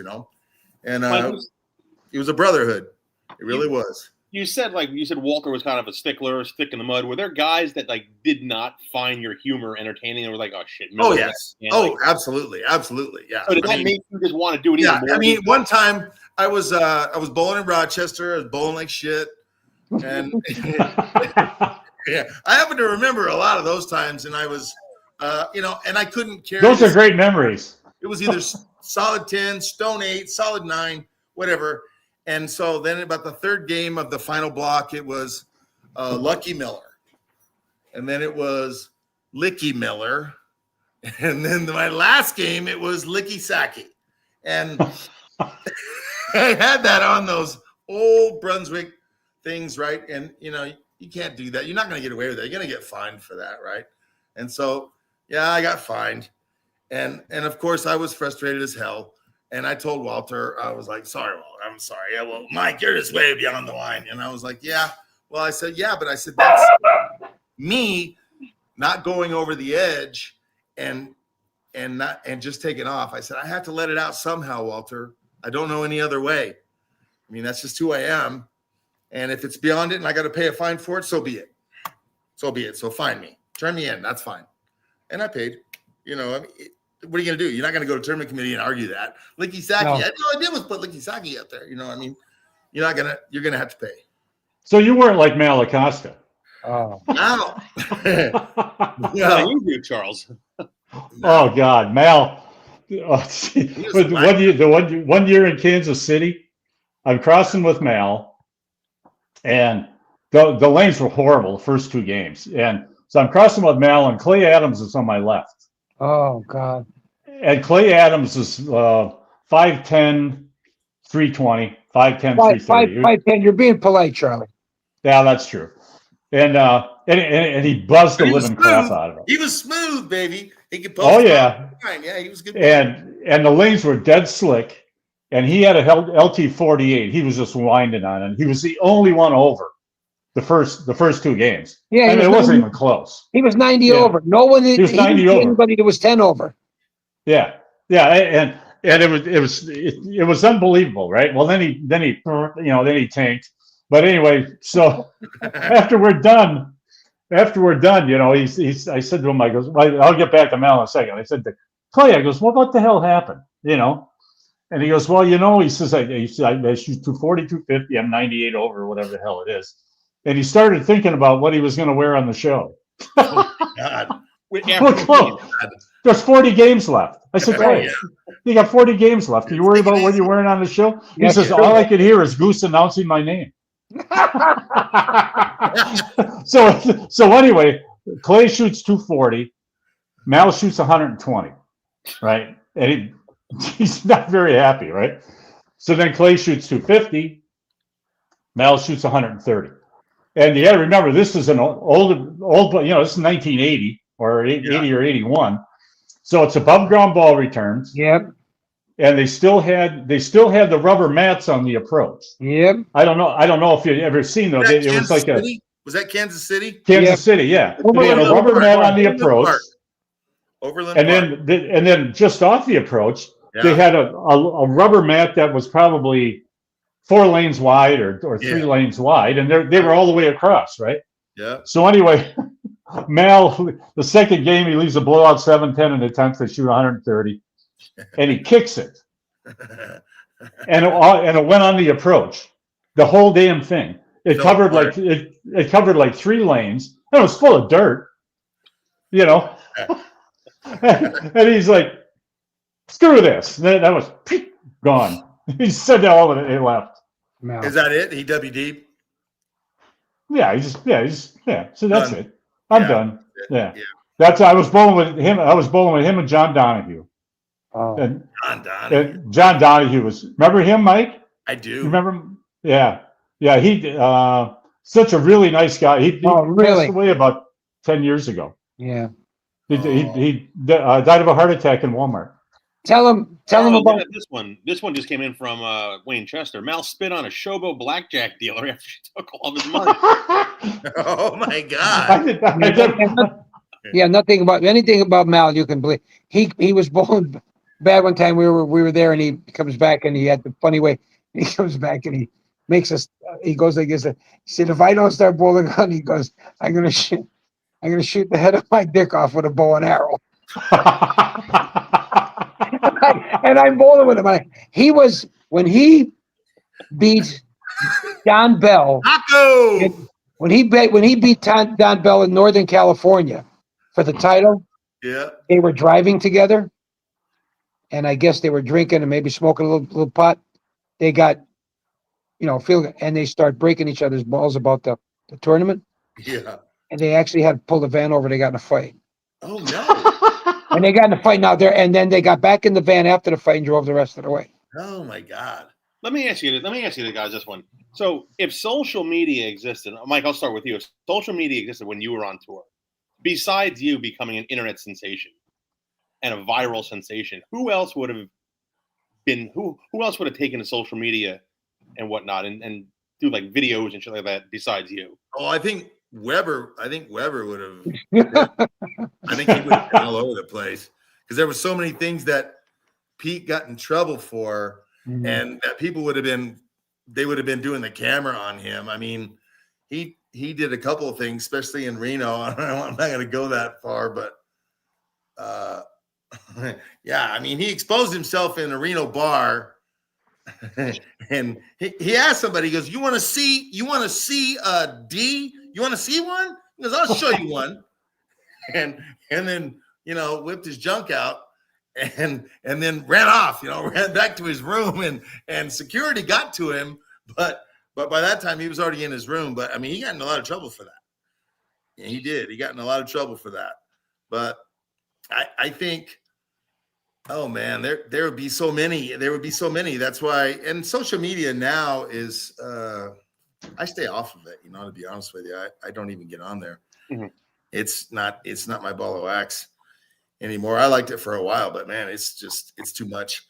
And it was a brotherhood. It really was. You said Walter was kind of a stickler, stick in the mud. Were there guys that did not find your humor entertaining and were like, oh shit? Oh yes. Absolutely. Yeah. So did that make you just want to do it even more? I mean, one time I was bowling in Rochester. I was bowling like shit. And yeah, I happen to remember a lot of those times, and I was, and I couldn't carry. Those are great memories. It was either solid 10, stone 8, solid 9, whatever. And so then about the third game of the final block, it was Lucky Miller, and then it was Licky Miller, and then my last game it was Licky Saki, and I had that on those old Brunswick things, right? And you can't do that. You're not going to get away with that. You're going to get fined for that, right? And so I got fined, and of course I was frustrated as hell. And I told Walter, I was like, sorry, Walter, I'm sorry. Yeah, well, Mike, you're just way beyond the line. And I was like, yeah. Well, I said, yeah, but I said that's me not going over the edge and just taking off. I said I have to let it out somehow, Walter. I don't know any other way. I mean, that's just who I am. And if it's beyond it and I got to pay a fine for it, so be it. So be it. So fine me. Turn me in. That's fine. And I paid. What are you going to do? You're not going to go to tournament committee and argue that. Licky Saki. No. I had no idea was put Licky Saki up there. I mean, you're going to have to pay. So you weren't like Mal Acosta. Oh. No. Yeah, you do, Charles. Oh God, Mal. One year in Kansas City, I'm crossing with Mal, and the lanes were horrible the first 2 games. And so I'm crossing with Mal, and Clay Adams is on my left. Oh, God. And Clay Adams is 5'10", 320, 5'10", 330. 5'10", you're being polite, Charlie. Yeah, that's true. And he buzzed the living crap out of him. He was smooth, baby. He could post. Oh, yeah. Yeah, he was good. And the lanes were dead slick. And he had a LT48. He was just winding on it. He was the only one over the first 2 games. Yeah, it wasn't even close. He was 90 over. No one. He was 90 over. Anybody that was 10 over. Yeah, and it was unbelievable, right? Well, then he tanked. But anyway, so after we're done, I said to him, I goes, well, I'll get back to Mal in a second. I said to Clay, I goes, well, what the hell happened? And he goes, well, he says, I shoot 240, 250, I'm 98 over, or whatever the hell it is. And he started thinking about what he was going to wear on the show. Oh, God. There's 40 games left. I said, Clay, you got 40 games left. Can you worry about what you're wearing on the show? He says, all I could hear is Goose announcing my name. So anyway, Clay shoots 240. Mal shoots 120, right? And he's not very happy, right? So then Clay shoots 250. Mal shoots 130. And you got to remember, this is an old, this is 1980 or 80 or 81. So it's above ground ball returns. Yep. And they still had the rubber mats on the approach. Yep. I don't know if you've ever seen those. It was like was that Kansas City? Kansas City, yeah. They had a rubber mat on the approach. Overland And Park. then just off the approach, they Yeah. had a rubber mat that was probably 4 lanes wide or 3 Yeah. lanes wide, and they were all the way across, right? Yeah. So anyway, Mal, the second game, he leaves a blowout 7-10 in the 10th to shoot 130, and he kicks it, and it went on the approach, the whole damn thing. It Fell covered apart. like it covered like 3 lanes, and it was full of dirt, you know. And he's like, "Screw this!" And then that was gone. He said that all of it. He left. No. Is that it? He WD'd? Yeah, So that's Done. it. I'm Yeah. done. Yeah. Yeah. That's I was bowling with him. I was bowling with him and John Donahue. Oh. And, Don. John Donahue was. Remember him, Mike? I do. You remember him? Yeah. Yeah. He such a really nice guy. He really? passed away about 10 years ago. Yeah. He died of a heart attack in Walmart. Tell him about this one. This one just came in from Wayne Chester. Mal spit on a showboat blackjack dealer after she took all of his money. Oh my God! Yeah, anything about Mal you can believe. He was bowling bad one time. We were there, and he comes back, and he had the funny way. He comes back, and he makes us. He goes like this. He said, "If I don't start bowling on," he goes, I'm gonna shoot the head of my dick off with a bow and arrow." And I'm bowling with him. When he beat Don Bell. Taco. When he beat Don Bell in Northern California for the title, Yeah. they were driving together, and I guess they were drinking and maybe smoking a little pot. They got, feeling, and they start breaking each other's balls about the tournament. Yeah. And they actually had to pull the van over. They got in a fight. Oh no. And they got in a fight now there, and then they got back in the van after the fight and drove the rest of the way. Oh my God. Let me ask you, guys, this one. So, if social media existed, Mike, I'll start with you. If social media existed when you were on tour, besides you becoming an internet sensation and a viral sensation, who else would have taken to social media and whatnot and do like videos and shit like that besides you? Oh, I think Weber would have. I think he would have been all over the place because there were so many things that Pete got in trouble for, and that people would have been doing the camera on him. I mean, he did a couple of things, especially in Reno. I'm not going to go that far, but yeah, I mean, he exposed himself in a Reno bar, and he asked somebody, he goes, "You want to see a D? You want to see one?" He goes, "I'll show you one." And then, whipped his junk out and then ran off, ran back to his room, and security got to him. But by that time he was already in his room. But I mean, he got in a lot of trouble for that. Yeah, he did. He got in a lot of trouble for that. But I think, oh man, there would be so many. There would be so many. That's why. And social media now is, I stay off of it. To be honest with you, I don't even get on there. Mm-hmm. It's not my ball of wax anymore. I liked it for a while, but man, it's too much.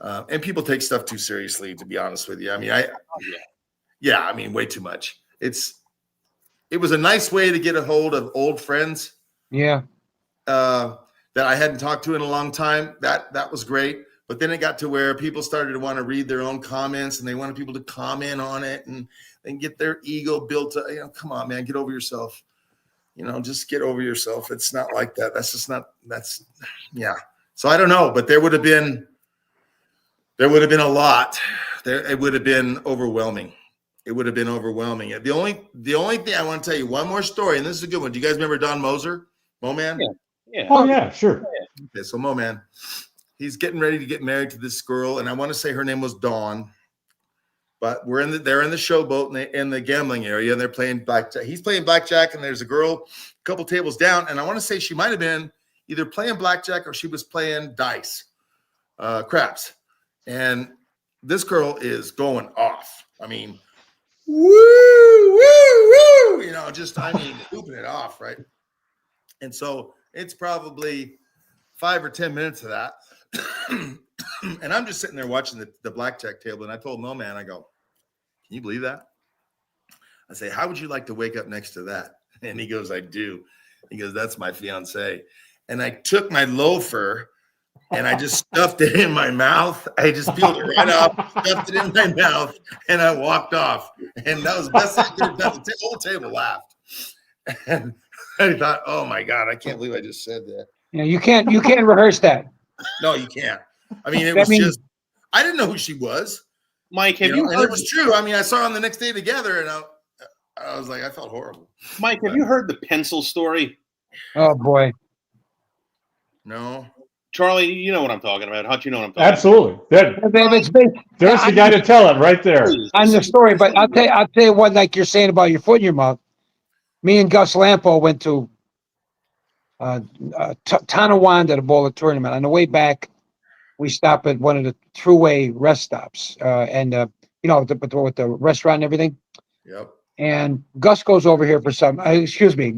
And people take stuff too seriously, to be honest with you. I mean, I mean, way too much. It was a nice way to get a hold of old friends. Yeah. That I hadn't talked to in a long time. That was great. But then it got to where people started to want to read their own comments, and they wanted people to comment on it and get their ego built up. Come on, man, get over yourself. Just get over yourself. It's not like that. Yeah. So I don't know, but there would have been a lot there. It would have been overwhelming. The only thing I want to tell you, one more story, and this is a good one. Do you guys remember Don Moser, Mo Man? Yeah. Oh yeah, sure. Okay, so Mo Man, he's getting ready to get married to this girl, and I want to say her name was Dawn. But they're in the showboat in the gambling area, and they're playing blackjack. He's playing blackjack, and there's a girl a couple tables down, and I want to say she might have been either playing blackjack or she was playing dice, craps. And this girl is going off. I mean, woo, woo, woo, hooping it off, right? And so it's probably 5 or 10 minutes of that. And I'm just sitting there watching the blackjack table, and I told Mo Man, I go, "Can you believe that?" I say, "How would you like to wake up next to that?" And he goes, "I do." He goes, "That's my fiance." and I took my loafer and I just stuffed it in my mouth. I just peeled it right off, stuffed it in my mouth, and I walked off. And that was the best thing I could have done. The whole table laughed. And I thought, oh my God, I can't believe I just said that. Yeah, you can't rehearse that. No, you can't. I mean, it I was mean- just, I didn't know who she was. Mike, have You you know, and heard? it was true. I mean, I saw her on the next day together, and I was like, I felt horrible. Mike, have you heard the pencil story? Oh boy. No. Charlie, you know what I'm talking about. Hutch, you know what I'm talking Absolutely. It's based There's the guy to tell it right there. about. on the story, but I'll tell you what, like you're saying about your foot in your mouth. Me and Gus Lampo went to Tonawanda to bowl a tournament. On the way back, we stopped at one of the Thruway rest stops, and you know, with the restaurant and everything. Yep. And Gus goes over here for some.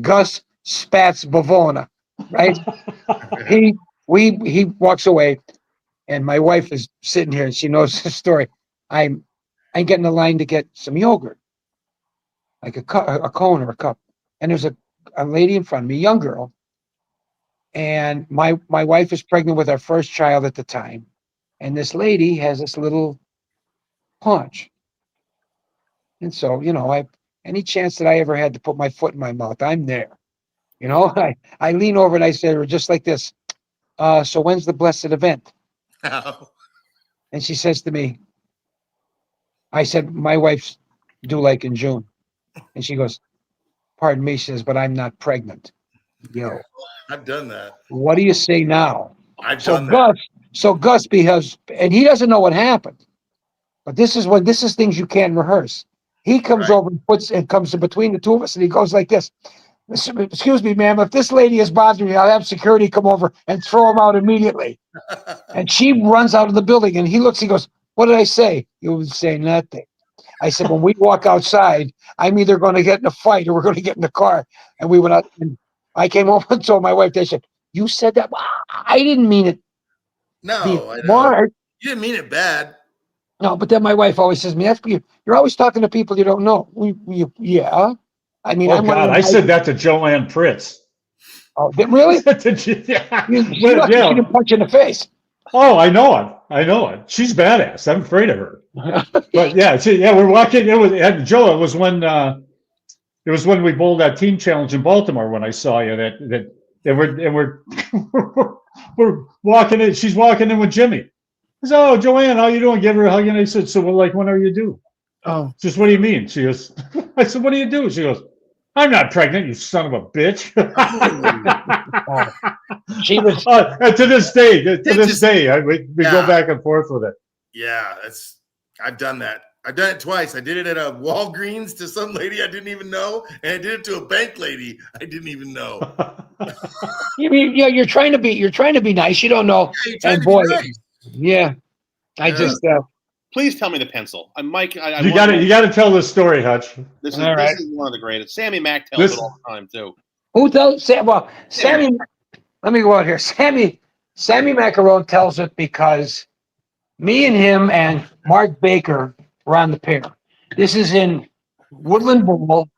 Gus spats Bavona, right? he walks away, and my wife is sitting here, and she knows the story. I'm getting the line to get some yogurt, like a cone or a cup, and there's a lady in front of me, young girl, and my wife is pregnant with our first child at the time, and this lady has this little paunch, and so you know, any chance that I ever had to put my foot in my mouth, I'm there. You know, I lean over and I say to her just like this. So when's the blessed event? And she says to me, I said, my wife's due like in June. And she goes, pardon me, she says, but I'm not pregnant. Yo, I've done that. what do you say now? I've So done that. Gus, because, and he doesn't know what happened, but this is things you can't rehearse. He comes over and comes in between the two of us, and he goes like this. Excuse me, ma'am, if this lady is bothering me, I'll have security come over and throw him out immediately. And she runs out of the building, and he looks, he goes, what did I say? You would say nothing. I said, when we walk outside, I'm either going to get in a fight or we're going to get in the car. And we went out, and I came home and told my wife, they said, you said that? I didn't mean it. No, I know. Smart. You didn't mean it bad. No, but then my wife always says to me, you're always talking to people you don't know. Yeah. I mean, Oh, God, I said that to Joanne Pritz. Oh, really? Yeah. She didn't punch you in the face. Oh, I know it. She's badass. I'm afraid of her. But yeah, we're walking. It was when we bowled that team challenge in Baltimore when I saw you and we're we're walking in. She's walking in with Jimmy. I said, oh, Joanne, how you doing? Give her a hug. And I said, so well, like, when are you due? Oh, Just what do you mean? She goes, I said, what do you do? She goes, I'm not pregnant, you son of a bitch. she was. To this day, we go back and forth with it. Yeah, I've done that. I've done it twice. I did it at a Walgreens to some lady I didn't even know, and I did it to a bank lady I didn't even know. You're trying to be nice. You don't know. Yeah, you're trying And to boy, be nice. yeah, I just. Please tell me the pencil. Mike, You got to tell this story, Hutch. This is one of the greatest. Sammy Mack tells it all the time too. Who tells? Well, Sammy. Let me go out here. Sammy Macarone tells it because me and him and Mark Baker were on the pair. This is in Woodland Bowl,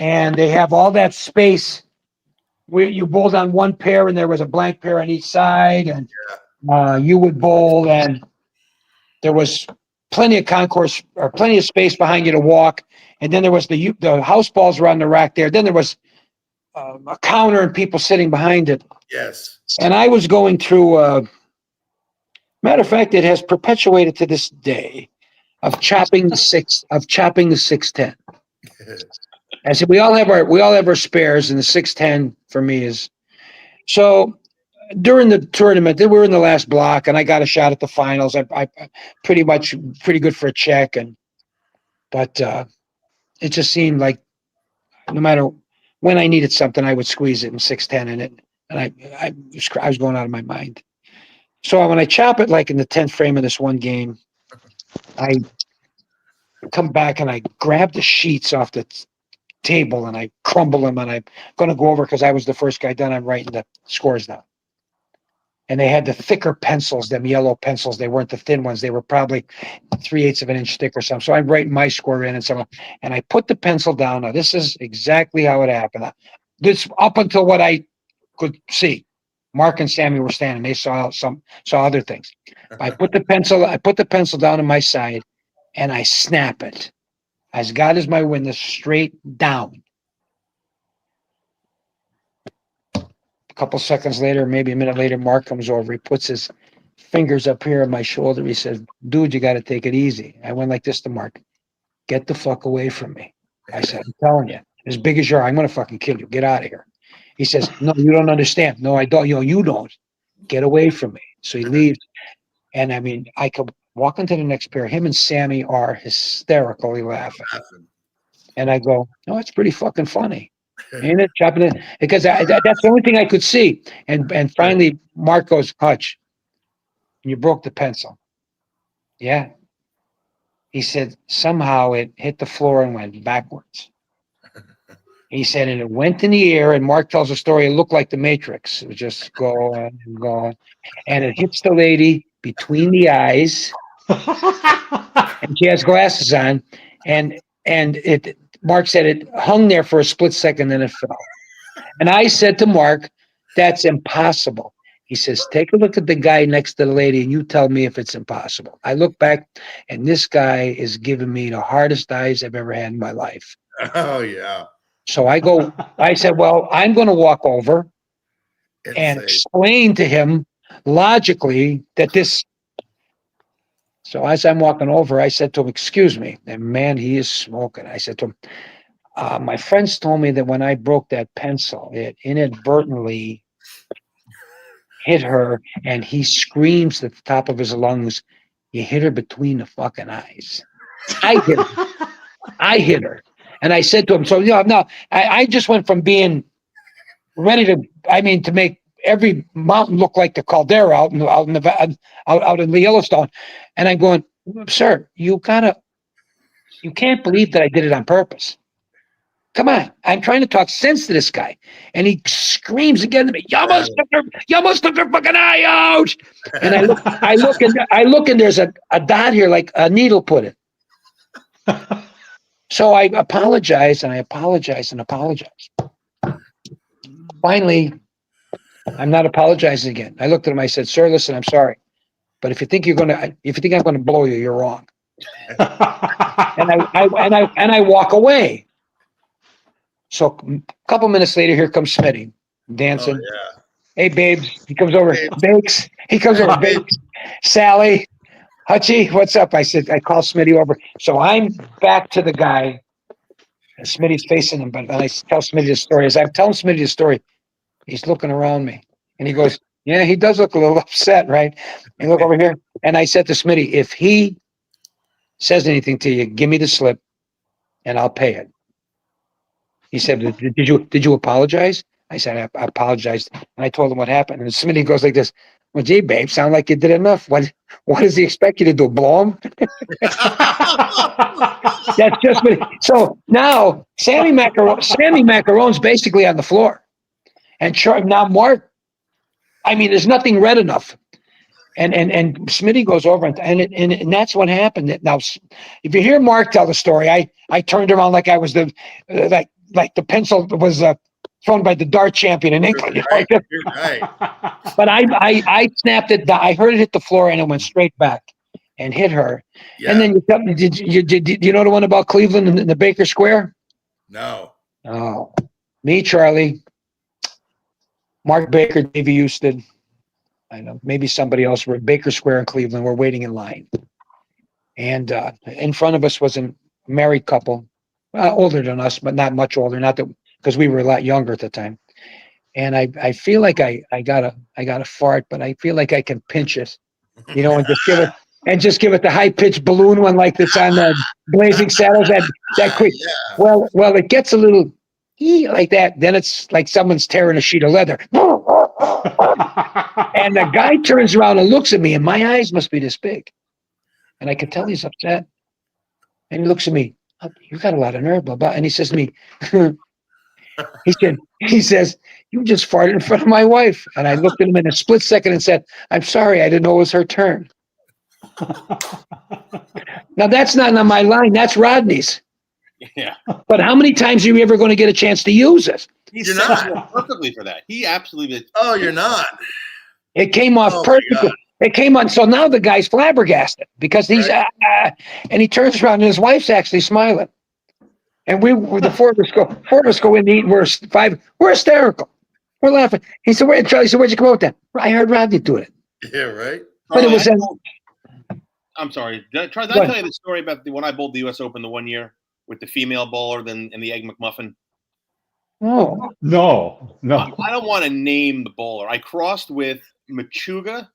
and they have all that space where you bowled on one pair, and there was a blank pair on each side, and you would bowl, and there was plenty of concourse or plenty of space behind you to walk. And then there was the house balls were on the rack there. Then there was a counter and people sitting behind it. Yes. And I was going through, matter of fact, it has perpetuated to this day of chopping the 610. I said, we all have our spares, and the 610 for me is so. During the tournament, we were in the last block, and I got a shot at the finals. I pretty good for a check, but it just seemed like no matter when I needed something, I would squeeze it in 610 in it, and I was going out of my mind. So when I chop it, like in the 10th frame of this one game, I come back and I grab the sheets off the table and I crumble them, and I'm going to go over because I was the first guy done. I'm writing the scores down. And they had the thicker pencils, them yellow pencils. They weren't the thin ones. They were probably 3/8 of an inch thick or something. So I'm writing my score in and I put the pencil down. Now, this is exactly how it happened. This up until what I could see. Mark and Sammy were standing. They saw other things. I put the pencil down on my side, and I snap it. As God is my witness, straight down. A couple seconds later, maybe a minute later, Mark comes over. He puts his fingers up here on my shoulder. He says, "Dude, you got to take it easy." I went like this to Mark. "Get the fuck away from me." I said, "I'm telling you, as big as you are, I'm going to fucking kill you. Get out of here." He says, "No, you don't understand." "No, I don't. You don't. Get away from me." So he leaves. And I mean, I could walk into the next pair. Him and Sammy are hysterically laughing. And I go, "No, it's pretty fucking funny. Ain't it?" Chopping it. Because that's the only thing I could see. And finally, Mark goes, "Hutch, you broke the pencil." "Yeah." He said, "Somehow it hit the floor and went backwards." He said, and it went in the air, and Mark tells a story, it looked like the Matrix. It was just going and going. And it hits the lady between the eyes, and she has glasses on, and Mark said it hung there for a split second, then it fell. And I said to Mark, "That's impossible." He says, "Take a look at the guy next to the lady, and you tell me if it's impossible." I look back, and this guy is giving me the hardest eyes I've ever had in my life. Oh, yeah. So I said, "Well, I'm going to walk over and explain to him logically that this." So as I'm walking over, I said to him, "Excuse me." And man, he is smoking. I said to him, "My friends told me that when I broke that pencil, it inadvertently hit her," and he screams at the top of his lungs, "You hit her between the fucking eyes." I hit her. And I said to him, so, no, I just went from being ready to make every mountain look like the caldera out in the Yellowstone. And I'm going, "Sir, you can't believe that I did it on purpose. Come on." I'm trying to talk sense to this guy. And he screams again to me, you almost took her fucking eye out." And I look and there's a dot here like a needle put it. So I apologize and I apologize and apologize. Finally, I'm not apologizing again. I looked at him. I said, "Sir, listen, I'm sorry, but if you think I'm going to blow you, you're wrong." And I walk away. So a couple minutes later, here comes Smitty dancing. Oh, yeah. "Hey, babes." He comes over. Bakes. He comes over. Bakes. "Sally, Hutchie, what's up?" I call Smitty over. So I'm back to the guy, and Smitty's facing him. But I tell Smitty the story. As I'm telling Smitty the story, he's looking around me, and he goes, "Yeah, he does look a little upset, right?" And look over here. And I said to Smitty, "If he says anything to you, give me the slip, and I'll pay it." He said, "Did you apologize?" I said, I apologized. And I told him what happened. And Smitty goes like this, "Well, gee, babe, sound like you did enough. What does he expect you to do? Blow him?" That's just me. So now Sammy Macarone's basically on the floor. And now Mark, I mean, there's nothing red enough. And Smitty goes over and that's what happened. Now, if you hear Mark tell the story, I turned around like I was the pencil was thrown by the dart champion in England. You're right. But I snapped it. I heard it hit the floor and it went straight back and hit her. Yeah. And then you tell me, did you know the one about Cleveland and the Baker Square? No. Oh, me, Charlie, Mark Baker, Davey Houston. I know maybe somebody else. We're at Baker Square in Cleveland. We're waiting in line, and in front of us was a married couple, older than us, but not much older. Not that because we were a lot younger at the time. And I feel like I got a fart, but I feel like I can pinch it, and just give it the high pitched balloon one like this on the Blazing Saddles. That quick. Yeah. Well, it gets a little like that. Then it's like someone's tearing a sheet of leather. And the guy turns around and looks at me, and my eyes must be this big. And I can tell he's upset. And he looks at me, "You got a lot of nerve, blah, blah." And he says to me, he says, "You just farted in front of my wife." And I looked at him in a split second and said, "I'm sorry, I didn't know it was her turn." Now, that's not on my line. That's Rodney's. Yeah. But how many times are you ever going to get a chance to use it? You're not. perfectly for that. He absolutely. Oh, you're not. It came off Oh, my perfectly. God. It came on. So now the guy's flabbergasted because he's, and he turns around and his wife's actually smiling. And the four of us go in to eat. We're hysterical. We're laughing. He said, Charlie said, where'd you come up with that? I heard Rodney do it. Yeah, right. But it was I'm sorry. Did I tell you the story about when I bowled the U.S. Open the one year with the female bowler and the Egg McMuffin? Oh. No. I don't want to name the bowler. I crossed with Machuga,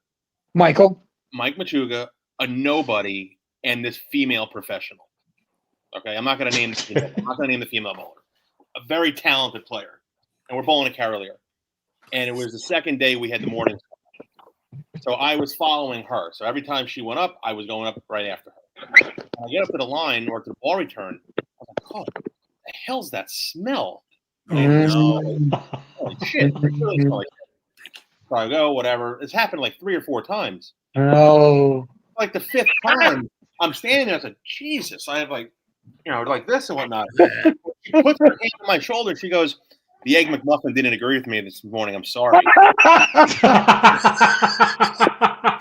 Mike Machuga, a nobody, and this female professional. Okay, I'm not going to name the female bowler. A very talented player, and we're bowling a Carolier. And it was the second day we had the morning. So I was following her. So every time she went up, I was going up right after her. When I get up to the line or to the ball return, I was like, "Oh, the hell's that smell?" And holy shit! It really smells like shit. So I go, whatever. It's happened like 3 or 4 times. Oh. Like the 5th time, I'm standing there. I said, "Jesus!" I have like this and whatnot. She puts her hand on my shoulder. She goes, "The Egg McMuffin didn't agree with me this morning. I'm sorry."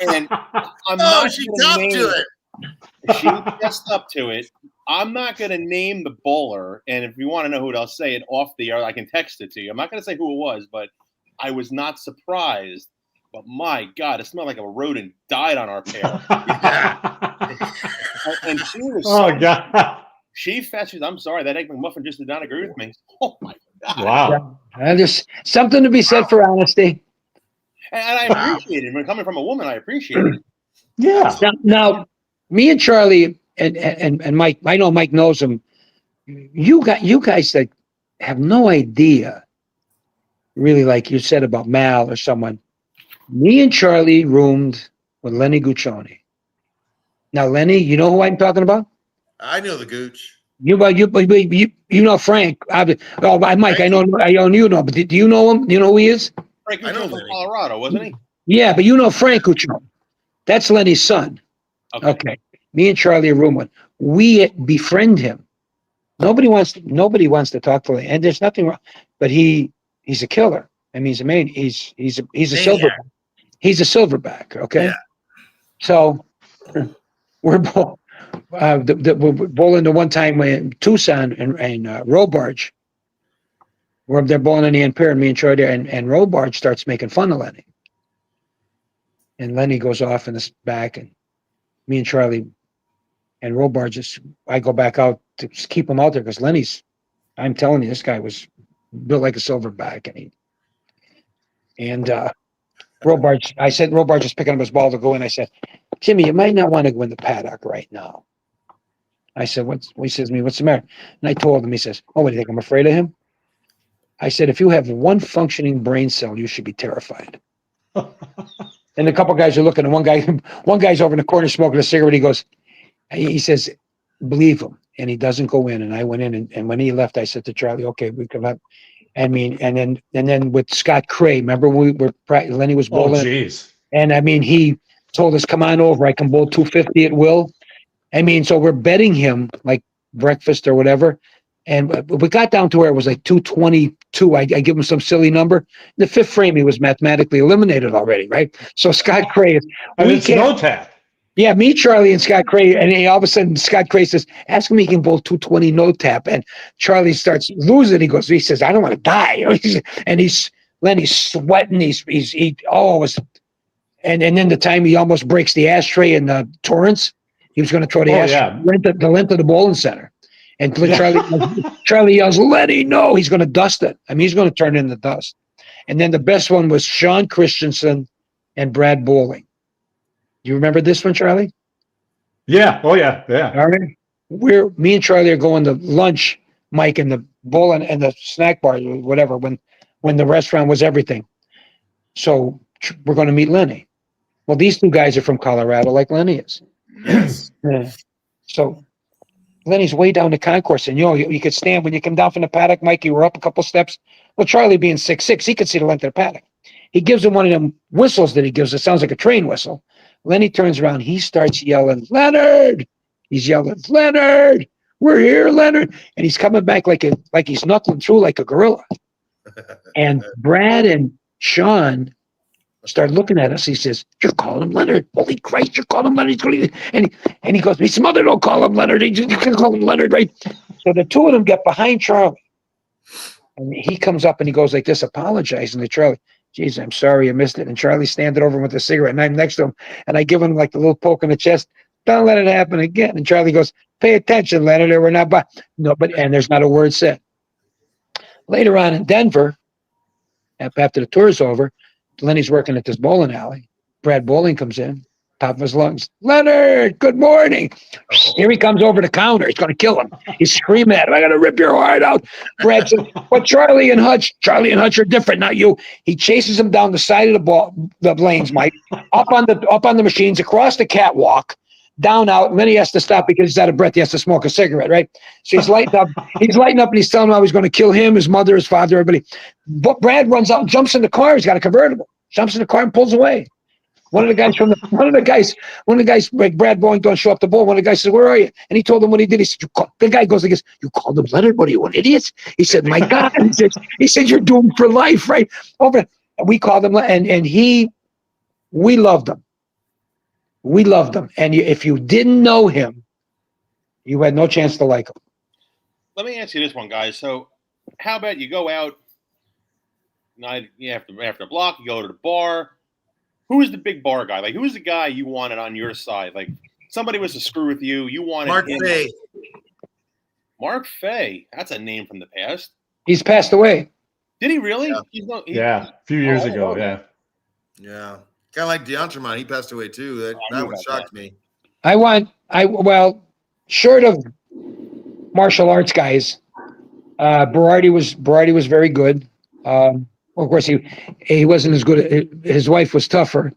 And she got to it. She fessed up to it. I'm not going to name the bowler, and if you want to know who it, I'll say it off the air. I can text it to you. I'm not going to say who it was, but I was not surprised. But my God, it smelled like a rodent died on our pair. And she was God. She fetches. I'm sorry, that Egg McMuffin just did not agree with me. Oh my God! Wow. There's something to be said for honesty. And I appreciate it. When coming from a woman, I appreciate it. Yeah. Now, me and Charlie and Mike, I know Mike knows him. You guys that have no idea, really, like you said about Mal or someone. Me and Charlie roomed with Lenny Guccione. Now, Lenny, you know who I'm talking about? I know the Gooch. You know Frank. Mike, I know you know, but do you know him? Do you know who he is? Frank Guccione from Colorado, wasn't he? Yeah, but you know Frank Guccione. That's Lenny's son. Okay. Me and Charlie are rooming. We befriend him. Nobody wants to talk to him, and there's nothing wrong. But he's a killer. I mean, he's a silverback. He's a silverback. Okay. Yeah. So we're both. We're bowling the one time in Tucson and Robarge. We're up there bowling in the Empire, and me and Charlie, and Robarge starts making fun of Lenny. And Lenny goes off in the back, and me and Charlie and Robarge I go back out to keep him out there because Lenny's, I'm telling you, this guy was built like a silverback. And Robarge is picking up his ball to go in. I said, "Jimmy, you might not want to go in the paddock right now." I said, he says to me, "What's the matter?" And I told him, he says, "Oh, what do you think? I'm afraid of him?" I said, "If you have one functioning brain cell, you should be terrified." And a couple guys are looking, and one guy's over in the corner smoking a cigarette. He says, "Believe him." And he doesn't go in. And I went in, and when he left, I said to Charlie, "Okay, we come up." I mean, and then with Scott Cray, remember Lenny was bowling? Oh, geez. And I mean, he told us, "Come on over. I can bowl 250 at will." I mean, so we're betting him like breakfast or whatever. And we got down to where it was like 222. I give him some silly number. In the 5th frame, he was mathematically eliminated already, right? So Scott Cray. It's no tap. Yeah, me, Charlie, and Scott Cray. And all of a sudden, Scott Cray says, "Ask him he can bowl 220 no tap." And Charlie starts losing. He says, "I don't want to die." And Lenny's sweating. And then the time he almost breaks the ashtray in the Torrance. He was going to throw the ashtray the length of the bowling center. And Charlie yells, "Lenny, no!" He's going to dust it. I mean, he's going to turn it into dust. And then the best one was Sean Christensen and Brad Bowling. Do you remember this one, Charlie? Yeah. Oh, yeah. Yeah. All right. Me and Charlie are going to lunch, Mike, in the bowling and the snack bar, whatever, when the restaurant was everything. So we're going to meet Lenny. Well, these two guys are from Colorado, like Lenny is. Yes. Yeah. So Lenny's way down the concourse, and you could stand when you come down from the paddock, Mike. You were up a couple steps. Well, Charlie being 6'6", he could see the length of the paddock. He gives him one of them whistles that he gives. It sounds like a train whistle. Lenny turns around. He starts yelling, "Leonard!" He's yelling, "Leonard! We're here, Leonard!" And he's coming back like he's knuckling through like a gorilla. And Brad and Sean started looking at us. He says, "You're calling him Leonard. Holy Christ, you're calling him Leonard." And he goes, "His mother don't call him Leonard. You can call him Leonard, right?" So the two of them get behind Charlie. And he comes up and he goes like this, apologizing to Charlie. "Geez, I'm sorry I missed it." And Charlie's standing over him with a cigarette, and I'm next to him, and I give him like the little poke in the chest. "Don't let it happen again." And Charlie goes, "Pay attention, Leonard, or we're not by." No, and there's not a word said. Later on in Denver, after the tour's over, Lenny's working at this bowling alley. Brad Bowling comes in, top of his lungs. "Leonard, good morning." Here he comes over the counter. He's going to kill him. He's screaming at him, "I'm going to rip your heart out." Brad says, "But Charlie and Hutch are different, not you." He chases him down the side of the lanes, Mike, up on the machines, across the catwalk, down out. And then he has to stop because he's out of breath. He has to smoke a cigarette, right? So he's lighting up. And he's telling him how he's going to kill him, his mother, his father, everybody. But Brad runs out and jumps in the car. He's got a convertible. Jumps in the car and pulls away. One of the guys, like Brad Boeing, don't show up to bowl. One of the guys says, "Where are you?" And he told him what he did. He said, the guy goes like this, "You called him Leonard? What are you, an idiot?" He said, "My God." He said, "You're doomed for life, right?" And we called him, we loved him. We loved him. And if you didn't know him, you had no chance to like him. Let me ask you this one, guys. So how about you go out after a block, you go to the bar. Who is the big bar guy? Like, who is the guy you wanted on your side? Like, somebody was to screw with you. You wanted Mark him. Fay. Mark Fay. That's a name from the past. He's passed away. Did he really? Yeah, a few years ago. Yeah. Yeah. Kind of like DeAntremont. He passed away too. That would shock me. Short of martial arts guys, Berardi was very good. Of course, he wasn't as good. His wife was tougher.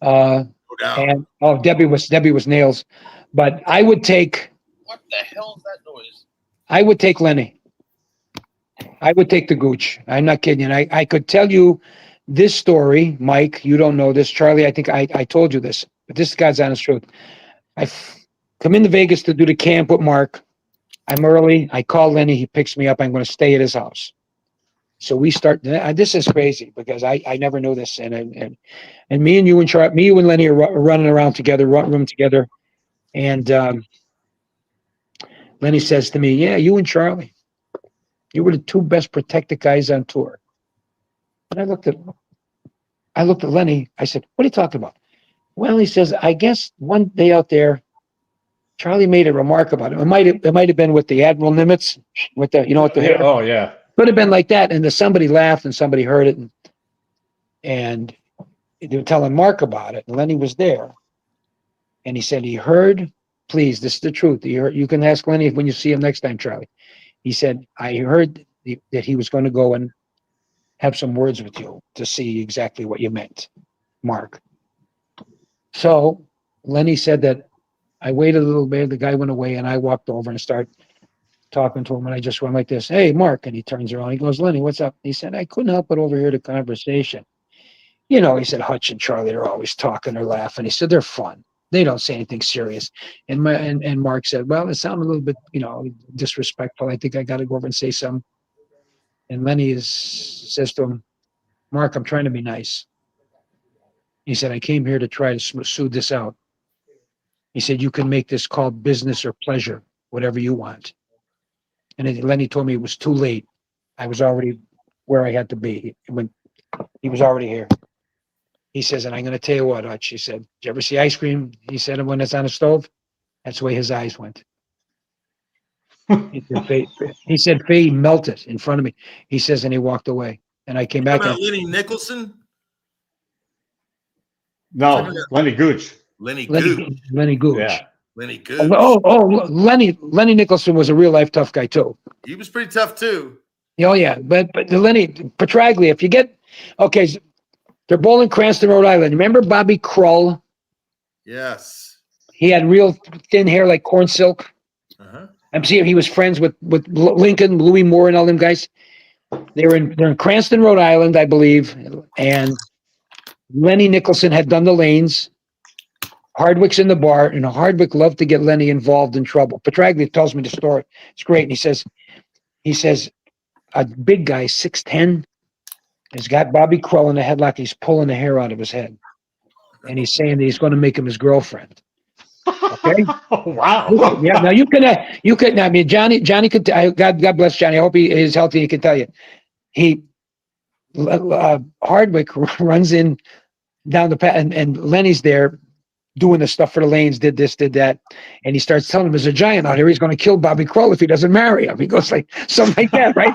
No doubt. And Debbie was nails. But I would take. What the hell is that noise? I would take Lenny. I would take the Gooch. I'm not kidding you. I could tell you this story, Mike. You don't know this, Charlie. I think I told you this, but this is God's honest truth. I come into Vegas to do the camp with Mark. I'm early. I call Lenny. He picks me up. I'm going to stay at his house. So we start. This is crazy because I never knew this, and me and you and Lenny are running around together, room together, and Lenny says to me, "Yeah, you and Charlie, you were the two best protected guys on tour." And I looked at Lenny. I said, "What are you talking about?" Well, he says, "I guess one day out there, Charlie made a remark about it. It might have been with the Admiral Nimitz, with the hair. Oh yeah. Could have been like that." And somebody laughed and somebody heard it, and they were telling Mark about it. And Lenny was there, and he said he heard. Please, this is the truth. You can ask Lenny when you see him next time, Charlie. He said, "I heard that he was going to go and have some words with you to see exactly what you meant, Mark." So Lenny said that I waited a little bit. The guy went away, and I walked over and started talking to him, and I just went like this, "Hey, Mark," and he turns around. He goes, "Lenny, what's up?" He said, "I couldn't help but overhear the conversation. He said, Hutch and Charlie are always talking or laughing." He said, "They're fun. They don't say anything serious." And Mark said, "Well, it sounded a little bit, disrespectful. I think I got to go over and say something." And Lenny says to him, "Mark, I'm trying to be nice." He said, "I came here to try to smooth this out." He said, "You can make this call business or pleasure, whatever you want." And then Lenny told me it was too late. I was already where I had to be. When he was already here. He says, "And I'm going to tell you what, Hutch," he said, "did you ever see ice cream?" He said, "when it's on a stove." That's the way his eyes went. He said, "Faye melted in front of me." He says, and he walked away. And I came back. About Lenny Nicholson? No, Lenny Gooch. Lenny Gooch. Lenny Gooch. Yeah. Lenny Gooch. Lenny Nicholson was a real life tough guy too. He was pretty tough too. Oh yeah, but the Lenny Petraglia. If you get they're bowling Cranston, Rhode Island. Remember Bobby Krull? Yes. He had real thin hair like corn silk. Uh-huh. I'm seeing he was friends with Lincoln, Louis Moore, and all them guys. They're in Cranston, Rhode Island, I believe, and Lenny Nicholson had done the lanes. Hardwick's in the bar, and Hardwick loved to get Lenny involved in trouble. Petraglia tells me the story. It's great. And he says, a big guy, 6'10", has got Bobby Kroll in the headlock. He's pulling the hair out of his head. And he's saying that he's going to make him his girlfriend. Okay. Wow. Yeah. Now you can. I mean, Johnny could. God bless Johnny. I hope he is healthy. He can tell you. Hardwick runs in down the path, and Lenny's there doing the stuff for the lanes. Did this, did that, and he starts telling him, "There's a giant out here. He's going to kill Bobby Kroll if he doesn't marry him." He goes like something like that, right?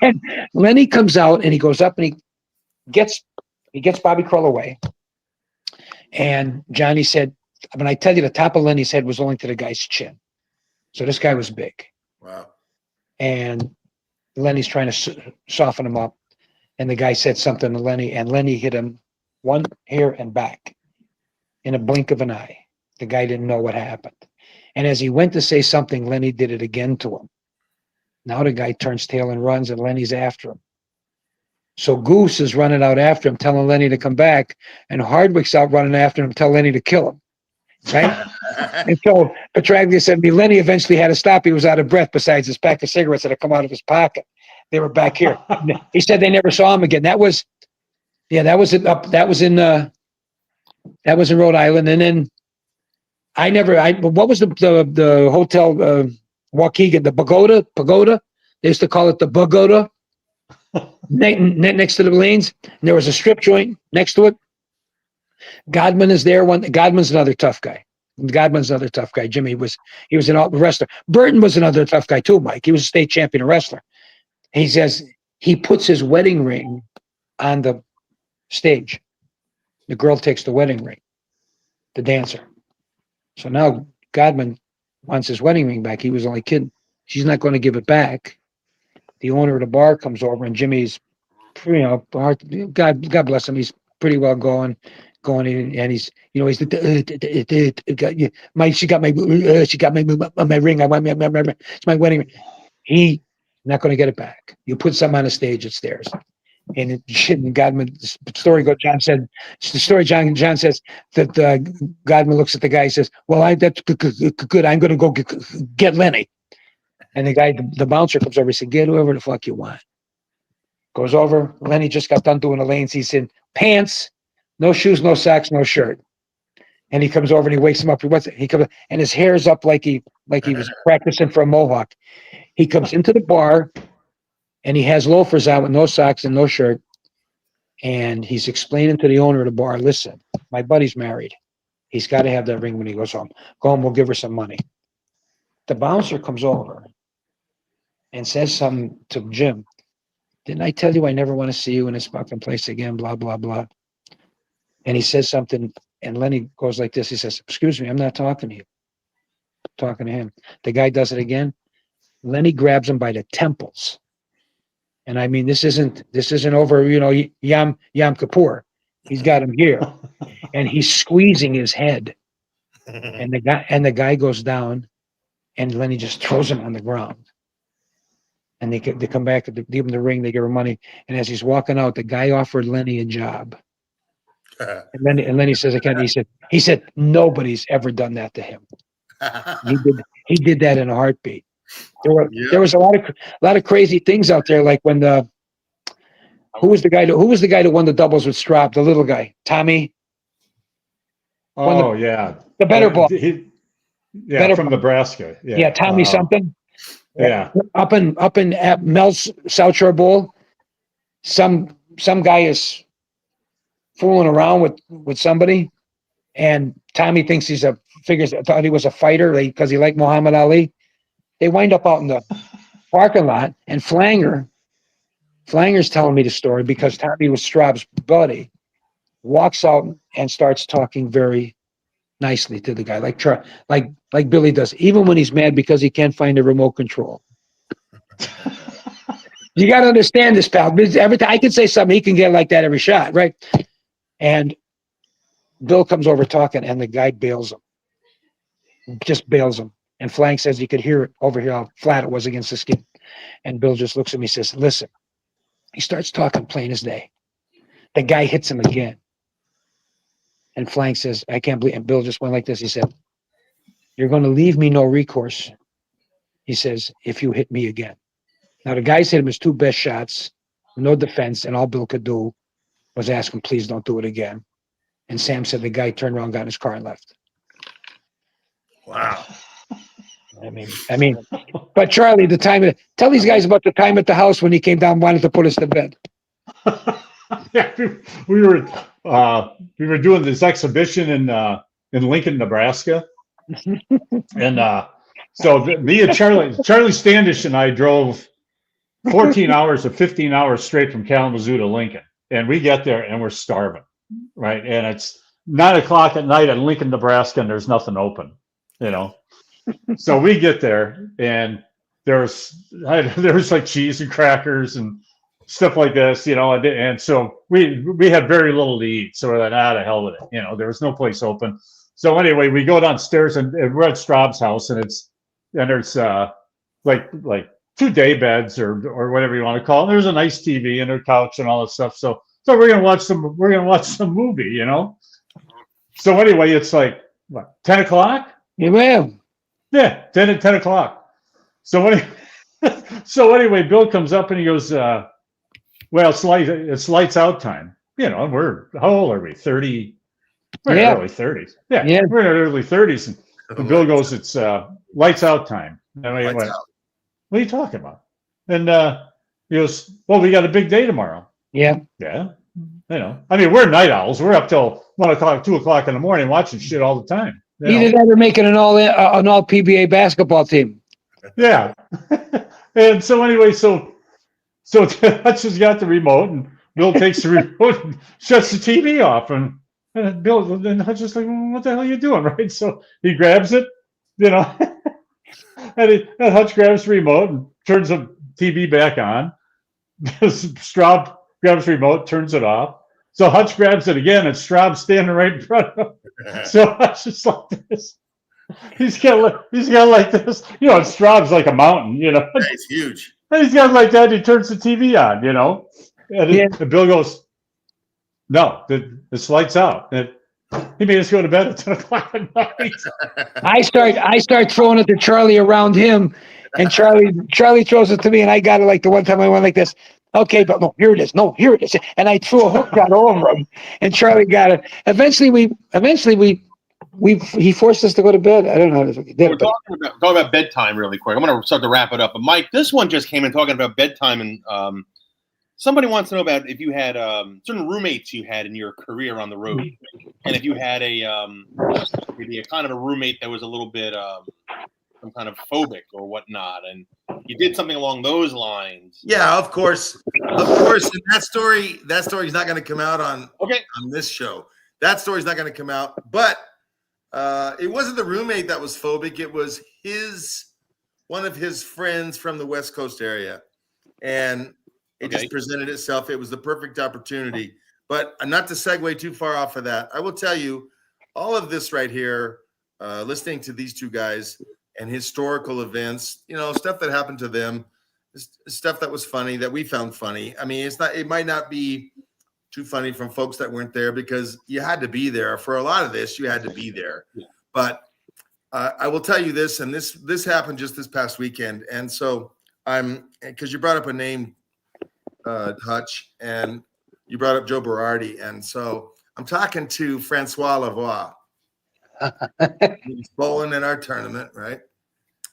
And Lenny comes out and he goes up and he gets Bobby Kroll away. And Johnny said, when I tell you the top of Lenny's head was only to the guy's chin. So this guy was big. Wow. And Lenny's trying to soften him up. And the guy said something to Lenny, and Lenny hit him one here and back in a blink of an eye. The guy didn't know what happened. And as he went to say something, Lenny did it again to him. Now the guy turns tail and runs, and Lenny's after him. So Goose is running out after him, telling Lenny to come back, and Hardwick's out running after him, telling Lenny to kill him. Right? And so Petraglia said to me, Lenny eventually had to stop. He was out of breath besides his pack of cigarettes that had come out of his pocket. They were back here. He said they never saw him again. That was in Rhode Island. And then what was the hotel, Waukegan, the Pagoda? They used to call it the Pagoda. Next to the lanes, and there was a strip joint next to it. Godman is there. Godman's another tough guy. Jimmy he was an wrestler. Burton was another tough guy too, Mike. He was a state champion wrestler. He says he puts his wedding ring on the stage. The girl takes the wedding ring, the dancer. So now Godman wants his wedding ring back. He was only kidding. She's not going to give it back. The owner of the bar comes over, and Jimmy's, God bless him, he's pretty well going, and he's, he's she got my ring. I want it's my wedding ring. He's not going to get it back. You put something on the stage, it's theirs. And Godman, the story goes. John said that Godman looks at the guy. He says, "Well, that's good. I'm going to go get Lenny." And the guy, the bouncer, comes over. He said, "Get whoever the fuck you want." Goes over. Lenny just got done doing the lanes. He's in pants, no shoes, no socks, no shirt. And he comes over and he wakes him up. He comes, and his hair's up like he was practicing for a mohawk. He comes into the bar, and he has loafers on with no socks and no shirt. And he's explaining to the owner of the bar, "Listen, my buddy's married. He's got to have that ring when he goes home. Go home, we'll give her some money." The bouncer comes over and says something to Jim. "Didn't I tell you I never want to see you in this fucking place again, blah, blah, blah." And he says something, and Lenny goes like this. He says, "Excuse me, I'm not talking to you. I'm talking to him." The guy does it again. Lenny grabs him by the temples. And I mean, this isn't over, Yom Kippur. He's got him here. And he's squeezing his head. And the guy goes down, and Lenny just throws him on the ground. And they come back, they give him the ring, they give him money. And as he's walking out, the guy offered Lenny a job. And Lenny says, "I can't." He said, "Nobody's ever done that to him." He did that in a heartbeat. There was a lot of crazy things out there, like when who was the guy that won the doubles with Straub, the little guy, Tommy. Yeah, the better ball. Better from Nebraska. Yeah, Tommy something. Yeah, up in at Mel's South Shore Bowl, some guy is fooling around with somebody, and Tommy thinks thought he was a fighter because he liked Muhammad Ali. They wind up out in the parking lot, and Flanger's telling me the story because Tommy was Straub's buddy. Walks out and starts talking very nicely to the guy, like Billy does, even when he's mad because he can't find a remote control. You got to understand this, pal. Every time I can say something, he can get like that every shot, right? And Bill comes over talking, and the guy bails him. Just bails him. And Flank says you could hear it over here how flat it was against the skin. And Bill just looks at me and says, "Listen." He starts talking plain as day. The guy hits him again. And Flank says, "I can't believe," and Bill just went like this. He said, "You're going to leave me no recourse." He says, "If you hit me again." Now the guys hit him his 2 best shots, no defense, and all Bill could do was ask him, please don't do it again. And Sam said the guy turned around, got in his car, and left. Wow. I mean, but Charlie, tell these guys about the time at the house when he came down, wanted to put us to bed. Yeah, we were doing this exhibition in Lincoln, Nebraska, and so me and Charlie Standish and I drove 14 hours or 15 hours straight from Kalamazoo to Lincoln, and we get there and we're starving, right? And it's 9:00 at night in Lincoln, Nebraska, and there's nothing open, So we get there and there's like cheese and crackers and stuff like this, and so we had very little to eat. So we're like, the hell with it. There was no place open. So anyway, we go downstairs and we're at Straub's house, and there's like 2 day beds or whatever you want to call it. There's a nice TV and a couch and all that stuff. So we're gonna watch some movie, So anyway, it's like what, 10 o'clock? Yeah, ma'am. Yeah, 10 o'clock. So anyway, Bill comes up and he goes, well, it's lights out time. We're, how old are we? 30? We're in our early 30s. Yeah, we're in our early 30s. And Bill goes, it's lights out time. And I went, what are you talking about? And he goes, well, we got a big day tomorrow. Yeah. Yeah. We're night owls. We're up till 1 o'clock, 2 o'clock in the morning watching shit all the time. Either that or making an all PBA basketball team. Yeah. And so anyway, so Hutch's got the remote, and Bill takes the remote and shuts the TV off, and Bill, Hutch is like, what the hell are you doing, right? So he grabs it, and Hutch grabs the remote and turns the TV back on. Straub grabs the remote, turns it off. So Hutch grabs it again, and Straub's standing right in front of him. So Hutch is like this. He's got like this. And Straub's like a mountain, Yeah, he's huge. And he's got like that. He turns the TV on, And Bill goes, no, it's lights out. And he made us go to bed at 10 o'clock at night. I start throwing it to Charlie around him, and Charlie throws it to me, and I got it like the one time I went like this. Okay, but no, here it is. No, here it is. And I threw a hook down over him, and Charlie got it. Eventually, he forced us to go to bed. I don't know if we did. We're talking about bedtime really quick. I'm going to start to wrap it up. But Mike, this one just came in talking about bedtime, and somebody wants to know about if you had certain roommates you had in your career on the road, and if you had maybe a kind of a roommate that was a little bit some kind of phobic or whatnot, and you did something along those lines. Yeah, of course. And that story is not going to come out on this show. That story's not going to come out. But it wasn't the roommate that was phobic. It was one of his friends from the West Coast area, and it just presented itself. It was the perfect opportunity. But not to segue too far off of that, I will tell you, all of this right here, listening to these two guys and historical events, stuff that happened to them, stuff that was funny, that we found funny. I mean, it might not be too funny from folks that weren't there, because you had to be there for a lot of this. You had to be there. Yeah. But I will tell you this, and this happened just this past weekend. And so because you brought up a name, Hutch, and you brought up Joe Berardi. And so I'm talking to Francois Lavoie. He's bowling in our tournament, right?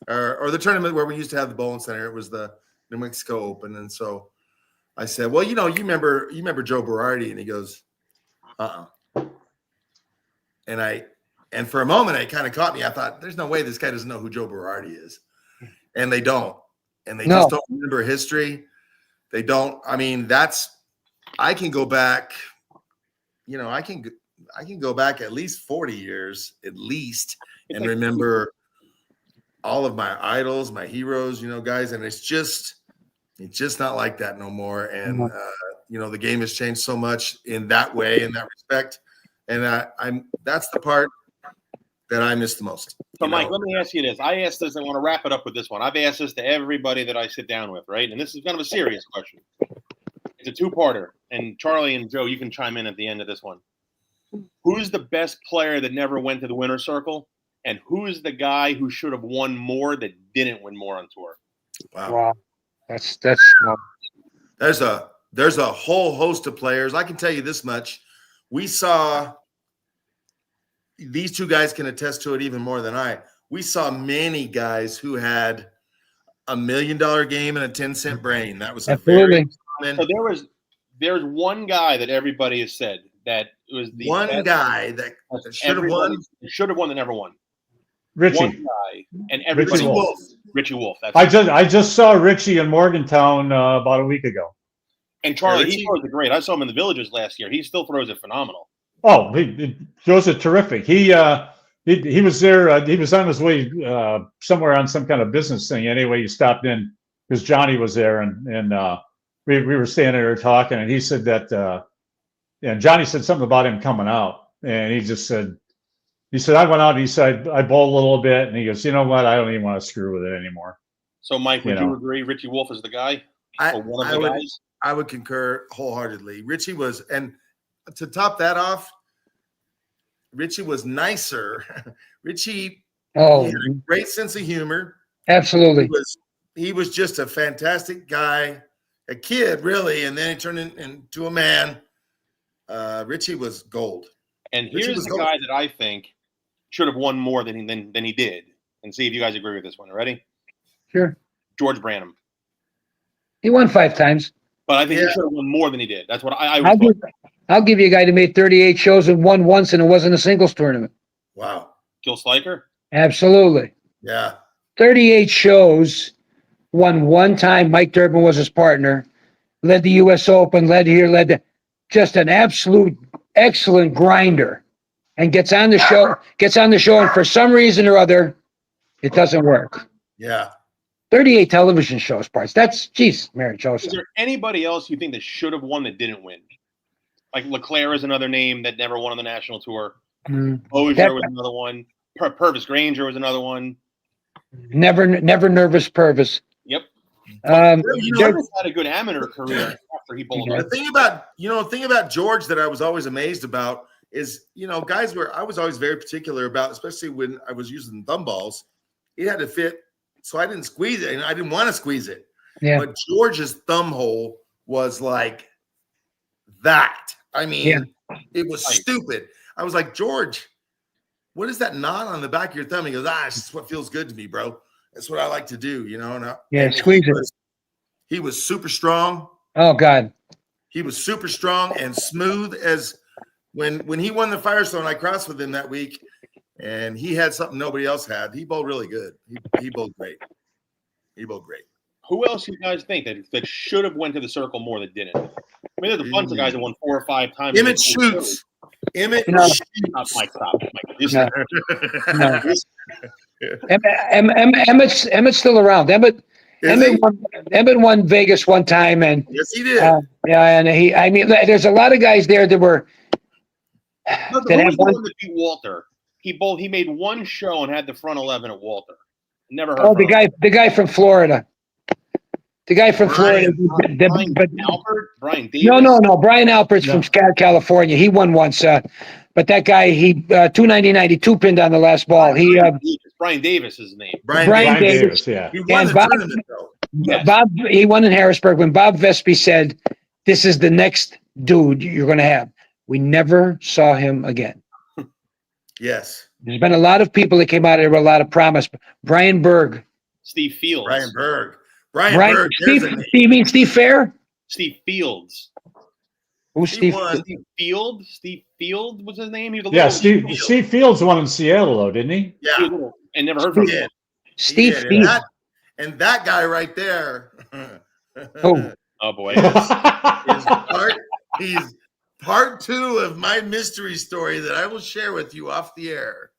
Or the tournament where we used to have the bowling center. It was the New Mexico Open. And so I said, well, you remember Joe Berardi? And he goes, And for a moment, it kind of caught me. I thought, there's no way this guy doesn't know who Joe Berardi is. And they don't. And they just don't remember history. They don't. I mean, I can go back, I can go back at least 40 years, and remember all of my idols, my heroes, guys. And it's just not like that no more. And, the game has changed so much in that way, in that respect. And that's the part that I miss the most. So, Mike, let me ask you this. I asked this. I want to wrap it up with this one. I've asked this to everybody that I sit down with, right? And this is kind of a serious question. It's a two-parter. And Charlie and Joe, you can chime in at the end of this one. Who's the best player that never went to the winner's circle? And who's the guy who should have won more that didn't win more on tour? Wow. That's There's a whole host of players. I can tell you this much. We saw, these two guys can attest to it even more than I. We saw many guys who had $1 million game and a 10-cent brain. That was absolutely. So there's one guy that everybody has said that was the one best, guy that should have won. Should have won that never won. Richie. One guy, and everybody. Richie Wolf. Richie Wolf. That's I just saw Richie in Morgantown about a week ago. And Charlie, Richie? he throws it great. I saw him in the Villages last year. He still throws it phenomenal. Oh, he throws it terrific. He was there. He was on his way somewhere on some kind of business thing. Anyway, he stopped in because Johnny was there, and we were standing there talking, and he said that, and Johnny said something about him coming out, and he said I went out. And he said I bowled a little bit, and he goes, you know what? I don't even want to screw with it anymore. So, Mike, would you agree? Richie Wolf is the guy, or one of the guys? I would concur wholeheartedly. Richie was, and to top that off, Richie was nicer. Richie he had a great sense of humor. Absolutely. He was just a fantastic guy, a kid, really, and then he turned into a man. Richie was gold. And here's the guy that I think should have won more than he did. And see if you guys agree with this one. Ready? Sure. George Branham. He won 5 times. But I think he should have won more than he did. That's what I'll give you a guy that made 38 shows and won once, and it wasn't a singles tournament. Wow. Gil Sliker? Absolutely. Yeah. 38 shows, won one time. Mike Durbin was his partner. Led the U.S. Open, led here, just an absolute excellent grinder. And gets on the show, and for some reason or other, it doesn't work. Yeah. 38 television shows, parts. That's, geez, Mary Joseph. Is there anybody else you think that should have won that didn't win? Like LeClaire is another name that never won on the national tour. Ozier was another one. Purvis Granger was another one. Never nervous Purvis. Yep. Purvis had a good amateur career after he bowled. The thing about George that I was always amazed about is, guys I was always very particular about, especially when I was using thumb balls, it had to fit. So I didn't squeeze it, and I didn't want to squeeze it. Yeah. But George's thumb hole was like that. I mean, It was stupid. I was like, George, what is that knot on the back of your thumb? He goes, it's just what feels good to me, bro. That's what I like to do, And squeeze it. He was super strong. Oh, God. He was super strong and smooth as when he won the Firestone, I crossed with him that week. And he had something nobody else had. He bowled really good. He bowled great. Who else you guys think that should have went to the circle more that didn't? I mean, there's a bunch of guys that won 4 or 5 times. Emmett Shoots. Emmett Shoots. Mike. Emmett's still around. Emmett won Vegas one time, and yes, he did. There's a lot of guys there that were. No, the one that beat Walter. He made one show and had the front 11 at Walter. Never heard. Oh, the guy from Florida. The guy from Florida. Brian Davis. No. Brian Alpert's from California. He won once. But that guy, he 299, he 2-pinned on the last ball. Brian Davis is his name. Brian Davis. Yeah. He won the tournament, though. Yes. Bob, he won in Harrisburg when Bob Vespi said, "This is the next dude you're going to have." We never saw him again. Yes. There's been a lot of people that came out of there with a lot of promise. Brian Berg. Steve Fields. Brian Berg. Berg. You mean Steve Fair? Steve Fields. Who's Steve? Field? Steve Field was his name? He was Steve Fields won in Seattle, though, didn't he? Yeah. And never heard from him. Steve Fields. And that guy right there. Oh, boy. He's part 2 of my mystery story that I will share with you off the air.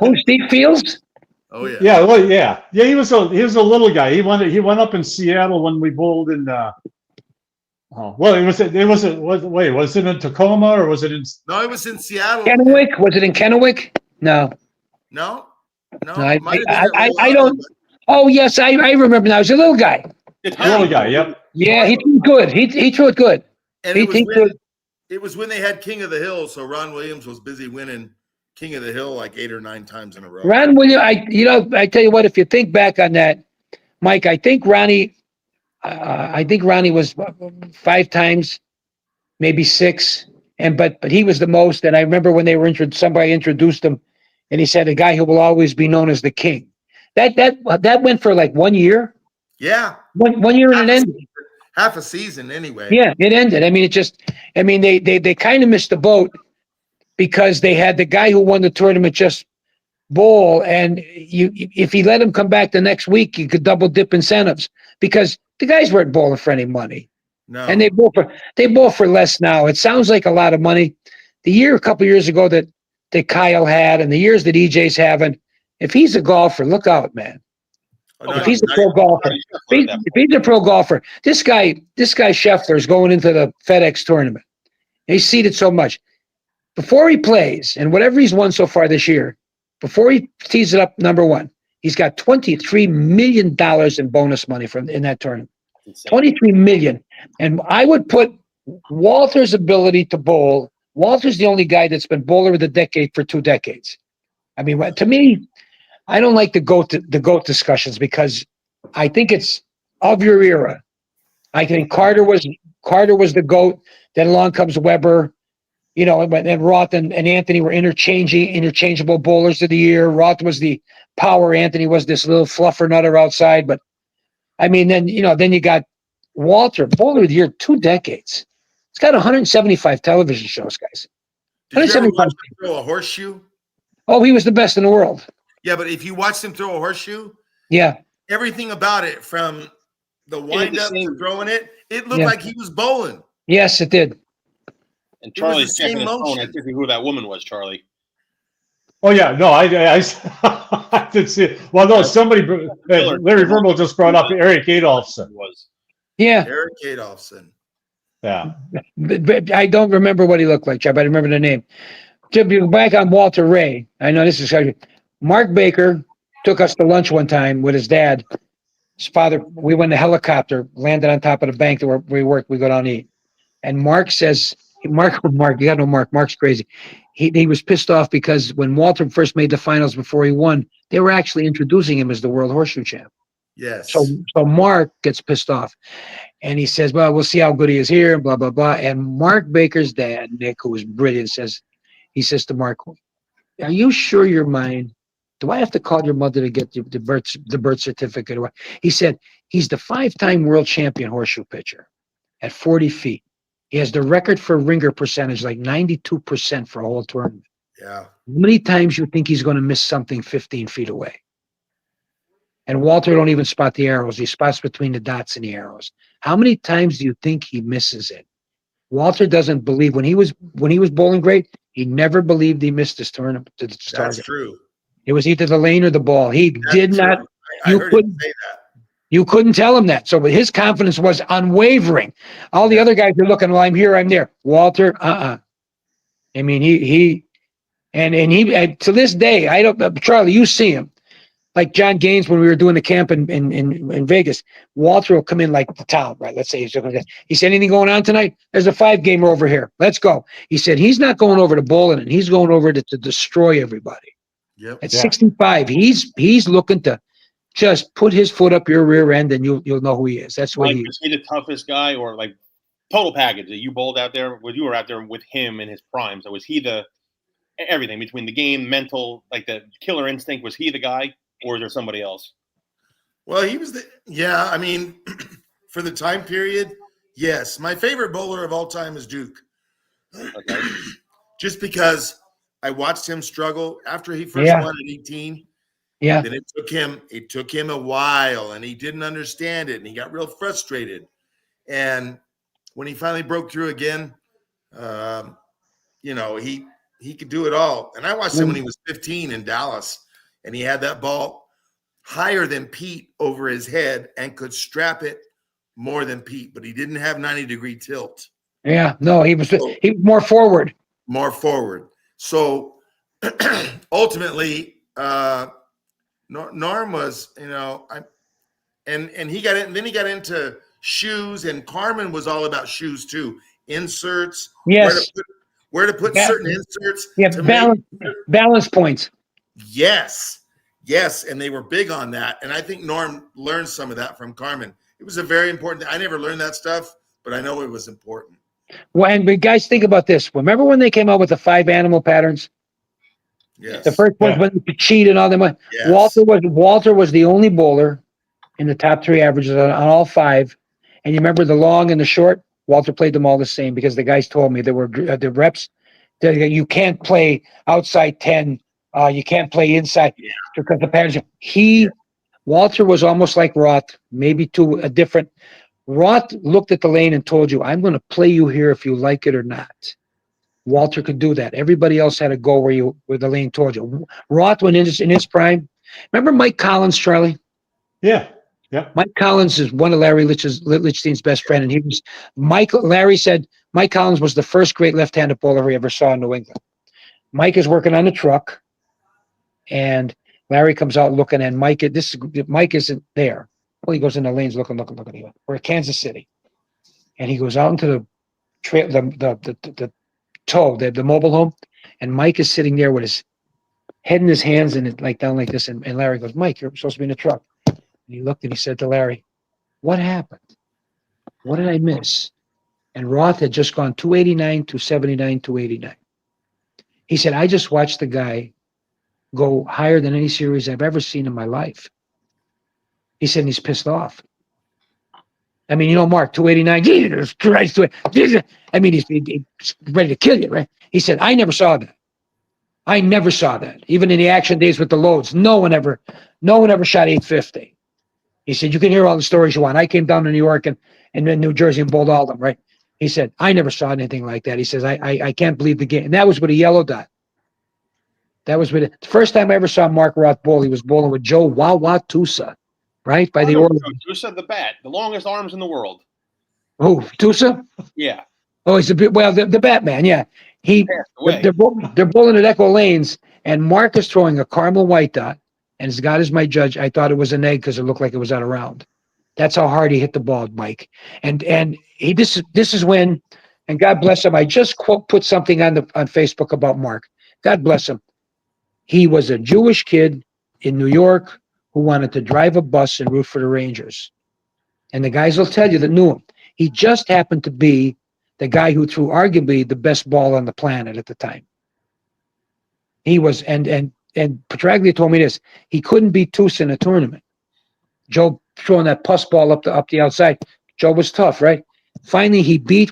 Who, Steve Fields? Oh yeah. Yeah, well, yeah. He was a little guy. He went up in Seattle when we bowled in was it in Tacoma or was it in No, it was in Seattle. Kennewick? Was it in Kennewick? No. I don't. Oh yes, I remember now. He was a little guy. Little guy, yep. Yeah, he threw good. He threw it good. And it was when they had King of the Hill, so Ron Williams was busy winning King of the Hill like 8 or 9 times in a row. Ron Williams, I tell you what, if you think back on that, Mike, I think Ronnie, I think Ronnie was 5 times, maybe 6, but he was the most. And I remember when they were somebody introduced him, and he said, "A guy who will always be known as the king." That went for like 1 year. Yeah, 1 year and it ended. Half a season anyway. Yeah, it ended. I mean, they kind of missed the boat because they had the guy who won the tournament just bowl, and if he let him come back the next week, you could double dip incentives because the guys weren't bowling for any money. No. And they bowl for less now. It sounds like a lot of money. A couple years ago that Kyle had, and the years that EJ's having, if he's a golfer, look out, man. If he's a pro golfer, if he's a pro golfer, this guy Scheffler is going into the FedEx tournament. He's seeded so much. Before he plays, and whatever he's won so far this year, before he tees it up, number one, he's got $23 million in bonus money in that tournament. $23 million. And I would put Walter's ability to bowl. Walter's the only guy that's been bowler of the decade for 2 decades. I mean, to me, I don't like the GOAT discussions because I think it's of your era. I think Carter was the GOAT. Then along comes Weber, and Roth and Anthony were interchangeable bowlers of the year. Roth was the power. Anthony was this little fluffer nutter outside. But I mean, then you got Walter, bowler of the year, 2 decades. It's got 175 television shows, guys. Did you ever watch him throw a horseshoe? Oh, he was the best in the world. Yeah, but if you watched him throw a horseshoe, yeah, everything about it, from the wind up to throwing it looked like he was bowling. Yes, it did. And Charlie's checking his phone. I think who that woman was, Charlie. Oh yeah, no, I did see it. Well, no, somebody, Larry Vermal just brought up Eric Adolphson. Yeah, Eric Adolphson. Yeah, but I don't remember what he looked like, Chubb. I remember the name. To be back on Walter Ray, I know this is Mark Baker took us to lunch one time with his dad. His father, we went in a helicopter, landed on top of the bank where we worked. We go down to eat. And Mark says, Mark, you got no Mark. Mark's crazy. He was pissed off because when Walter first made the finals before he won, they were actually introducing him as the world horseshoe champ. Yes. So Mark gets pissed off. And he says, well, we'll see how good he is here, and blah, blah, blah. And Mark Baker's dad, Nick, who was brilliant, says to Mark, are you sure you're mine? Do I have to call your mother to get the birth certificate? He said, he's the 5-time world champion horseshoe pitcher at 40 feet. He has the record for ringer percentage, like 92% for a whole tournament. Yeah. How many times you think he's going to miss something 15 feet away? And Walter don't even spot the arrows. He spots between the dots and the arrows. How many times do you think he misses it? Walter doesn't believe when he was bowling great, he never believed he missed his tournament. That's true. It was either the lane or the ball. He did not. I heard him say that. You couldn't tell him that. So his confidence was unwavering. All the other guys are looking, well, I'm here, I'm there. Walter, I mean, he to this day, I don't, Charlie, you see him. Like John Gaines, when we were doing the camp in Vegas, Walter will come in like the town, right? Let's say he said, anything going on tonight? There's a 5-gamer over here. Let's go. He said, he's not going over to bowling, and he's going over to destroy everybody. Yep. At 65, he's looking to just put his foot up your rear end, and you'll know who he is. That's what he is. Was he the toughest guy, or like total package that you bowled out there? You were out there with him in his prime. So was he the everything between the game, mental, like the killer instinct? Was he the guy, or is there somebody else? Well, he was I mean, for the time period, yes. My favorite bowler of all time is Duke. Okay. Just because I watched him struggle after he first won at 18. Yeah. Then it took him a while, and he didn't understand it, and he got real frustrated. And when he finally broke through again, he could do it all. And I watched him when he was 15 in Dallas, and he had that ball higher than Pete over his head and could strap it more than Pete, but he didn't have 90-degree tilt. Yeah, no, he was more forward. More forward. So ultimately, Norm was, and he got in. Then he got into shoes, and Carmen was all about shoes too. Inserts. Yes. Where to put certain inserts. Yeah, balance points. Yes, and they were big on that. And I think Norm learned some of that from Carmen. It was a very important. I never learned that stuff, but I know it was important. Well, and guys, think about this. Remember when they came out with the 5 animal patterns? Yes. The first ones when they cheated and all them. Yes. Walter was the only bowler in the top 3 averages on all 5. And you remember the long and the short? Walter played them all the same because the guys told me there were the reps. You can't play outside 10. You can't play inside because the patterns. Walter was almost like Roth, maybe to a different. Roth looked at the lane and told you, "I'm going to play you here if you like it or not." Walter could do that. Everybody else had to go where the lane told you. Roth, when in his prime, remember Mike Collins, Charlie? Yeah. Yeah. Mike Collins is one of Larry Lichstein's best friend, and he was Larry said Mike Collins was the first great left-handed bowler he ever saw in New England. Mike is working on the truck, and Larry comes out looking, and Mike isn't there. Well, he goes in the lanes looking. We're at Kansas City, and he goes out into the trail, the mobile home, and Mike is sitting there with his head in his hands and like down like this, and Larry goes, "Mike, you're supposed to be in the truck." And he looked and he said to Larry, "What happened? What did I miss?" And Roth had just gone 289, 279, 289. He said, "I just watched the guy go higher than any series I've ever seen in my life." He said, and he's pissed off. I mean, Mark, 289, Jesus Christ. I mean, he's ready to kill you, right? He said, I never saw that. Even in the action days with the loads, no one ever shot 850. He said, you can hear all the stories you want. I came down to New York and then New Jersey and bowled all of them, right? He said, I never saw anything like that. He says, I can't believe the game. And that was with a yellow dot. That was the first time I ever saw Mark Roth bowl. He was bowling with Joe Wawa Tusa, right? By the order. Tusa, the bat, the longest arms in the world. Oh, Tusa? Yeah. Oh, he's the Batman. Yeah, they're bowling at Echo Lanes, and Mark is throwing a caramel white dot, and as God is my judge, I thought it was an egg because it looked like it was out of round. That's how hard he hit the ball, Mike. And this is when, and God bless him. I just put something on Facebook about Mark. God bless him. He was a Jewish kid in New York who wanted to drive a bus and root for the Rangers, and the guys will tell you that knew him. He just happened to be the guy who threw arguably the best ball on the planet at the time. He was, and Petraglia told me this: he couldn't beat Tusa in a tournament. Joe throwing that puss ball up the outside. Joe was tough, right? Finally,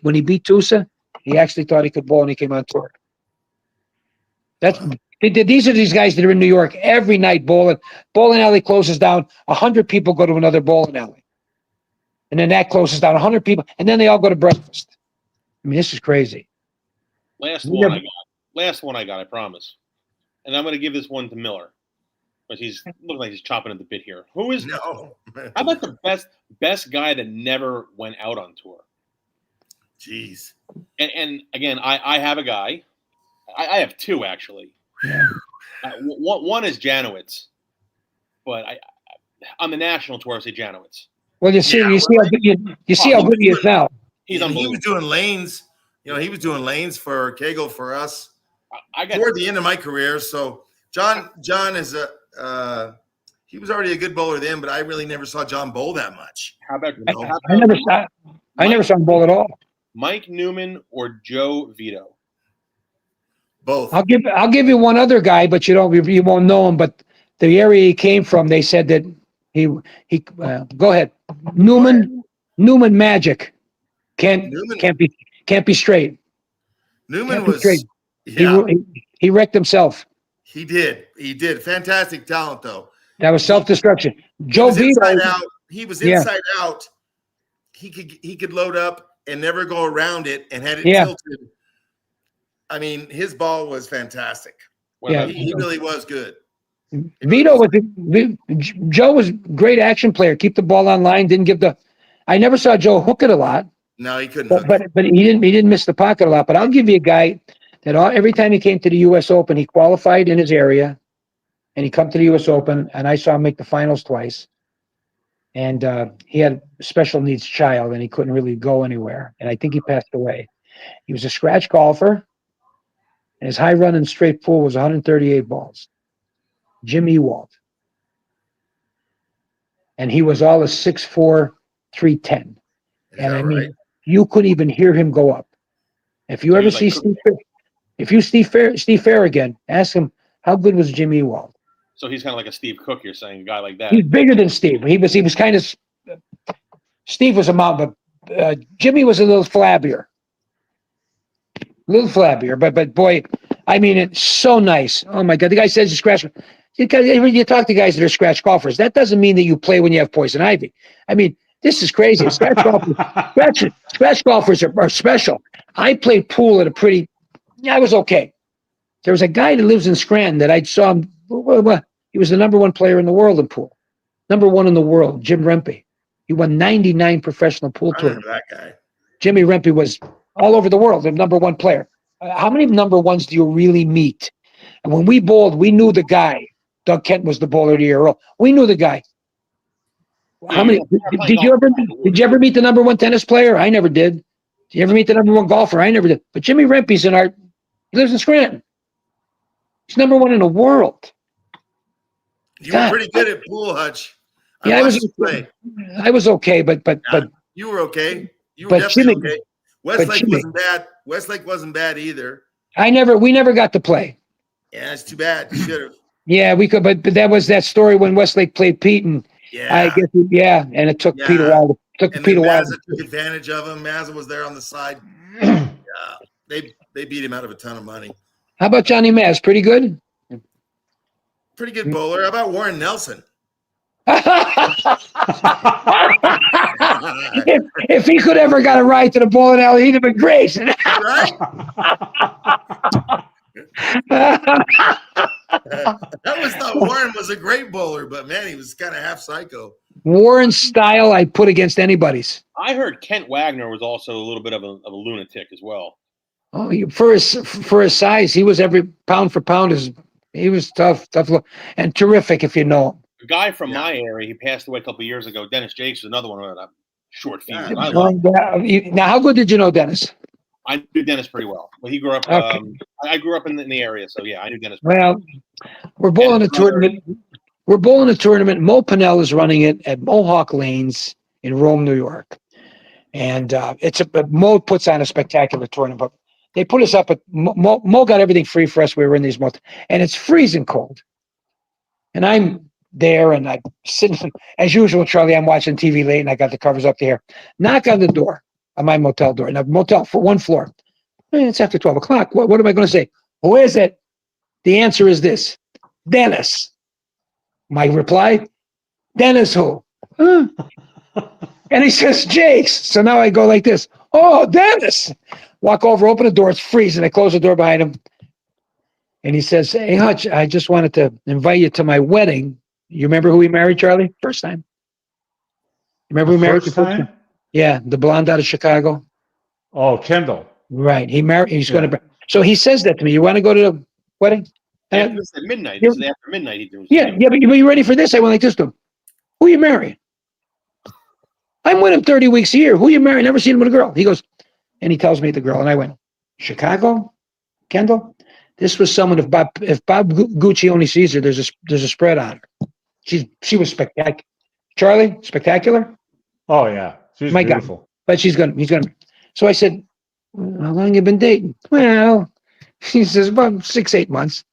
when he beat Tusa, he actually thought he could bowl, and he came on tour. These are these guys that are in New York every night bowling. Bowling alley closes down. 100 people go to another bowling alley, and then that closes down. 100 people, and then they all go to breakfast. I mean, this is crazy. Last one I got, I promise. And I'm going to give this one to Miller, because he's looking like he's chopping at the bit here. Who is? No. How about the best guy that never went out on tour? Jeez. And again, I have a guy. I have two actually. Yeah. One is Janowitz, but on the national tour I say Janowitz. Well, you see how good he is now. He's unbelievable. He was doing lanes. He was doing lanes for Cagle for us. I got toward the end of my career. So John is he was already a good bowler then, but I really never saw John bowl that much. How about I never saw him bowl at all. Mike Newman or Joe Vito? Both. I'll give you one other guy, but you won't know him. But the area he came from, they said that he go ahead. Newman Magic can't be straight. Newman was straight. Yeah. He wrecked himself. He did. Fantastic talent though. That was self-destruction. Joe Vito. He was inside out. He could load up and never go around it and had it tilted. I mean, his ball was fantastic. Yeah, he really was good. Joe was a great action player. Keep the ball on line. I never saw Joe hook it a lot. No, he couldn't. But he didn't miss the pocket a lot. But I'll give you a guy that every time he came to the U.S. Open, he qualified in his area, and he come to the U.S. Open, and I saw him make the finals twice. And he had a special needs child, and he couldn't really go anywhere. And I think he passed away. He was a scratch golfer, and his high run and straight pull was 138 balls. Jim Ewald. And he was all a 6'4", 310. Is And that I mean, right? you couldn't even hear him go up. If you So ever he's see like Steve Fair, if you Steve Fair again, ask him how good was Jimmy Ewald. So he's kind of like a Steve Cook. You're saying a guy like that. He's bigger than Steve. He was kind of Steve was a mountain, but Jimmy was a little flabbier. But boy, I mean, it's so nice. Oh my God, the guy says you scratch. You talk to guys that are scratch golfers. That doesn't mean that you play when you have poison ivy. I mean, this is crazy. Scratch golfers are special. I played pool at a pretty. Yeah, I was okay. There was a guy that lives in Scranton that I saw him. He was the number one player in the world in pool. Number one in the world, Jim Rempe. He won 99 professional pool I tournaments. remember that guy. Jimmy Rempe was all over the world, the number one player. How many number ones do you really meet? And when we bowled, we knew the guy. Doug Kent was the bowler of the year. We knew the guy. How many? Did you ever meet the number one tennis player? I never did. Did you ever meet the number one golfer? I never did. But Jimmy Rempe's he lives in Scranton. He's number one in the world. You were pretty good at pool, Hutch. I was okay, but you were okay. You were but definitely Jimmy, okay. Westlake wasn't bad. Westlake wasn't bad either. we never got to play. Yeah, it's too bad. You should have. Yeah, we could, but that was that story when Westlake played Pete, and I guess and it took Pete a while. Took Pete a while. Mazza took advantage of him. Mazza was there on the side. Yeah, they beat him out of a ton of money. How about Johnny Maz? Pretty good. Pretty good bowler. How about Warren Nelson? if he could ever got a ride to the bowling alley, he'd have been great. Right? I always thought Warren was a great bowler, but man, he was kind of half psycho. Warren's style, I put against anybody's. I heard Kent Wagner was also a little bit of a lunatic as well. Oh, for his size, he was every pound for pound. He was tough, and terrific if you know him. A guy from my area, he passed away a couple of years ago. Dennis Jakes was another one with a short fuse. Now, how good did you know Dennis? I knew Dennis pretty well. Well, he grew up. Okay. I grew up in the area, so yeah, I knew Dennis. Well, we're bowling a tournament. We're bowling a tournament. Mo Pinnell is running it at Mohawk Lanes in Rome, New York, and Mo puts on a spectacular tournament. But they put us up at Mo got everything free for us. We were in these and it's freezing cold, and I'm there and I'm sitting as usual, Charlie. I'm watching TV late, and I got the covers up there. Knock on the door. On my motel door. Now, motel for one floor. It's after 12 o'clock. What am I going to say? Who is it? The answer is this. Dennis. My reply, Dennis who? Huh? And he says, Jakes. So now I go like this. Oh, Dennis. Walk over, open the door. It's freezing. I close the door behind him. And he says, hey, Hutch, I just wanted to invite you to my wedding. You remember who we married, Charlie? First time. You remember who we married the first time? Yeah, the blonde out of Chicago. Oh, Kendall. Right. He's going to. So he says that to me. You want to go to the wedding? It's at midnight. This is after midnight. But you ready for this? I went like this to him. Who you marrying? I'm with him 30 weeks a year. Who you marrying? Never seen him with a girl. He goes, and he tells me the girl, and I went, Chicago, Kendall. This was someone. If Bob Gucci only sees her, there's a spread on her. She was spectacular. Charlie, spectacular. Oh yeah. She's beautiful. God. But he's gonna. So I said, how long you been dating? Well, he says, about 6-8 months.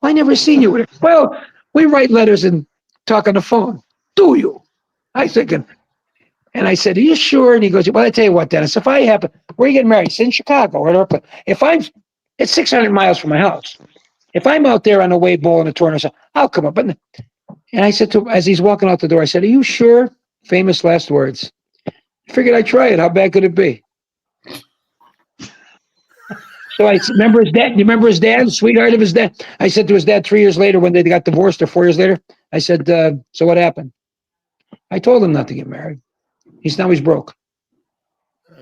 I never seen you with her. Well, we write letters and talk on the phone. Do you? I thinking. And I said, are you sure? And he goes, well, I tell you what, Dennis, if I happen, where are you getting married? It's in Chicago. Or it's 600 miles from my house. If I'm out there on the way bowling a tournament, I'll come up. And I said to him, as he's walking out the door, I said, are you sure? Famous last words. Figured I'd try it. How bad could it be? So I remember his dad. You remember his dad, the sweetheart of his dad? I said to his dad 3 years later when they got divorced, or 4 years later, I said, so what happened? I told him not to get married. He's broke.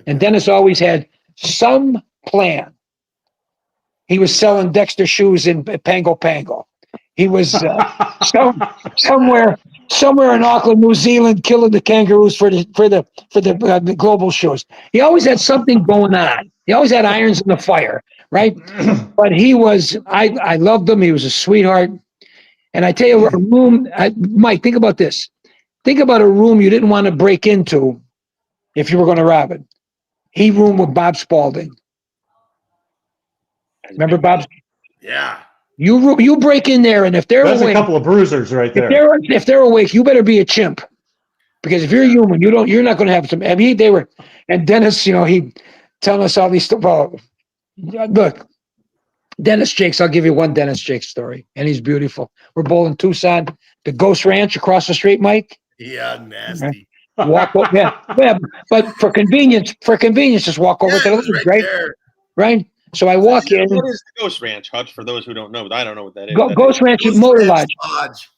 And Dennis always had some plan. He was selling Dexter shoes in Pango Pango. He was somewhere in Auckland, New Zealand, killing the kangaroos for the global shows. He always had something going on. He always had irons in the fire, right? But I loved him. He was a sweetheart. And I tell you, Mike, think about this. Think about a room you didn't want to break into if you were going to rob it. He roomed with Bob Spalding. Remember Bob? Yeah. You break in there, and if they're That's awake, a couple of bruisers right there. if they're awake, you better be a chimp, because if you're human, you're not going to have some. I mean, they were, and Dennis, he telling us all these. Well, look, Dennis Jakes. I'll give you one Dennis Jakes story, and he's beautiful. We're bowling Tucson, the Ghost Ranch across the street, Mike. Yeah, nasty. Walk over, yeah, but for convenience, just walk over to the it's lake, right? there. Right. So I walk in. What is the Ghost Ranch, Hutch? For those who don't know, I don't know what that is. Ghost Ranch Ghost Motor Ranch Lodge.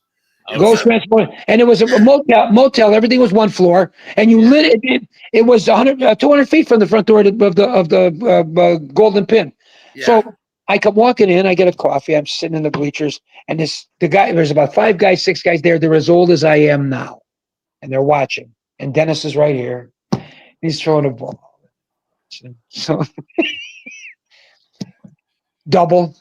Okay. Ghost Ranch, and it was a motel. Everything was one floor, and you lit it. It was 200 feet from the front door of the Golden Pin. Yeah. So I come walking in. I get a coffee. I'm sitting in the bleachers, and there's about 5 guys, 6 guys there. They're as old as I am now, and they're watching. And Dennis is right here. He's throwing a ball. So double,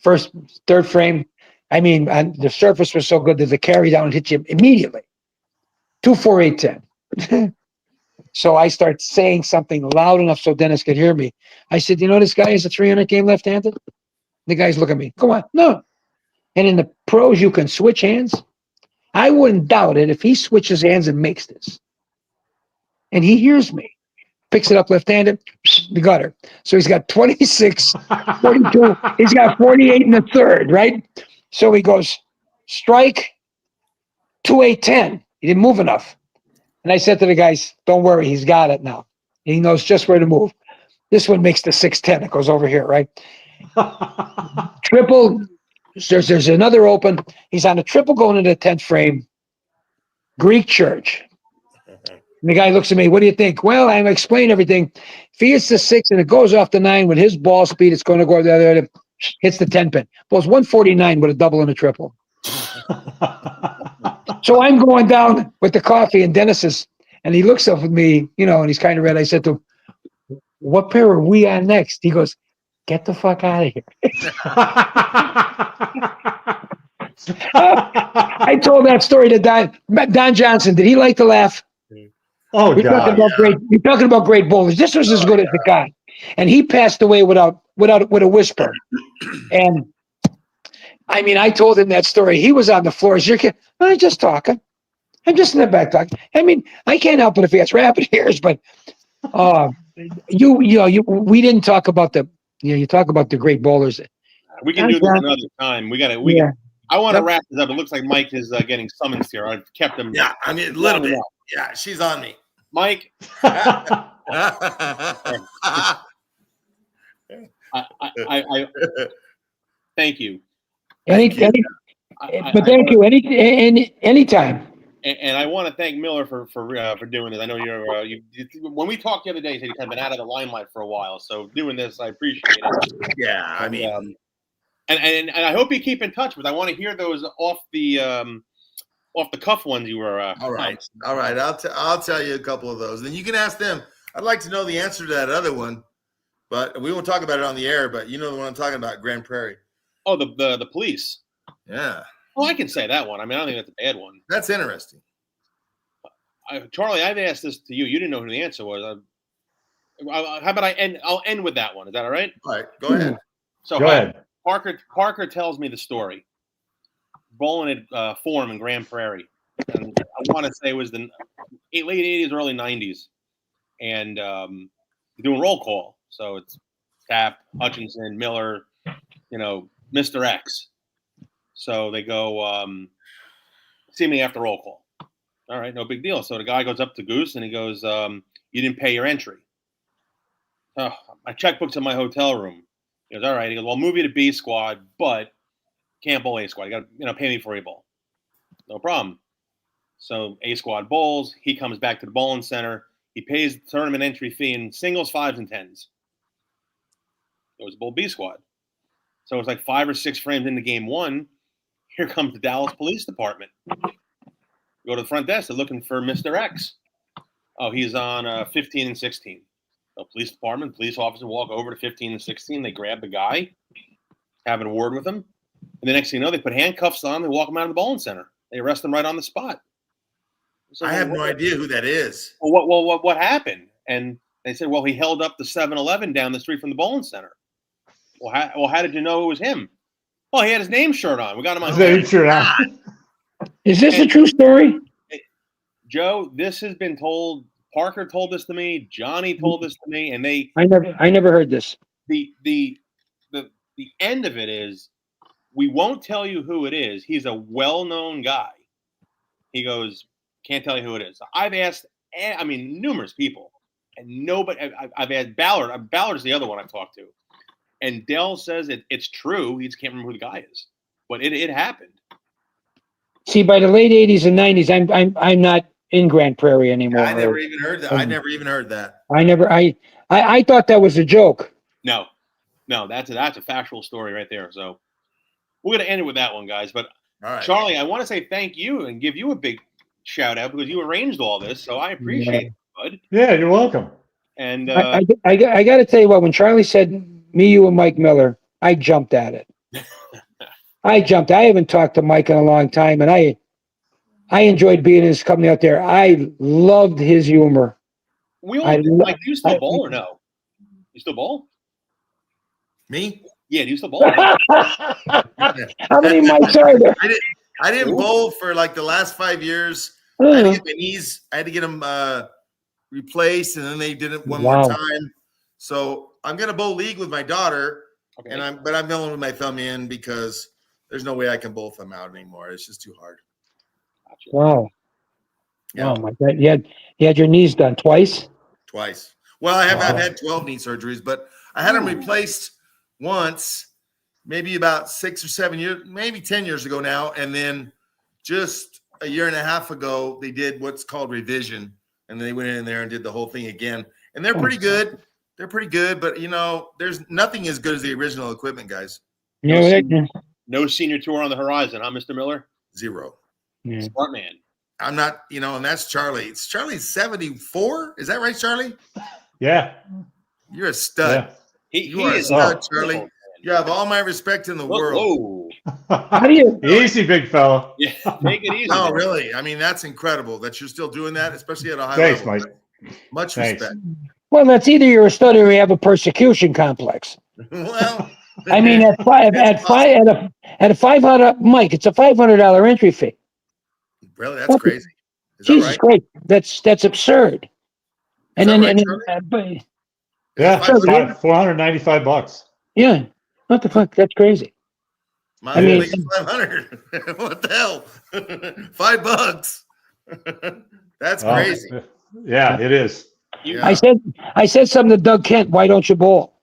third frame. I mean, and the surface was so good that the carry down hit you immediately. 2, 4, 8, 10. So I start saying something loud enough so Dennis could hear me. I said, this guy is a 300 game left-handed? The guys look at me. Come on. No. And in the pros, you can switch hands. I wouldn't doubt it if he switches hands and makes this. And he hears me. Picks it up left-handed, the gutter. So he's got 26, 42. He's got 48 in the third, right? So he goes, strike, 2, 8, 10. He didn't move enough. And I said to the guys, don't worry, he's got it now. He knows just where to move. This one makes the 6-10. It goes over here, right? Triple, there's another open. He's on a triple going into the 10th frame. Greek church. And the guy looks at me, what do you think? Well, I explain everything. If he hits the 6 and it goes off the 9 with his ball speed, it's going to go the other way, hits the 10 pin. Ball's 149 with a double and a triple. So I'm going down with the coffee, and Dennis and he looks up at me, and he's kind of red. I said to him, what pair are we on next? He goes, get the fuck out of here. I told that story to Don Johnson. Did he like to laugh? Oh, You're talking about great bowlers. This was as good as it got. And he passed away with a whisper. And I mean, I told him that story. He was on the floor. I'm just talking. I'm just in the back talking. I mean, I can't help it if he has rabbit ears, but we didn't talk about you talk about the great bowlers. We can do this another time. I want to wrap this up. It looks like Mike is getting summons here. I've kept him. Yeah, I mean, a little bit. Yeah, she's on me. Mike. I thank you. Thank you. Anytime. And I want to thank Miller for doing this. I know when we talked the other day, you said you kind of been out of the limelight for a while. So doing this, I appreciate it. Yeah, I mean, and I hope you keep in touch with. I want to hear those off the cuff ones you were. All right. I'll tell you a couple of those. Then you can ask them. I'd like to know the answer to that other one, but we won't talk about it on the air. But you know the one I'm talking about, Grand Prairie. Oh, the police. Yeah. Well, I can say that one. I mean, I don't think that's a bad one. That's interesting. Charlie, I've asked this to you. You didn't know who the answer was. How about I'll end with that one. Is that all right? All right. Go ahead. So go ahead. Parker tells me the story. Bowling at Forum in Grand Prairie. And I want to say it was the late 80s, early 90s. And doing roll call. So it's Tapp, Hutchinson, Miller, Mr. X. So they go see me after roll call. All right, no big deal. So the guy goes up to Goose and he goes, you didn't pay your entry. Oh, my checkbook's in my hotel room. He goes, all right. He goes, well, I'll move you to B squad, but can't bowl A squad. You got to pay me for a bowl. No problem. So A squad bowls. He comes back to the bowling center. He pays the tournament entry fee in singles, 5s, and 10s. It was bowl B squad. So it was like 5 or 6 frames into game 1. Here comes the Dallas Police Department. Go to the front desk. They're looking for Mr. X. Oh, he's on 15 and 16. So police department, police officer walk over to 15 and 16. They grab the guy, have a word with him. And the next thing you know, they put handcuffs on. They walk him out of the bowling center. They arrest him right on the spot. I have no idea who that is. Well, what happened? And they said, well, he held up the 7-Eleven down the street from the bowling center. Well, how did you know it was him? Well, he had his name shirt on. We got him on. His name shirt on. Is this a true story? Joe, this has been told. Parker told this to me. Johnny told this to me, and I never heard this. The end of it is, we won't tell you who it is. He's a well-known guy. He goes, can't tell you who it is. I've asked, numerous people, and nobody. I've asked Ballard. Ballard's the other one I've talked to, and Dell says it's true. He just can't remember who the guy is, but it happened. See, by the late '80s and '90s, I'm not in Grand Prairie anymore. I never even heard that. I never even heard that. I thought that was a joke. No, that's a factual story right there. So we're gonna end it with that one, guys. But All right. Charlie, I want to say thank you and give you a big shout out because you arranged all this, so I appreciate it, bud. Yeah, you're welcome. And I got to tell you what, when Charlie said me, you, and Mike Miller, I jumped at it. I haven't talked to Mike in a long time, and I enjoyed being in his company out there. I loved his humor. We all do you still bowl or no? You still bowl? Me? Yeah, do you still bowl? How many mics are there? I didn't bowl for like the last 5 years. I had to get my knees. I had to get them replaced, and then they did it one more time. So I'm gonna bowl league with my daughter, and I'm going with my thumb in because there's no way I can bowl thumb out anymore. It's just too hard. Gotcha. Wow. Yeah. Oh my God! You had your knees done twice. Twice. Well, I've had 12 knee surgeries, but I had them replaced once, maybe about 6 or 7 years, maybe 10 years ago now, and then just a year and a half ago, they did what's called revision, and they went in there and did the whole thing again, and they're pretty good. They're pretty good, but there's nothing as good as the original equipment, guys. No senior tour on the horizon, huh, Mr. Miller? Zero. Yeah. Smart man. I'm not, and that's Charlie. Charlie's 74. Is that right, Charlie? Yeah. You're a stud. Yeah. You are a stud, Charlie. You have all my respect in the world. How do you? Easy, big fella. Yeah, make it easy. No, really. I mean, that's incredible that you're still doing that, especially at a high Thanks, level. Mike. Much Thanks. respect. Well, that's either you're a stud or you have a persecution complex. Well, I mean, at a $500, Mike, it's a $500 entry fee. Really, that's crazy. Is Jesus that right? Christ, that's absurd. And Is then, that right, Yeah, $495? Yeah, what the fuck? That's crazy. I mean, 500. What the hell? $5. That's crazy. Yeah, it is. Yeah. I said something to Doug Kent. Why don't you bowl?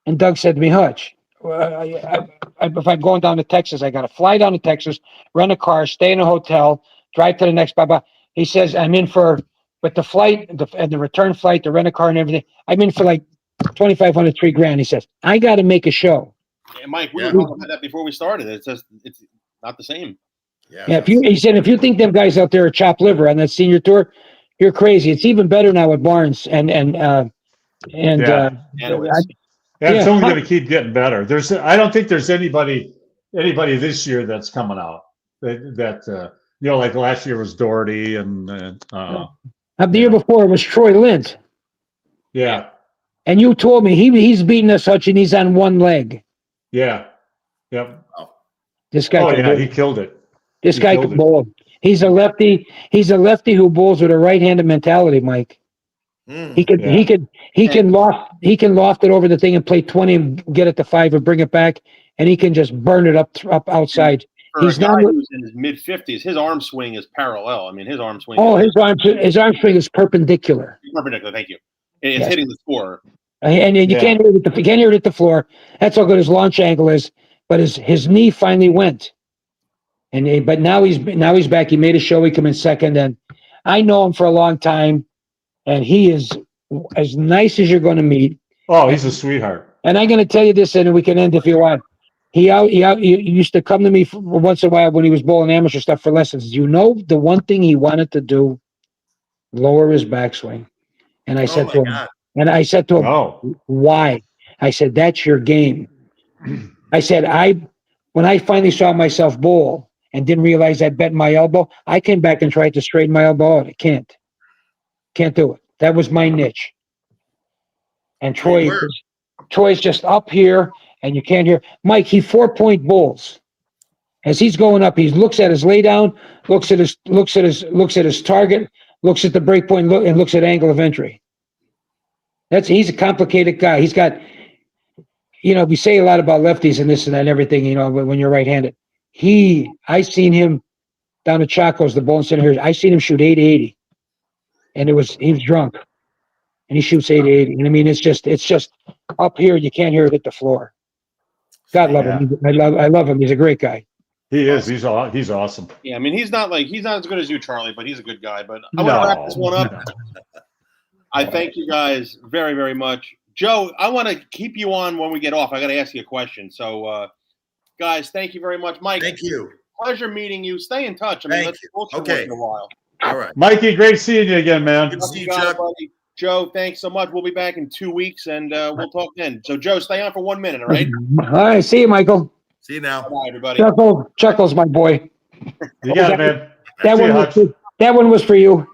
And Doug said to me, Hutch, if I'm going down to Texas, I got to fly down to Texas, rent a car, stay in a hotel, drive to the next blah. He says I'm in for, with the flight and the return flight, the rent a car and everything. I'm in for like $2,500, $3,000. He says I got to make a show. Yeah, Mike, we were talking about that before we started. It's not the same. Yeah. He said if you think them guys out there are chopped liver on that senior tour, you're crazy. It's even better now with Barnes and it's only going to keep getting better. I don't think there's anybody this year that's coming out that like last year was Doherty and the year before it was Troy Lint. Yeah. And you told me he's beating us, Hutch, and he's on one leg. Yeah. Yep. This guy. Oh yeah, he killed it. This guy can bowl. He's a lefty. He's a lefty who bowls with a right-handed mentality, Mike. He can loft it over the thing and play 20 and get it to 5 and bring it back, and he can just burn it up outside. He's not who's in his mid-50s. His arm swing is parallel. I mean, his arm swing. Oh, his arm swing is perpendicular. Perpendicular. Thank you. It's hitting the score. And you can't hear it at the floor. That's how good his launch angle is. But his knee finally went, but now he's back. He made a show. He came in second, and I know him for a long time, and he is as nice as you're going to meet. Oh, he's a sweetheart. And I'm going to tell you this, and we can end if you want. He used to come to me once in a while when he was bowling amateur stuff for lessons. The one thing he wanted to do, lower his backswing, and I said to him, why? I said, that's your game. I said, when I finally saw myself bowl, and didn't realize I bent my elbow. I came back and tried to straighten my elbow out. I can't do it. That was my niche. And Troy's just up here, and you can't hear. Mike, he 4-point bowls. As he's going up, he looks at his lay down, looks at his target, looks at the break point, and looks at angle of entry. He's a complicated guy. He's got, we say a lot about lefties and this and that and everything, when you're right-handed. I seen him down at Chaco's, the Bowling Center here. I seen him shoot 880, and he was drunk, and he shoots 880. And I mean, it's just up here. You can't hear it hit the floor. God love him. I love him. He's a great guy. He is. He's awesome. Yeah, I mean, he's not as good as you, Charlie, but he's a good guy. But I want to wrap this one up. No. I thank you guys very, very much. Joe, I want to keep you on when we get off. I got to ask you a question. So, guys, thank you very much. Mike, thank you. Pleasure meeting you. Stay in touch. I mean, we'll okay. In a while. All right. Mikey, great seeing you again, man. Good to see you, Chuck. Buddy. Joe, thanks so much. We'll be back in 2 weeks, and we'll talk then. So, Joe, stay on for 1 minute, all right? All right. See you, Michael. See you now. Bye, everybody. Chuckles, my boy. You got it, man. That one was for you.